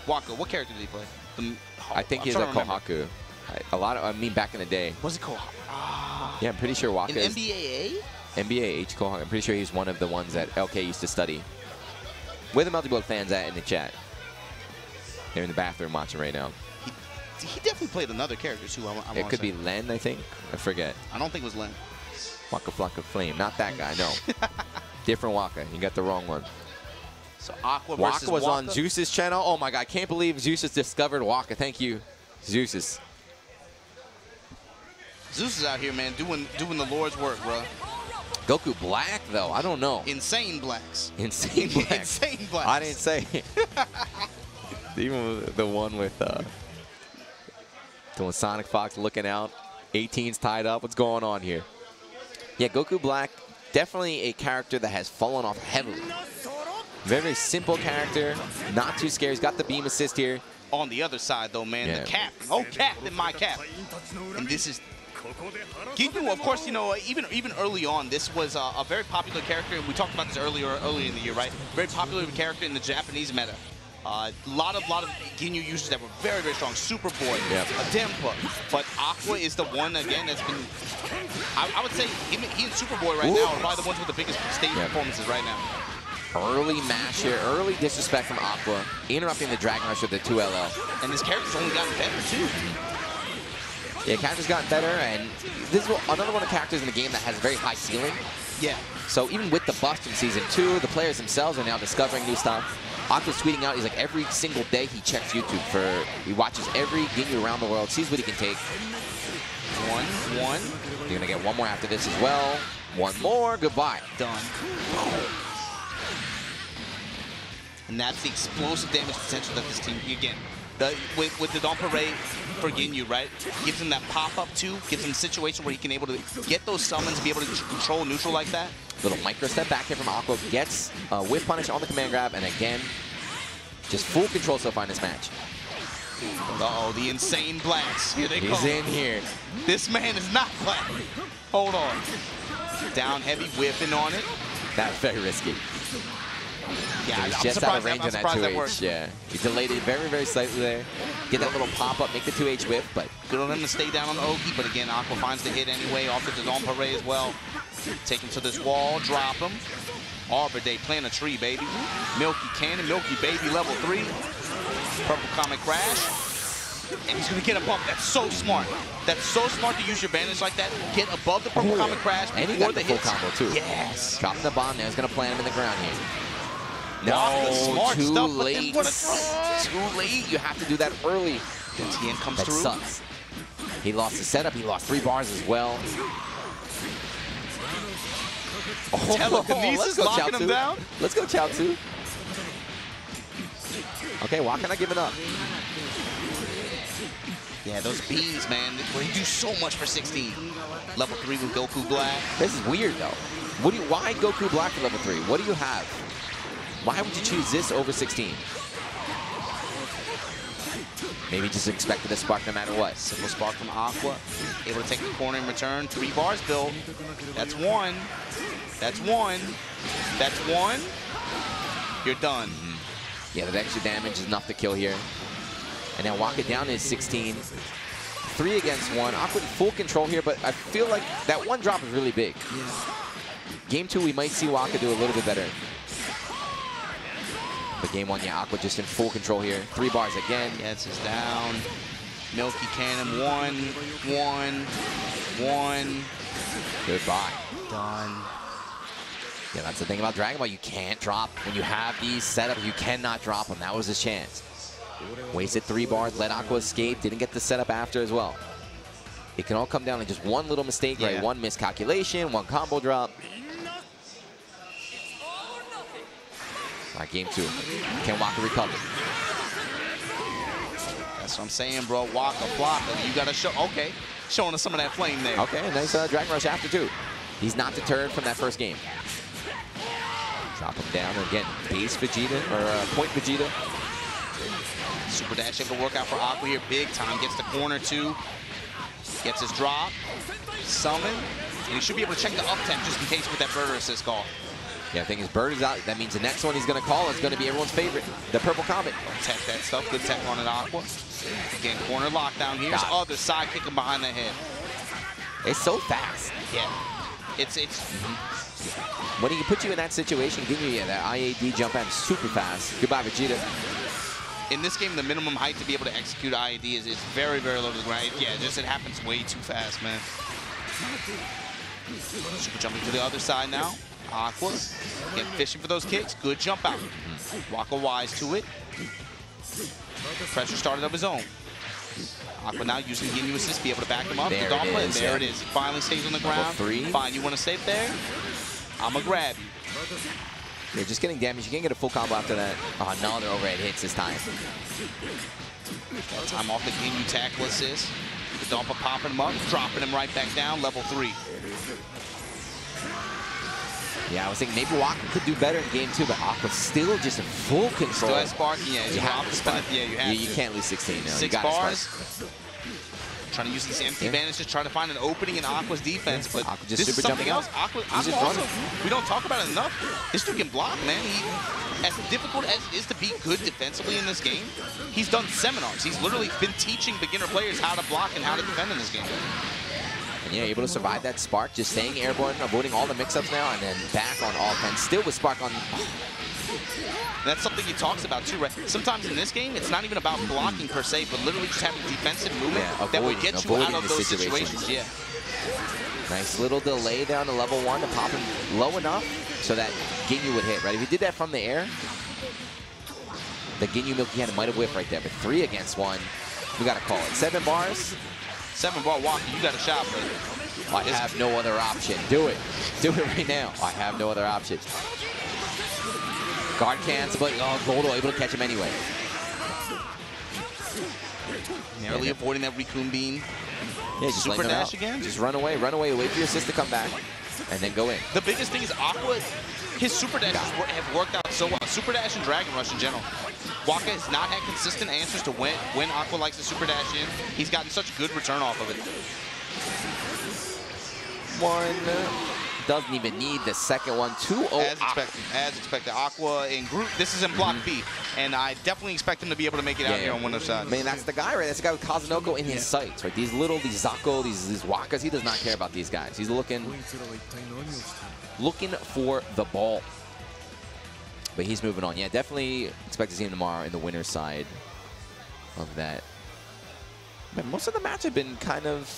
Waka, what character did he play? I think he's a Kohaku. I mean, back in the day. Was it Kohaku? Yeah, I'm pretty sure Waka in is... NBAA? NBAA, Kohaku. I'm pretty sure he's one of the ones that LK used to study. Where the multi-blood fans at in the chat? They're in the bathroom watching right now. He definitely played another character, too. It could be Len, I think. I forget. I don't think it was Len. Waka Flocka Flame. Not that guy, no. Different Waka. You got the wrong one. So Aqua Waka versus was Waka. on Zeus's channel. Oh, my God. I can't believe Zeus has discovered Waka. Thank you, Zeus. Zeus is out here, man, doing the Lord's work, bro. Goku Black, though. I don't know. Insane blacks. Insane Black. Insane blacks. I didn't say. Even the one with doing Sonic Fox looking out. 18's tied up. What's going on here? Yeah, Goku Black, definitely a character that has fallen off heavily. Very, very simple character. Not too scary. He's got the beam assist here. On the other side, though, man, the captain. Oh, captain, my cap. And this is... Ginyu, of course, you know, even early on, this was a very popular character. We talked about this earlier in the year, right? Very popular character in the Japanese meta. A lot of Ginyu users that were very, very strong. Superboy, a Dempa. But Aqua is the one, again, that's been... I would say he and Superboy right now are probably the ones with the biggest stage performances right now. Early mash here, early disrespect from Aqua, interrupting the Dragon Rush with the 2LL. And this character's only gotten better, too. Yeah, character's gotten better, and this is another one of the characters in the game that has a very high ceiling. Yeah. So even with the bust from Season 2, the players themselves are now discovering new stuff. Aqua's tweeting out, he's like, every single day he checks YouTube he watches every Ginyu around the world, sees what he can take. One. You're gonna get one more after this as well. One more, goodbye. Done. And that's the explosive damage potential that this team, again, with the Don Parade for Ginyu, right? Gives him that pop-up too, gives him a situation where he can able to get those summons, be able to control neutral like that. Little micro step back here from Aqua, gets whip punish on the command grab, and again, just full control so far in this match. Uh-oh, the insane blacks. Here they come. He's in here. This man is not black. Hold on. Down heavy, whiffing on it. That's very risky. Yeah, he was just out of range on that 2H. Yeah, he delayed it very, very slightly there. Get that little pop-up, make the 2H whip, but... Good on him to stay down on the Oki, but again, Aqua finds the hit anyway, off the Don Parade as well. Take him to this wall, drop him. Arbor Day, plant a tree, baby. Milky Cannon, Milky Baby, level 3. Purple Comet Crash. And he's going to get a bump. That's so smart. That's so smart to use your bandage like that. Get above the Purple Comet Crash before and he got the full hits. combo, too. Yes. Dropping the bomb there. He's going to plant him in the ground here. No, smart too stuff, late. Too late. You have to do that early. The TN comes that through. Sucks. He lost the setup. He lost 3 bars as well. Telekinesis locking him down. Let's go, Chaozu. Okay, Waka not giving up. Yeah, those beams, man, they do so much for 16. Level 3 with Goku Black. This is weird, though. Why Goku Black for level 3? What do you have? Why would you choose this over 16? Maybe just expected a spark no matter what. Simple spark from Aqua. Able to take the corner in return. 3 bars built. That's 1. That's 1. That's 1. You're done. Yeah, that extra damage is enough to kill here. And now Waka down is 16. 3 against 1. Aqua in full control here, but I feel like that 1 drop is really big. Game 2, we might see Waka do a little bit better. But game 1, yeah, Aqua just in full control here. 3 bars again. Gets us down. Milky Cannon. 1, 1, 1. Goodbye. Done. Yeah, that's the thing about Dragon Ball. You can't drop. When you have these setups, you cannot drop them. That was his chance. Wasted 3 bars, let Aqua escape, didn't get the setup after as well. It can all come down to just one little mistake, right? One miscalculation, 1 combo drop. All right, game 2. Can Waka recover? That's what I'm saying, bro. Waka, Flocka, you got to show. Okay, showing us some of that flame there. Okay, nice Dragon Rush after 2. He's not deterred from that first game. Drop him down again. Base Vegeta, or point Vegeta. Super dash able to work out for Aqua here big time. Gets the corner too. Gets his drop. Summon. And he should be able to check the up temp just in case with that Birder assist call. Yeah, the thing is, Bird is out. That means the next one he's going to call is going to be everyone's favorite, the Purple Comet. Tech that stuff. Good tech on it, Aqua. Again, corner lockdown. Here's other side kicking behind the head. It's so fast. Yeah. It's when he put you in that situation, give you that IAD jump out super fast. Goodbye, Vegeta. In this game, the minimum height to be able to execute IAD is very, very low to the ground. Yeah, just it happens way too fast, man. Super jumping to the other side now. Aqua, get fishing for those kicks. Good jump out. Waka wise to it. Pressure started of his own. Aqua now using Ginyu assist, be able to back him up. There the it is. There it is. Finally stays on the ground. 3. Fine, you want to stay there? I'ma grab you. You're just getting damage. You can't get a full combo after that. Oh, no, they're overhead hits this time. Time off the Ginyu tackle assist. The Dompa popping him up, dropping him right back down, level 3. Yeah, I was thinking maybe Waka could do better in game 2, but Aqua's still just in full control. Still has sparking, yeah. You have to spend. Yeah, you have to. You can't lose 16 now. 6 bars. Trying to use these empty bandages, trying to find an opening in Aqua's defense, but Aqua just this is super something else. Aqua also, running. we don't talk about it enough. This dude can block, man. As difficult as it is to be good defensively in this game, he's done seminars. He's literally been teaching beginner players how to block and how to defend in this game. And yeah, able to survive that spark, just staying airborne, avoiding all the mix-ups now, and then back on offense, still with spark on. And that's something he talks about too, right? Sometimes in this game, it's not even about blocking per se, but literally just having defensive movement that will get you out of those situations. Yeah. Nice little delay down to level 1 to pop him low enough so that Ginyu would hit, right? If he did that from the air, the Ginyu Milky Hand might have whiffed right there, but 3 against 1, we got to call it. 7 bars. 7 bar Waka, you got a shot, but I have no other option. Do it. Do it right now. I have no other option. Guard cancel, but Goldo able to catch him anyway. Narrowly avoiding that Rikun beam. Yeah, just super dash again. Just run away, wait for your assist to come back, and then go in. The biggest thing is Aqua, his super dashes have worked out so well. Super dash and Dragon Rush in general. Waka has not had consistent answers to when Aqua likes to super dash in. He's gotten such good return off of it. 1. Doesn't even need the second one. 2-0. As expected. Aqua in group. This is in block B, and I definitely expect him to be able to make it out here on winner's side. I mean, that's the guy, right? That's the guy with Kaze No Koe in his sights, right? These Zako, these Wakas, he does not care about these guys. He's looking for the ball. But he's moving on. Yeah, definitely expect to see him tomorrow in the winner's side of that. Man, most of the match have been kind of,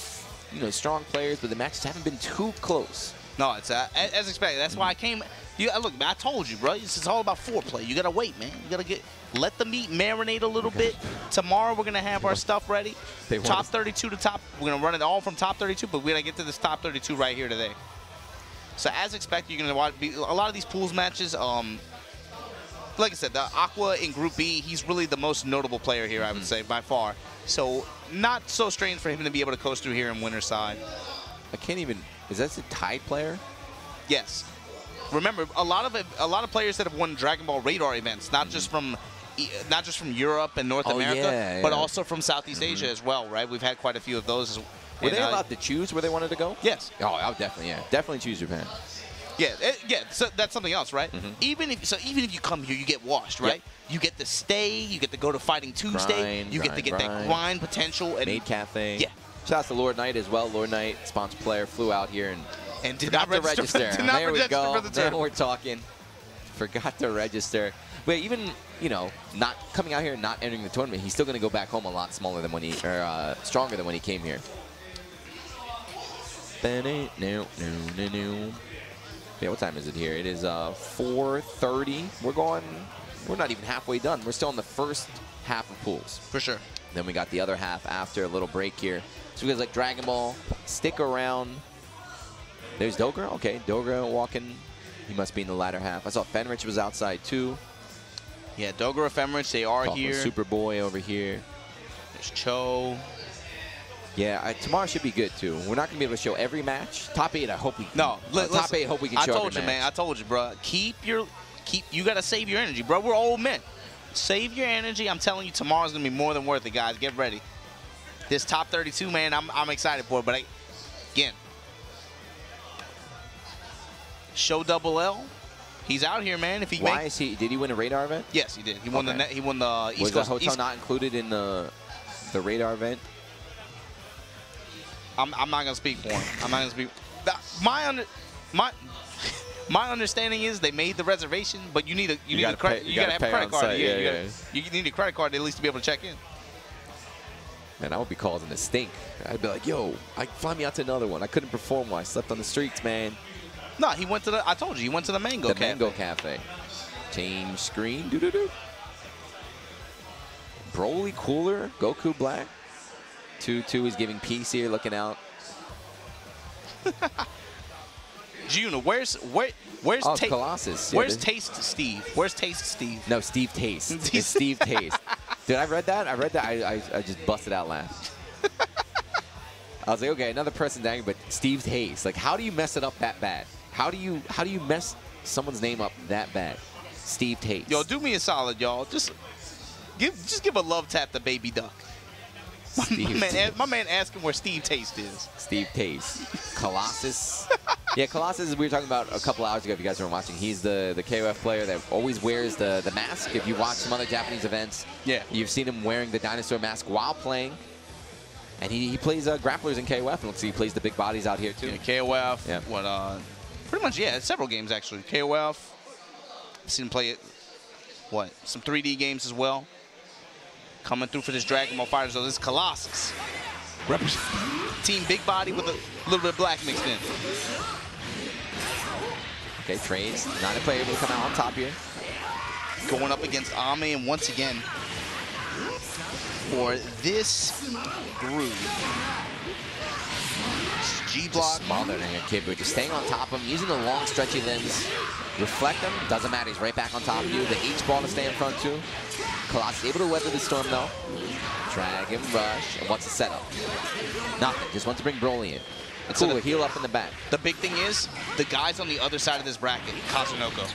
strong players, but the matches haven't been too close. No, it's as expected. That's why I came. Look, I told you, bro. It's all about foreplay. You gotta wait, man. You gotta let the meat marinate a little bit. Tomorrow we're gonna have our stuff ready. Top 32 to top. We're gonna run it all from top 32, but we gotta get to this top 32 right here today. So as expected, you're gonna watch a lot of these pools matches. like I said, the Aqua in Group B, he's really the most notable player here, I would say, by far. So not so strange for him to be able to coast through here in winner's side. I can't even. Is that a tied player? Yes. Remember, a lot of players that have won Dragon Ball Radar events, not just from Europe and North America, but also from Southeast Asia as well, right? We've had quite a few of those. Were they allowed to choose where they wanted to go? Yes. Oh, I would definitely, definitely choose Japan. Yeah, so that's something else, right? Even if you come here, you get washed, right? You get to stay, you get to go to Fighting Tuesday, you get to get that grind potential. And Maid Cafe. Yeah. Shout out to Lord Knight as well. Lord Knight, sponsored player, flew out here and did not register. There we go. Now we're talking. Forgot to register. But even, you know, not coming out here and not entering the tournament, he's still going to go back home a lot smaller than when he, or stronger than when he came here. Yeah, what time is it here? It is 4:30. We're not even halfway done. We're still in the first half of pools. For sure. Then we got the other half after a little break here. So you guys like Dragon Ball, stick around. There's Dogra. Okay, Dogra walking. He must be in the latter half. I saw Fenrich was outside too. Yeah, Dogra, Fenrich, they are here. Superboy over here. There's Cho. Yeah, tomorrow should be good too. We're not gonna be able to show every match. Top 8, I hope we can. No, top 8, hope we can show every match. I told you, man. I told you, bro. You gotta save your energy, bro. We're old men. Save your energy. I'm telling you, tomorrow's gonna be more than worth it, guys. Get ready. This top 32, man, I'm excited for it. But again, show Double L. He's out here, man. If he did he win a radar event? Yes, he did. He won the East Coast. Was the hotel not included in the radar event? I'm not gonna speak for him. I'm not gonna speak. My understanding is they made the reservation, but you need a credit. You gotta have a credit card. You need a credit card at least to be able to check in. Man, I would be causing a stink. I'd be like, yo, fly me out to another one. I couldn't perform while I slept on the streets, man. No, he went to the. I told you, he went to the Mango Cafe. Mango Cafe. Change screen. Doo-doo-doo. Broly cooler. Goku black. 2-2 is giving peace here, looking out. Juna, where's Colossus? Where's Taste Steve? Where's Taste Steve? No, Steve Taste. It's Steve Taste. Dude, I read that. I just busted out laughing. I was like, okay, another person's angry, but Steve Taste. Like, how do you mess it up that bad? How do you mess someone's name up that bad? Steve Taste. Yo, do me a solid, y'all. Just give a love tap to Baby Duck. My man asking where Steve Taste is. Steve Taste. Colossus. Yeah, Colossus, we were talking about a couple hours ago, if you guys weren't watching. He's the KOF player that always wears the mask. If you watch some other Japanese events, you've seen him wearing the dinosaur mask while playing. And he plays grapplers in KOF, and let's see, he plays the big bodies out here, too. Yeah, KOF. Yeah. Pretty much, several games, actually. KOF. I've seen him play some 3D games as well. Coming through for this Dragon Ball FighterZ. So this is Colossus. Team Big Body with a little bit of black mixed in. Okay, trades. Not a player able to come out on top here. Going up against Ame, and once again, for this group, G-block. Smaller than your kid, but just staying on top of him, using the long stretchy limbs. Reflect him, doesn't matter, he's right back on top of you. The H-ball to stay in front too. Colossus able to weather the storm though. Dragon Rush, and what's the setup? Nothing, just wants to bring Broly in. It's cool, heal up in the back. The big thing is, the guys on the other side of this bracket, Kaze No Koe.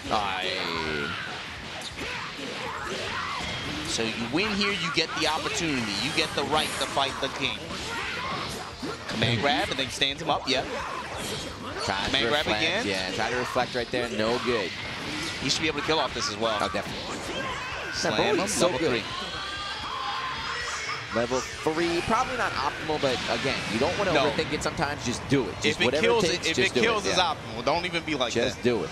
So you win here, you get the opportunity. You get the right to fight the king. Command grab, and then stands him up, Command grab again. Yeah, try to reflect right there, no good. He should be able to kill off this as well. Oh, definitely. Slam him, so level 3. Level 3, probably not optimal, but again, you don't want to overthink it sometimes, just do it. Just if it kills, it's optimal. Don't even be like that. Just do it.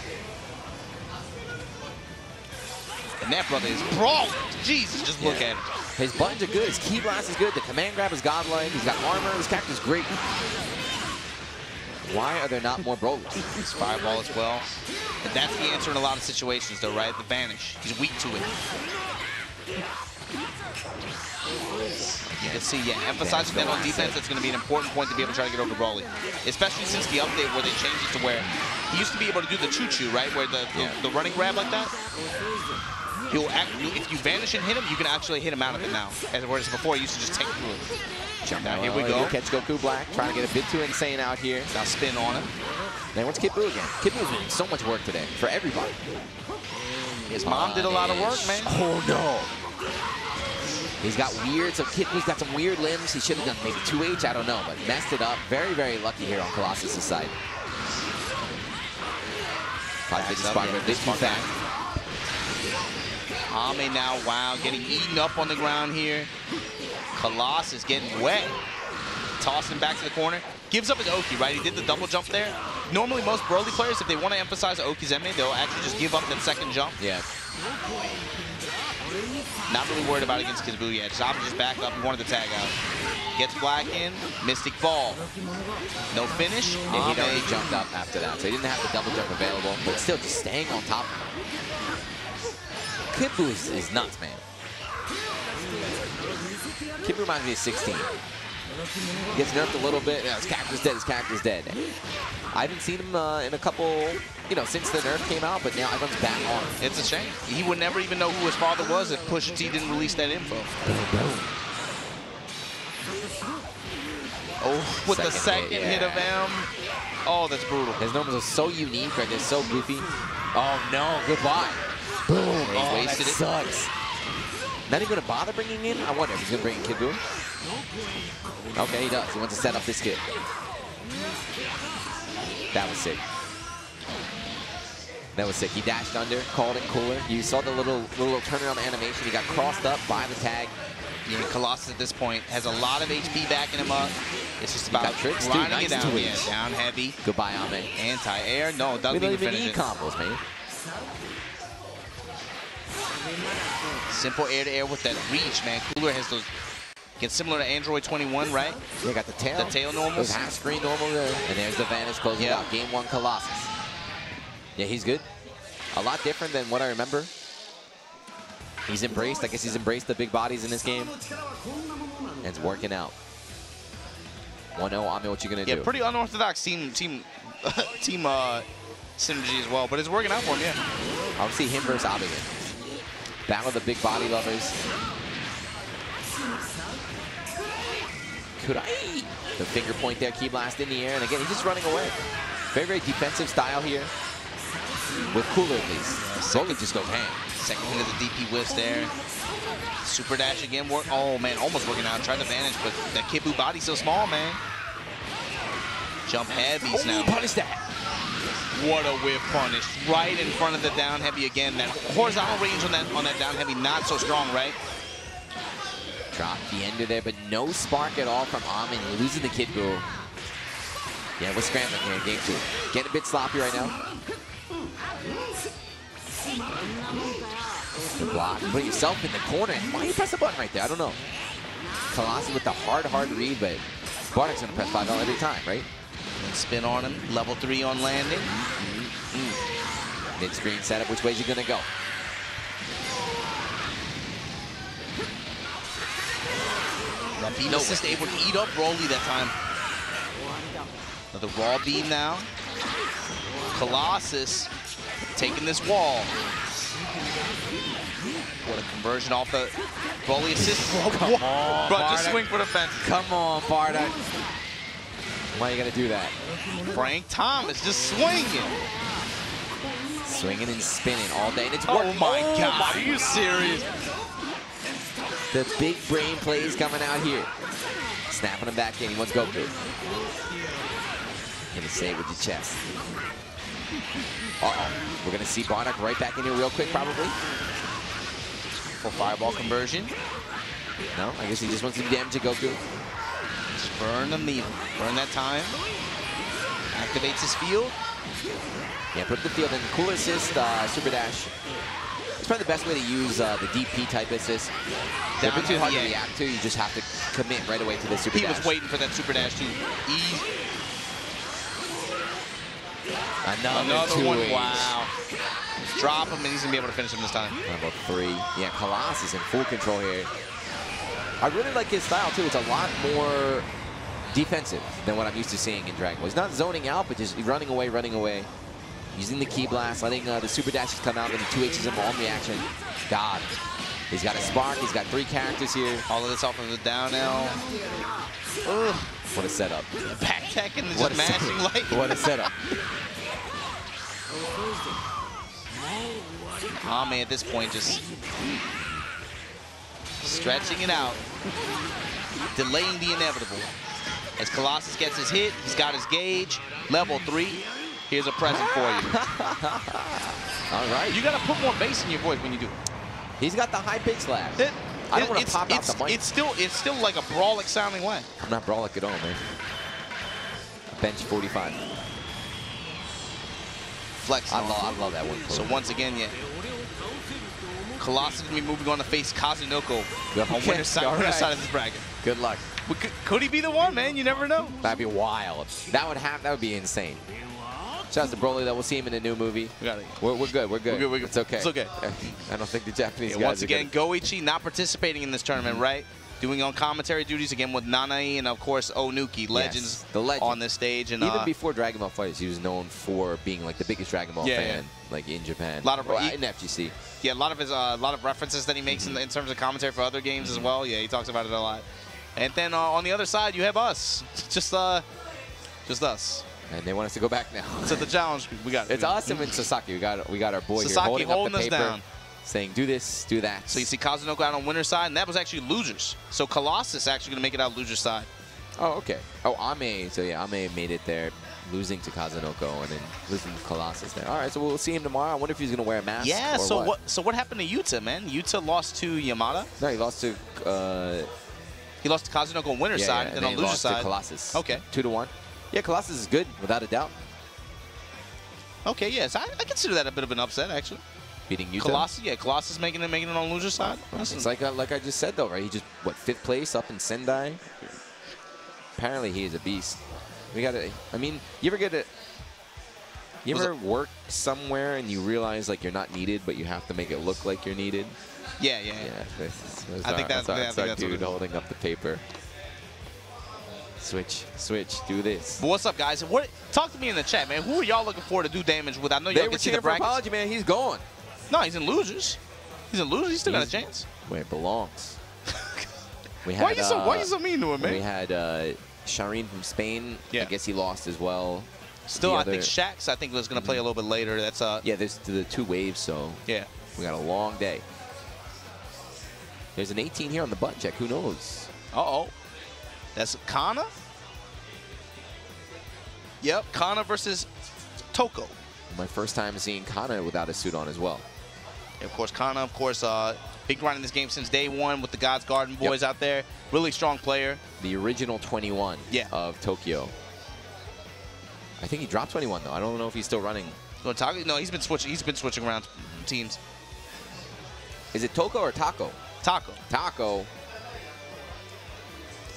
And that brother is brawling. Jesus, just look at him. His buttons are good, his key blast is good, the command grab is godlike, he's got armor, this character is great. Why are there not more Brolys? His fireball as well. And that's the answer in a lot of situations though, right? The vanish. He's weak to it. You can see, emphasizing that on defense, that's going to be an important point to be able to try to get over Broly. Especially since the update where they changed it to where he used to be able to do the choo-choo, right? Where the running grab like that. if you vanish and hit him, you can actually hit him out of it now. Whereas before, you used to just take through it. Jump now, out. here we go. Catch Goku Black, trying to get a bit too insane out here. Now spin on him. Then what's Kid Buu again? Kid Buu's doing so much work today for everybody. His mom did a lot of work, man. Oh, no. He's got weird, so Kid Buu's got some weird limbs. He should have done maybe 2H, I don't know, but messed it up. Very, very lucky here on Colossus' side. Probably did the spot a bit too fast. Ame now, wow, getting eaten up on the ground here. Colossus getting wet. Tossing him back to the corner. Gives up his Oki, right? He did the double jump there. Normally, most Broly players, if they want to emphasize Oki Zeme, they'll actually just give up that second jump. Yeah. Not really worried about it against Kid Buu yet. Saga just back up. He wanted to tag out. Gets Black in. Mystic Ball. No finish. Yeah, he'd already jumped up after that, so he didn't have the double jump available, but still just staying on top. Kid Buu is nuts, man. Kid Buu reminds me of 16. Gets nerfed a little bit. His character's dead. His character's dead. I haven't seen him in a couple, since the nerf came out, but now everyone's back on. It's a shame. He would never even know who his father was if Pusha T didn't release that info. Oh, with the second hit of M. Oh, that's brutal. His numbers are so unique, right? They're so goofy. Oh, no. Goodbye. Boom. Oh, wasted it. Sucks. Not even going to bother bringing in? I wonder if he's going to bring in Kid Buu. Okay, he does. He wants to set up this kid. That was sick. That was sick. He dashed under, called it cooler. You saw the little turnaround animation. He got crossed up by the tag. Yeah, Colossus at this point has a lot of HP backing him up. It's just about tricks, grinding nice it down. twitch. Yeah, down heavy. Goodbye, Ame. Anti-air. No, doesn't even finish it. combos, man. Simple air-to-air with that reach, man. Cooler has those. Gets similar to Android 21, right? They got the tail. The tail normals. Those half screen normal there. And there's the vanish closing out. Game 1 Colossus. Yeah, he's good. A lot different than what I remember. He's embraced. I guess he's embraced the big bodies in this game. And it's working out. 1-0, Ame, what you gonna do? Yeah, pretty unorthodox team synergy as well, but it's working out for him, yeah. I'll see him versus Abe. Battle of the big body lovers. Kurai. The finger point there, key blast in the air, and again, he's just running away. Very, very defensive style here. With Cooler at least. Slowly just goes ham. Second hit of the DP whiffs there. Super dash again. Oh, man, almost working out. Tried to vanish, but that Kid Buu body's so small, man. Jump heavies now. Punish that. What a whiff punish. Right in front of the down heavy again. That horizontal range on that down heavy, not so strong, right? Drop the ender there, but no spark at all from Amin. Losing the Kid Buu. Yeah, we're scrambling here in game 2. Getting a bit sloppy right now. The block. Put yourself in the corner. Why you press the button right there? I don't know. Colossus with the hard read, but Bardock's going to press 5L every time, right? And spin on him. Level 3 on landing. Mid-screen setup. Which way is he going to go? That beam assist able to eat up Broly that time. Another raw beam now. Colossus taking this wall. What a conversion off the Broly assist. Come on, bro, Bardock. just swing for the fence. Come on, Bardock. Why you got to do that? Frank Thomas just swinging. Swinging and spinning all day, and it's Oh my God, are you serious? The big brain plays coming out here. Snapping him back in. He wants Goku. Gonna say it with your chest. Uh-oh. We're gonna see Bardock right back in here real quick, probably. For fireball conversion. No, I guess he just wants to do damage to Goku. Just burn the meat. Burn that time. Activates his field. Yeah, put the field in. Cool assist, super dash. It's probably the best way to use the DP type assist. They're a bit too hard to react to. You just have to commit right away to the super dash. He was waiting for that super dash too. Another one. Wow. Drop him, and he's going to be able to finish him this time. Level 3. Yeah, Colossus in full control here. I really like his style, too. It's a lot more defensive than what I'm used to seeing in Dragon Ball. He's not zoning out, but just running away. Using the Ki Blast, letting the Super Dashes come out, and the 2H's him on reaction. God. He's got a Spark. He's got 3 characters here. All of this off of the down L. Ugh. What a setup. Back tech and just mashing like. What a setup. Ame at this point just stretching it out. Delaying the inevitable. As Colossus gets his hit, he's got his gauge. Level 3. Here's a present for you. All right. You got to put more bass in your voice when you do it. He's got the high pitch laugh. I don't want to pop out the mic. It's still like a brawlic sounding way. I'm not brawlic at all, man. Bench 45. Flex. I love that one. So once again, yeah. Colossus is going to be moving on to face Kaze No Koe on winner's side of this bracket. Good luck. Could he be the one, man? You never know. That'd be wild. That would be insane. Shout out to Broly, though. We'll see him in the new movie. We're good. We're good. It's okay. It's okay. I don't think the Japanese guys once again, Goichi not participating in this tournament, right? Doing on commentary duties again with Nanai and, of course, Onuki, legends on this stage. And even before Dragon Ball FighterZ, he was known for being like the biggest Dragon Ball fan, like in Japan. A lot of in FGC. Yeah, a lot of references that he makes in terms of commentary for other games as well. Yeah, he talks about it a lot. And then on the other side, you have us, just us. And they want us to go back now. To the challenge, we got it. It's awesome in Sasaki. We got our boy Sasaki here holding up the paper, us down, saying do this, do that. So you see Kaze No Koe out on winner's side, and that was actually losers. So Colossus actually going to make it out loser's side. Oh, okay. Oh, Ame. So yeah, Ame made it there, losing to Kaze No Koe and then losing to Colossus there. All right, so we'll see him tomorrow. I wonder if he's going to wear a mask. Yeah. Or so what happened to Yuta, man? Yuta lost to Yamada. No, he lost to. He lost to Kaze No Koe on winner's side, and then on loser's side. To Colossus. Okay. 2-1. Yeah, Colossus is good without a doubt. Okay, yes, I consider that a bit of an upset, actually. Beating Yuta? Colossus making it on loser's side. It's like I just said, though, right? He just, 5th place up in Sendai? Apparently, he is a beast. We got to, I mean, you ever work somewhere and you realize, like, you're not needed, but you have to make it look like you're needed? Yeah. I think that's our dude holding up the paper. Switch, do this. But what's up, guys? Talk to me in the chat, man. Who are y'all looking for to do damage with? I know y'all can see the brackets. Apology, man. He's gone. No, he's in losers. He's still got a chance. Where it belongs. Why are you so mean to him, man? We had Shireen from Spain. Yeah. I guess he lost as well. Still, I think Shax, was going to play a little bit later. That's yeah, there's the 2 waves, so yeah, we got a long day. There's an 18 here on the butt check. Who knows? Uh-oh. That's Kanna? Yep, Kanna versus Toko. My first time seeing Kanna without a suit on as well. And of course, Kanna, been grinding this game since day 1 with the God's Garden boys out there. Really strong player. The original 21 of Tokyo. I think he dropped 21, though. I don't know if he's still running. No, he's been switching around teams. Is it Toko or Taco? Taco.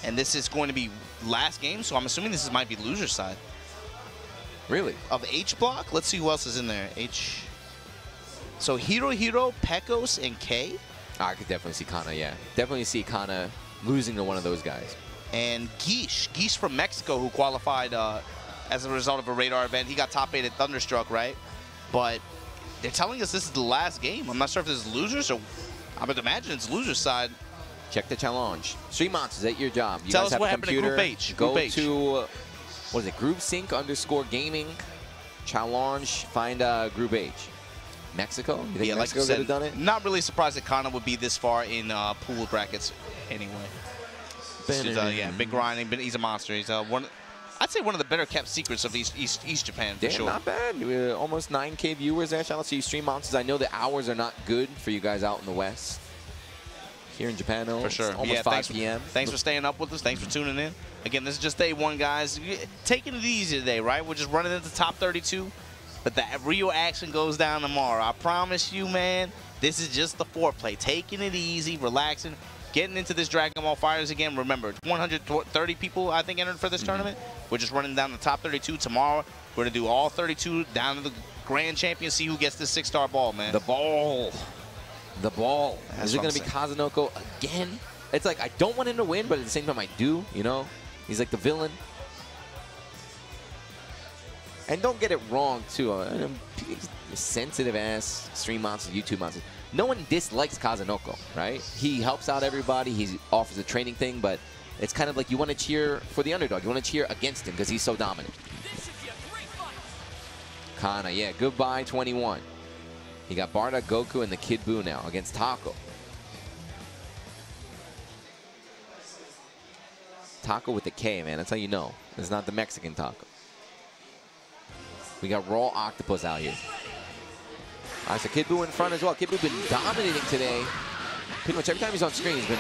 And this is going to be last game, so I'm assuming this might be loser's side. Really? Of H block? Let's see who else is in there. H. So Hirohiro, Pecos, and K. I could definitely see Kanna, yeah. Definitely see Kanna losing to one of those guys. And Geesh from Mexico, who qualified as a result of a radar event. He got top 8 at Thunderstruck, right? But they're telling us this is the last game. I'm not sure if this is losers or I would imagine it's loser's side. Check the challenge. Stream Monsters, is that your job? You Tell guys us what happened to Group H. Go to, what is it, GroupSync_gaming challenge. Find Group H. Mexico? You think Mexico could have done it? Not really surprised that Kanna would be this far in pool brackets anyway. Big grinding. He's a monster. He's I'd say one of the better kept secrets of East Japan for sure. Not bad. Almost 9K viewers there. Shout out to you, Stream Monsters. I know the hours are not good for you guys out in the West. Here in Japan, though, for sure. Almost 5 p.m. Thanks for staying up with us. Thanks for tuning in. Again, this is just day 1, guys. Taking it easy today, right? We're just running into top 32. But that real action goes down tomorrow. I promise you, man, this is just the foreplay. Taking it easy, relaxing, getting into this Dragon Ball FighterZ again. Remember, 130 people, I think, entered for this tournament. We're just running down the top 32 tomorrow. We're going to do all 32 down to the grand champion, see who gets this 6-star ball, man. The ball. The ball. That's is it going to be Kaze No Koe again? It's like, I don't want him to win, but at the same time, I do, you know? He's like the villain. And don't get it wrong, too. Sensitive-ass stream monsters, YouTube monsters. No one dislikes Kaze No Koe, right? He helps out everybody. He offers a training thing, but it's kind of like you want to cheer for the underdog. You want to cheer against him because he's so dominant. Kanna, yeah, goodbye 21. He got Bardock, Goku, and the Kid Buu now against Taco. Taco with the K, man. That's how you know. It's not the Mexican Taco. We got Raw Octopus out here. All right, so Kid Buu in front as well. Kid Buu been dominating today. Pretty much every time he's on screen, he's been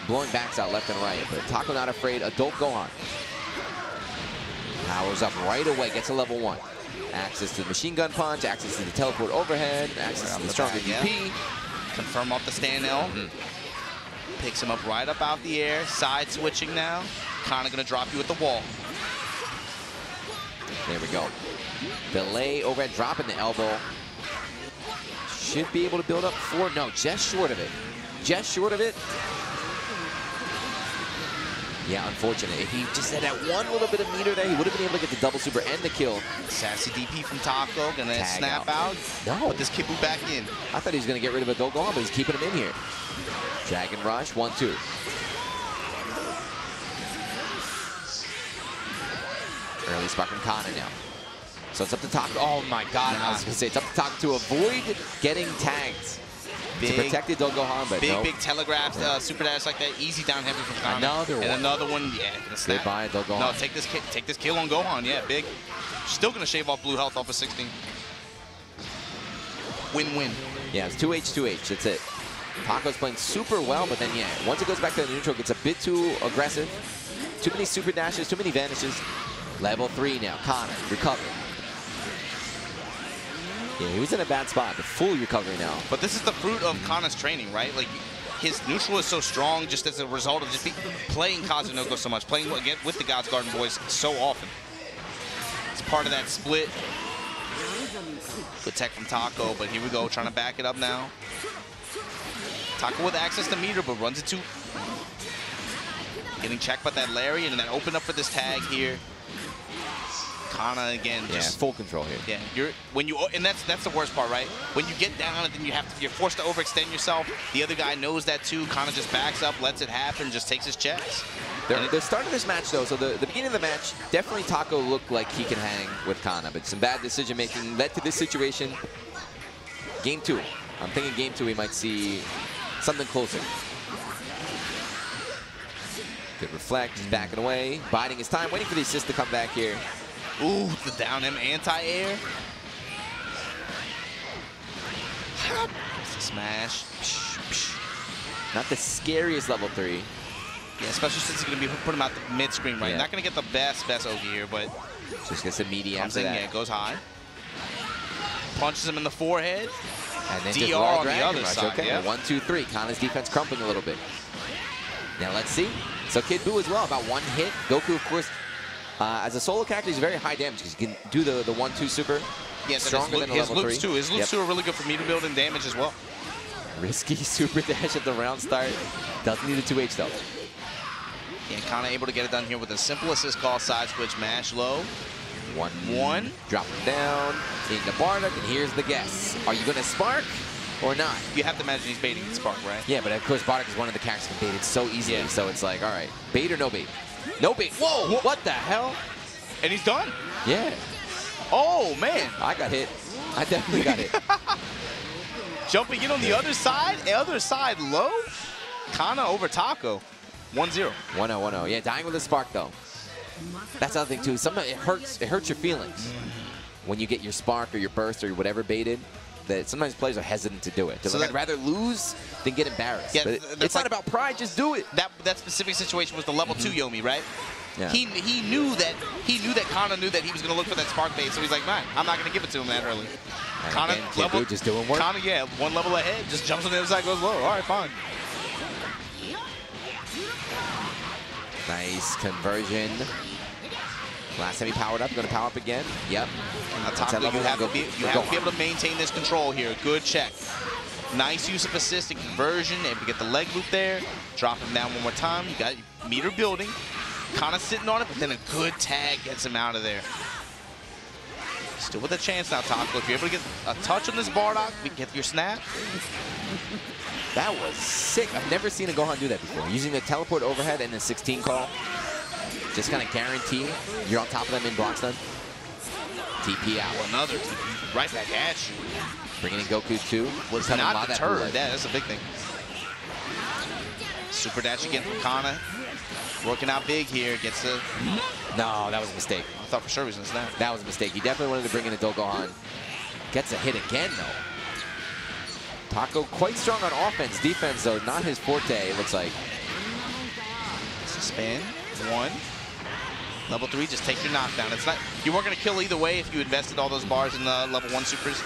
blowing backs out left and right. But Taco not afraid. Adult Gohan. Powers up right away. Gets a level 1. Access to the machine gun punch. Access to the teleport overhead. Access to the stronger DP. Confirm off the stand L. Picks him up right up out the air. Side switching now. Kanna gonna drop you at the wall. There we go. Delay overhead, dropping the elbow. Should be able to build up 4. No, just short of it. Just short of it. Yeah, unfortunate. If he just had that one little bit of meter there, he would have been able to get the double super and the kill. Sassy DP from Taco, gonna Tag snap out. No. Put this Kid Buu back in. I thought he was gonna get rid of Adult Gohan, but he's keeping him in here. Dragon Rush, 1-2. Early spark from Kanna now. So it's up to Taco. Oh my God, I was gonna say it's up to Taco to avoid getting tagged. To protect the Adult Gohan, but nope. Big telegraph, super dash like that. Easy down heavy from Kanna. Another one. And another one, yeah. Gonna snap. Goodbye, Adult Gohan. No, take this kill on Gohan, yeah, big. Still gonna shave off blue health off of 16. Win-win. Yeah, it's 2H, 2H, that's it. Taco's playing super well, but then yeah, once it goes back to the neutral, it gets a bit too aggressive. Too many super dashes, too many vanishes. Level 3 now, Kanna, recover. Yeah, he was in a bad spot, but full recovery now. But this is the fruit of Kanna's training, right? Like, his neutral is so strong just as a result of just playing Kaze No Koe so much, playing with the God's Garden boys so often. It's part of that split. Good tech from Taco, but here we go, trying to back it up now. Taco with access to meter, but runs it too. Getting checked by that Larry, and then open up for this tag here. Kanna again, just full control here. Yeah, and that's the worst part, right? When you get down and then you're forced to overextend yourself. The other guy knows that too. Kanna just backs up, lets it happen, just takes his checks. The start of this match though, so the beginning of the match, definitely Taco looked like he can hang with Kanna, but some bad decision making led to this situation. Game 2, I'm thinking game 2 we might see something closer. Good reflect, he's backing away, biding his time, waiting for the assist to come back here. Ooh, the down M anti-air. Smash. Not the scariest level 3. Yeah, especially since he's going to be putting him out the mid-screen, right? Yeah. Not going to get the best Ogi here, but... Just gets a meaty after that. Yeah, goes high. Punches him in the forehead. And then DR on the other side. Okay, yeah. 1, 2, 3. Kanna's defense crumpling a little bit. Now let's see. So Kid Buu as well, about 1 hit. Goku, of course, as a solo character, he's very high damage because he can do the 1-2 super. Yeah, stronger than a his level 3. Loops too. His loops too are really good for meter building damage as well. Risky super dash at the round start. Doesn't need a 2H though. Yeah, Kanna able to get it done here with a simple assist call, side switch, mash low. 1-1. Drop him down into Bardock, and here's the guess. Are you going to spark or not? You have to imagine he's baiting the spark, right? Yeah, but of course Bardock is one of the characters that can bait it so easily. Yeah. So it's like, all right, bait or no bait? No bait. Whoa, what the hell? And he's done. Yeah. Oh, man. I got hit. I definitely got hit. Jumping in on the other side low. Kanna over Taco. 1-0. 1-0, 1-0. Yeah, dying with a spark, though. That's the other thing, too. Sometimes it hurts your feelings when you get your spark or your burst or whatever baited. That sometimes players are hesitant to do it. So I'd rather lose than get embarrassed. Yeah, it's not about pride, just do it. That specific situation was the level 2 Yomi, right? Yeah. He knew that Kanna knew that he was going to look for that spark bait, so he's like, man, I'm not going to give it to him that early. Kanna level, just doing work. Kanna, yeah, 1 level ahead, just jumps on the other side, goes low. All right, fine. Nice conversion. Last time he powered up, going to power up again. Yep. Taco, you have to be able to maintain this control here. Good check. Nice use of assist and conversion. Able to get the leg loop there. Drop him down one more time. You got meter building. Kanna sitting on it, but then a good tag gets him out of there. Still with a chance now, Taco. If you're able to get a touch on this Bardock, we can get your snap. That was sick. I've never seen a Gohan do that before. Using the teleport overhead and the 16 call. Just kind of guarantee you're on top of them in block stun. TP out. Another TP. Right back at you. Bringing in Goku 2. Was not deterred. Yeah, that's a big thing. Super dash again from Kanna. Working out big here. Gets a... No, that was a mistake. I thought for sure he was going to snap. That was a mistake. He definitely wanted to bring in a Gohan. Gets a hit again, though. Taco quite strong on offense. Defense, though, not his forte, it looks like. It's a spin. 1. Level 3, just take your knockdown. It's not, you weren't going to kill either way if you invested all those bars in the level 1 supers.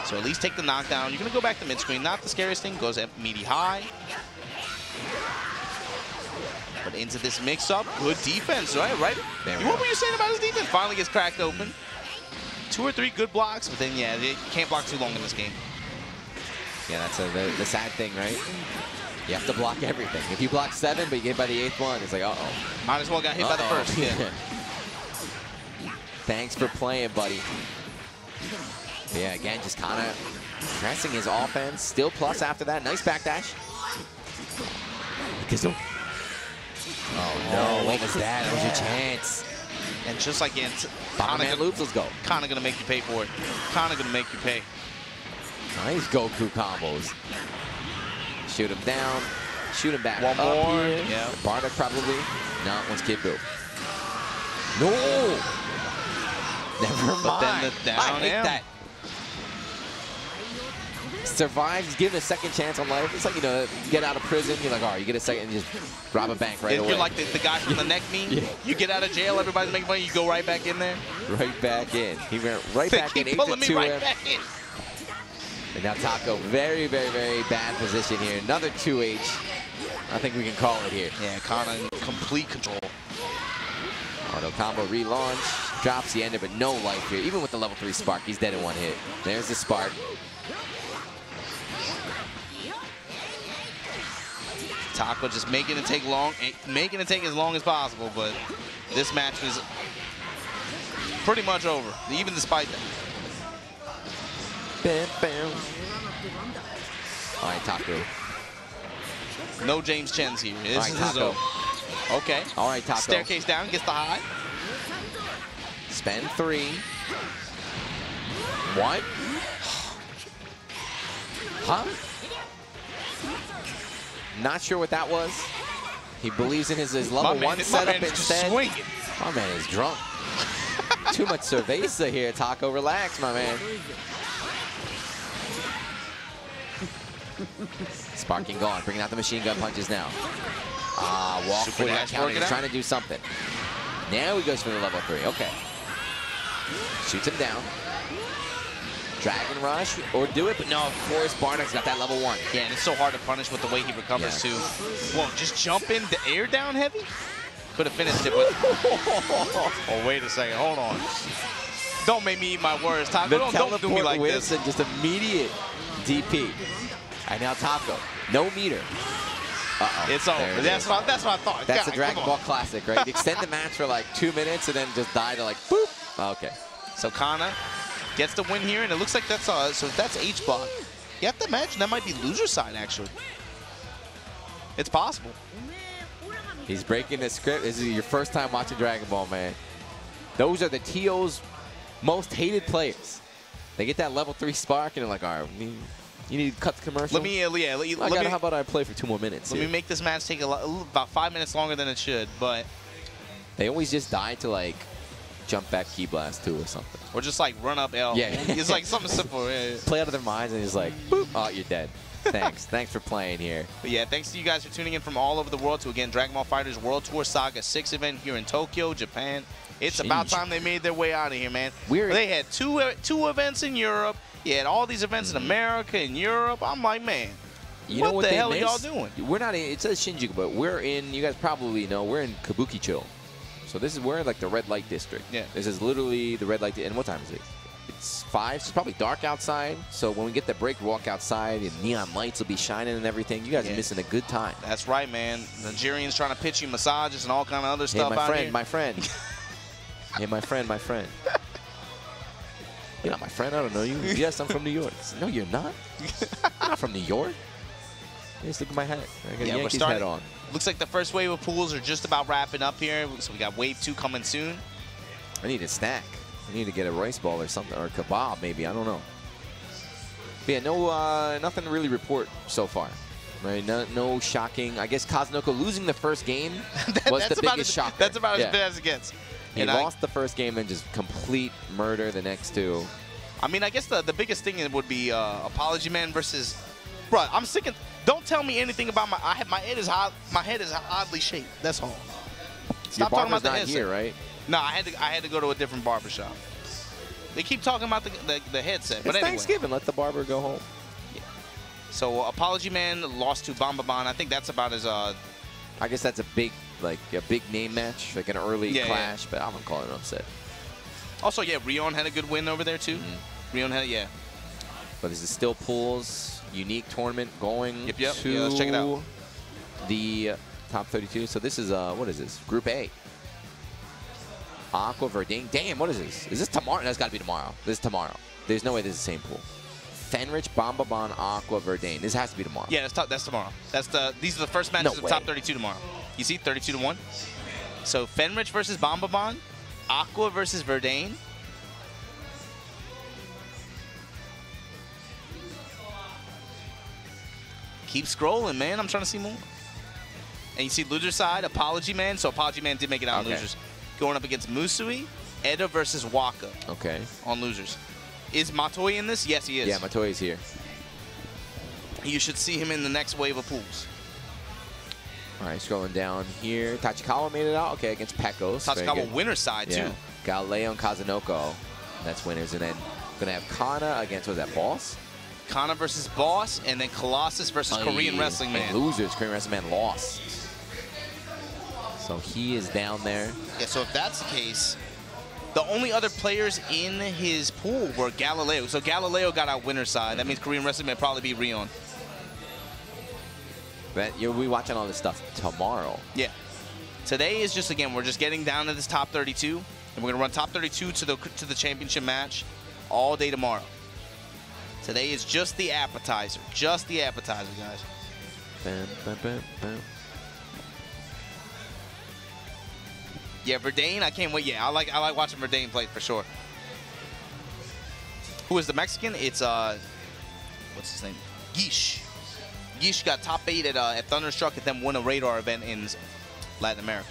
So at least take the knockdown. You're going to go back to mid-screen. Not the scariest thing. Goes at meaty high. But into this mix-up, good defense, right? What were you saying about his defense? Finally gets cracked open. 2 or 3 good blocks, but then, yeah, you can't block too long in this game. Yeah, that's the sad thing, right? You have to block everything. If you block 7, but you get by the 8th one, it's like, uh-oh. Might as well got hit by the first. Yeah. Thanks for playing, buddy. But yeah, again, just kind of pressing his offense. Still plus after that. Nice backdash. Oh, no. What was that? That was your chance. And just like in Kanna loops, let's go. Kanna gonna make you pay for it. Kanna gonna make you pay. Nice Goku combos. Shoot him down. Shoot him back. One more. Here. Yeah. Bardock probably. No, one's Kid Buu. No. Never mind. But then the down I hate that. Survives, give a second chance on life. It's like, you know, get out of prison. You're like, all right, you get a second and just rob a bank right away. You're like the guy from the neck meme. Yeah. You get out of jail, everybody's making money, you go right back in there. Right back in. He went right back in. Pulling me right back in. And now Taco, very, very, very bad position here. Another 2H. I think we can call it here. Yeah, Kanna in complete control. Auto combo relaunch. Drops the ender, but no life here. Even with the level 3 spark, he's dead in one hit. There's the spark. Taco just making it take as long as possible, but this match was pretty much over, even despite that. Bam, bam. All right, Taco. No James Chen's here. This all right, is Taco. Okay. All right, Taco. Staircase down, gets the high. Spend 3. What? Huh? Not sure what that was. He believes in his level 1 setup instead. My man is drunk. Too much cerveza here, Taco. Relax, my man. Sparking gone. Bringing out the machine gun punches now. Walk for that counter. He's trying to do something. Now he goes for the level 3. Okay. Shoots him down. Dragon Rush, or do it, but no, of course, Bardock's got that level 1. Yeah, and it's so hard to punish with the way he recovers, too. Whoa, just jump in the air down heavy? Could have finished it, but... Oh, wait a second, hold on. Don't make me eat my words, Taco. Don't do me like this. And just immediate DP. And now Taco, no meter. Uh-oh. It's over. That's what I thought. That's a Dragon Ball classic, right? Extend the match for like 2 minutes and then just die to like, boop. Okay. So Kanna gets the win here, and it looks like that's so that's H block. You have to imagine that might be loser side, actually. It's possible. He's breaking the script. This is your first time watching Dragon Ball, man. Those are the TO's most hated players. They get that level 3 spark, and they're like, all right, you need to cut the commercial? How about I play for 2 more minutes? Let me make this match take about 5 minutes longer than it should, but... They always just die to, like, jump back key blast 2 or something. Or just like run up L. Yeah. It's like something simple. Yeah. Play out of their minds and he's like, boop, oh, you're dead. Thanks. Thanks for playing here. But yeah, thanks to you guys for tuning in from all over the world to, again, Dragon Ball FighterZ World Tour Saga 6 event here in Tokyo, Japan. It's about time they made their way out of here, man. They had two events in Europe. You had all these events in America and Europe. I'm like, man, what the hell are y'all doing? We're not in, it says Shinjuku, but we're in, you guys probably know, we're in Kabukicho. So this is, we're in like the red light district. Yeah. This is literally the red light, and what time is it? It's 5, so it's probably dark outside. So when we get the break, walk outside, and neon lights will be shining and everything. You guys are missing a good time. That's right, man. Nigerians trying to pitch you massages and all kind of other stuff out here. My friend. Hey, my friend. You're not my friend. I don't know you. Yes, I'm from New York. No, you're not. I'm not from New York. Just look at my hat. I got Yankees hat on. Looks like the first wave of pools are just about wrapping up here. So we got wave 2 coming soon. I need a snack. I need to get a rice ball or something, or a kebab maybe. I don't know. But yeah, no, nothing to really report so far. Right? No shocking. I guess Kaze No Koe losing the first game was the biggest shocker. That's about as bad as it gets. He lost the first game and just complete murder the next two. I mean, I guess the biggest thing would be Apology Man versus. Bro, I'm sick of. Don't tell me anything about my. My head is oddly shaped. That's all. Stop talking about the headset. Here, right? No, I had to go to a different barbershop. They keep talking about the headset. But anyway. Thanksgiving. Let the barber go home. Yeah. So Apology Man lost to Bomba Bon. I think that's about as. I guess that's a big name match, like an early clash. But I wouldn't call it an upset. Also, yeah, Rian had a good win over there too. Rian had, But this is still pools. Unique tournament going to let's check it out. The top 32. So this is what is this? Group A. Aqua, Verdane. Damn, what is this? Is this tomorrow? That's got to be tomorrow. This is tomorrow. There's no way this is the same pool. Fenrich, Bomba Bon, Aqua, Verdane. This has to be tomorrow. Yeah, that's tomorrow. These are the first matches of top 32 tomorrow. You see, 32-1. So Fenrich versus Bomba Bon, Aqua versus Verdane. Keep scrolling, man. I'm trying to see more. And you see loser side, Apology Man. So Apology Man did make it out on losers. Going up against Musui, Eda versus Waka. Okay. On losers. Is Matoi in this? Yes, he is. Yeah, Matoi is here. You should see him in the next wave of pools. All right, scrolling down here. Tachikawa made it out. Okay, against Pecos. Tachikawa winner side, too. Galileo and Kaze No Koe. That's winners. And then going to have Kanna against, what was that, Boss? Kanna versus Boss, and then Colossus versus Korean Wrestling Man. And losers, Korean Wrestling Man lost. So he is down there. Yeah, so if that's the case, the only other players in his pool were Galileo. So Galileo got out winner side. That means Korean Wrestling Man probably be Rian. But you'll be watching all this stuff tomorrow. Yeah. Today is just, again, we're just getting down to this top 32. And we're going to run top 32 to the championship match all day tomorrow. Today is just the appetizer. Just the appetizer, guys. Bam, bam, bam, bam. Yeah, Verdane, I can't wait. Yeah, I like watching Verdane play for sure. Who is the Mexican? It's what's his name? Guiche. Guiche got top 8 at Thunderstruck and then won a radar event in Latin America.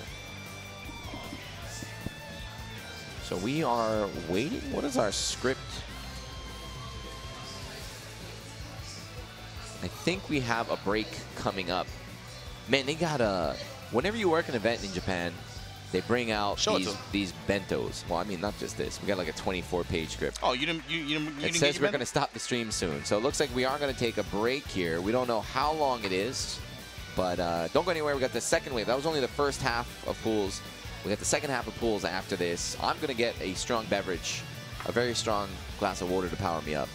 So we are waiting. What is our script? I think we have a break coming up. Man, they got a. Whenever you work an event in Japan, they bring out these bentos. Well, I mean, not just this. We got like a 24-page script. Oh, you didn't It says we're going to stop the stream soon. So it looks like we are going to take a break here. We don't know how long it is, but don't go anywhere. We got the second wave. That was only the first half of pools. We got the second half of pools after this. I'm going to get a strong beverage, a very strong glass of water to power me up.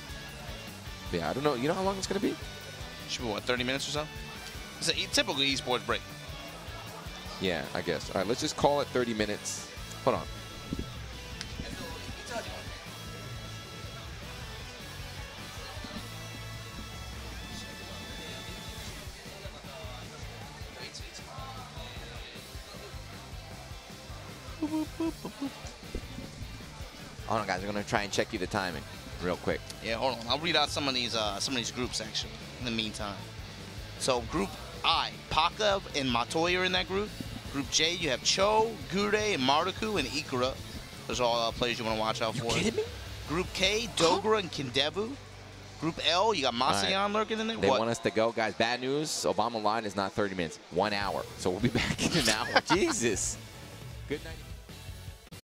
But yeah, I don't know. You know how long it's going to be? Should be, what, 30 minutes or so? It's a typical esports break. Yeah, I guess. All right, let's just call it 30 minutes. Hold on. Hold on, guys. We're going to try and check you the timing real quick. Yeah, hold on. I'll read out some of these groups, actually, in the meantime. So, Group I, Paka and Matoi are in that group. Group J, you have Cho, Gure, and Maruku, and Ikura. Those are all players you want to watch out for. You kidding me? Group K, Dogra and Kindevu. Group L, you got Masayan lurking in there. They want us to go. Guys, bad news. Obama line is not 30 minutes. 1 hour. So we'll be back in an hour. Jesus. Good night.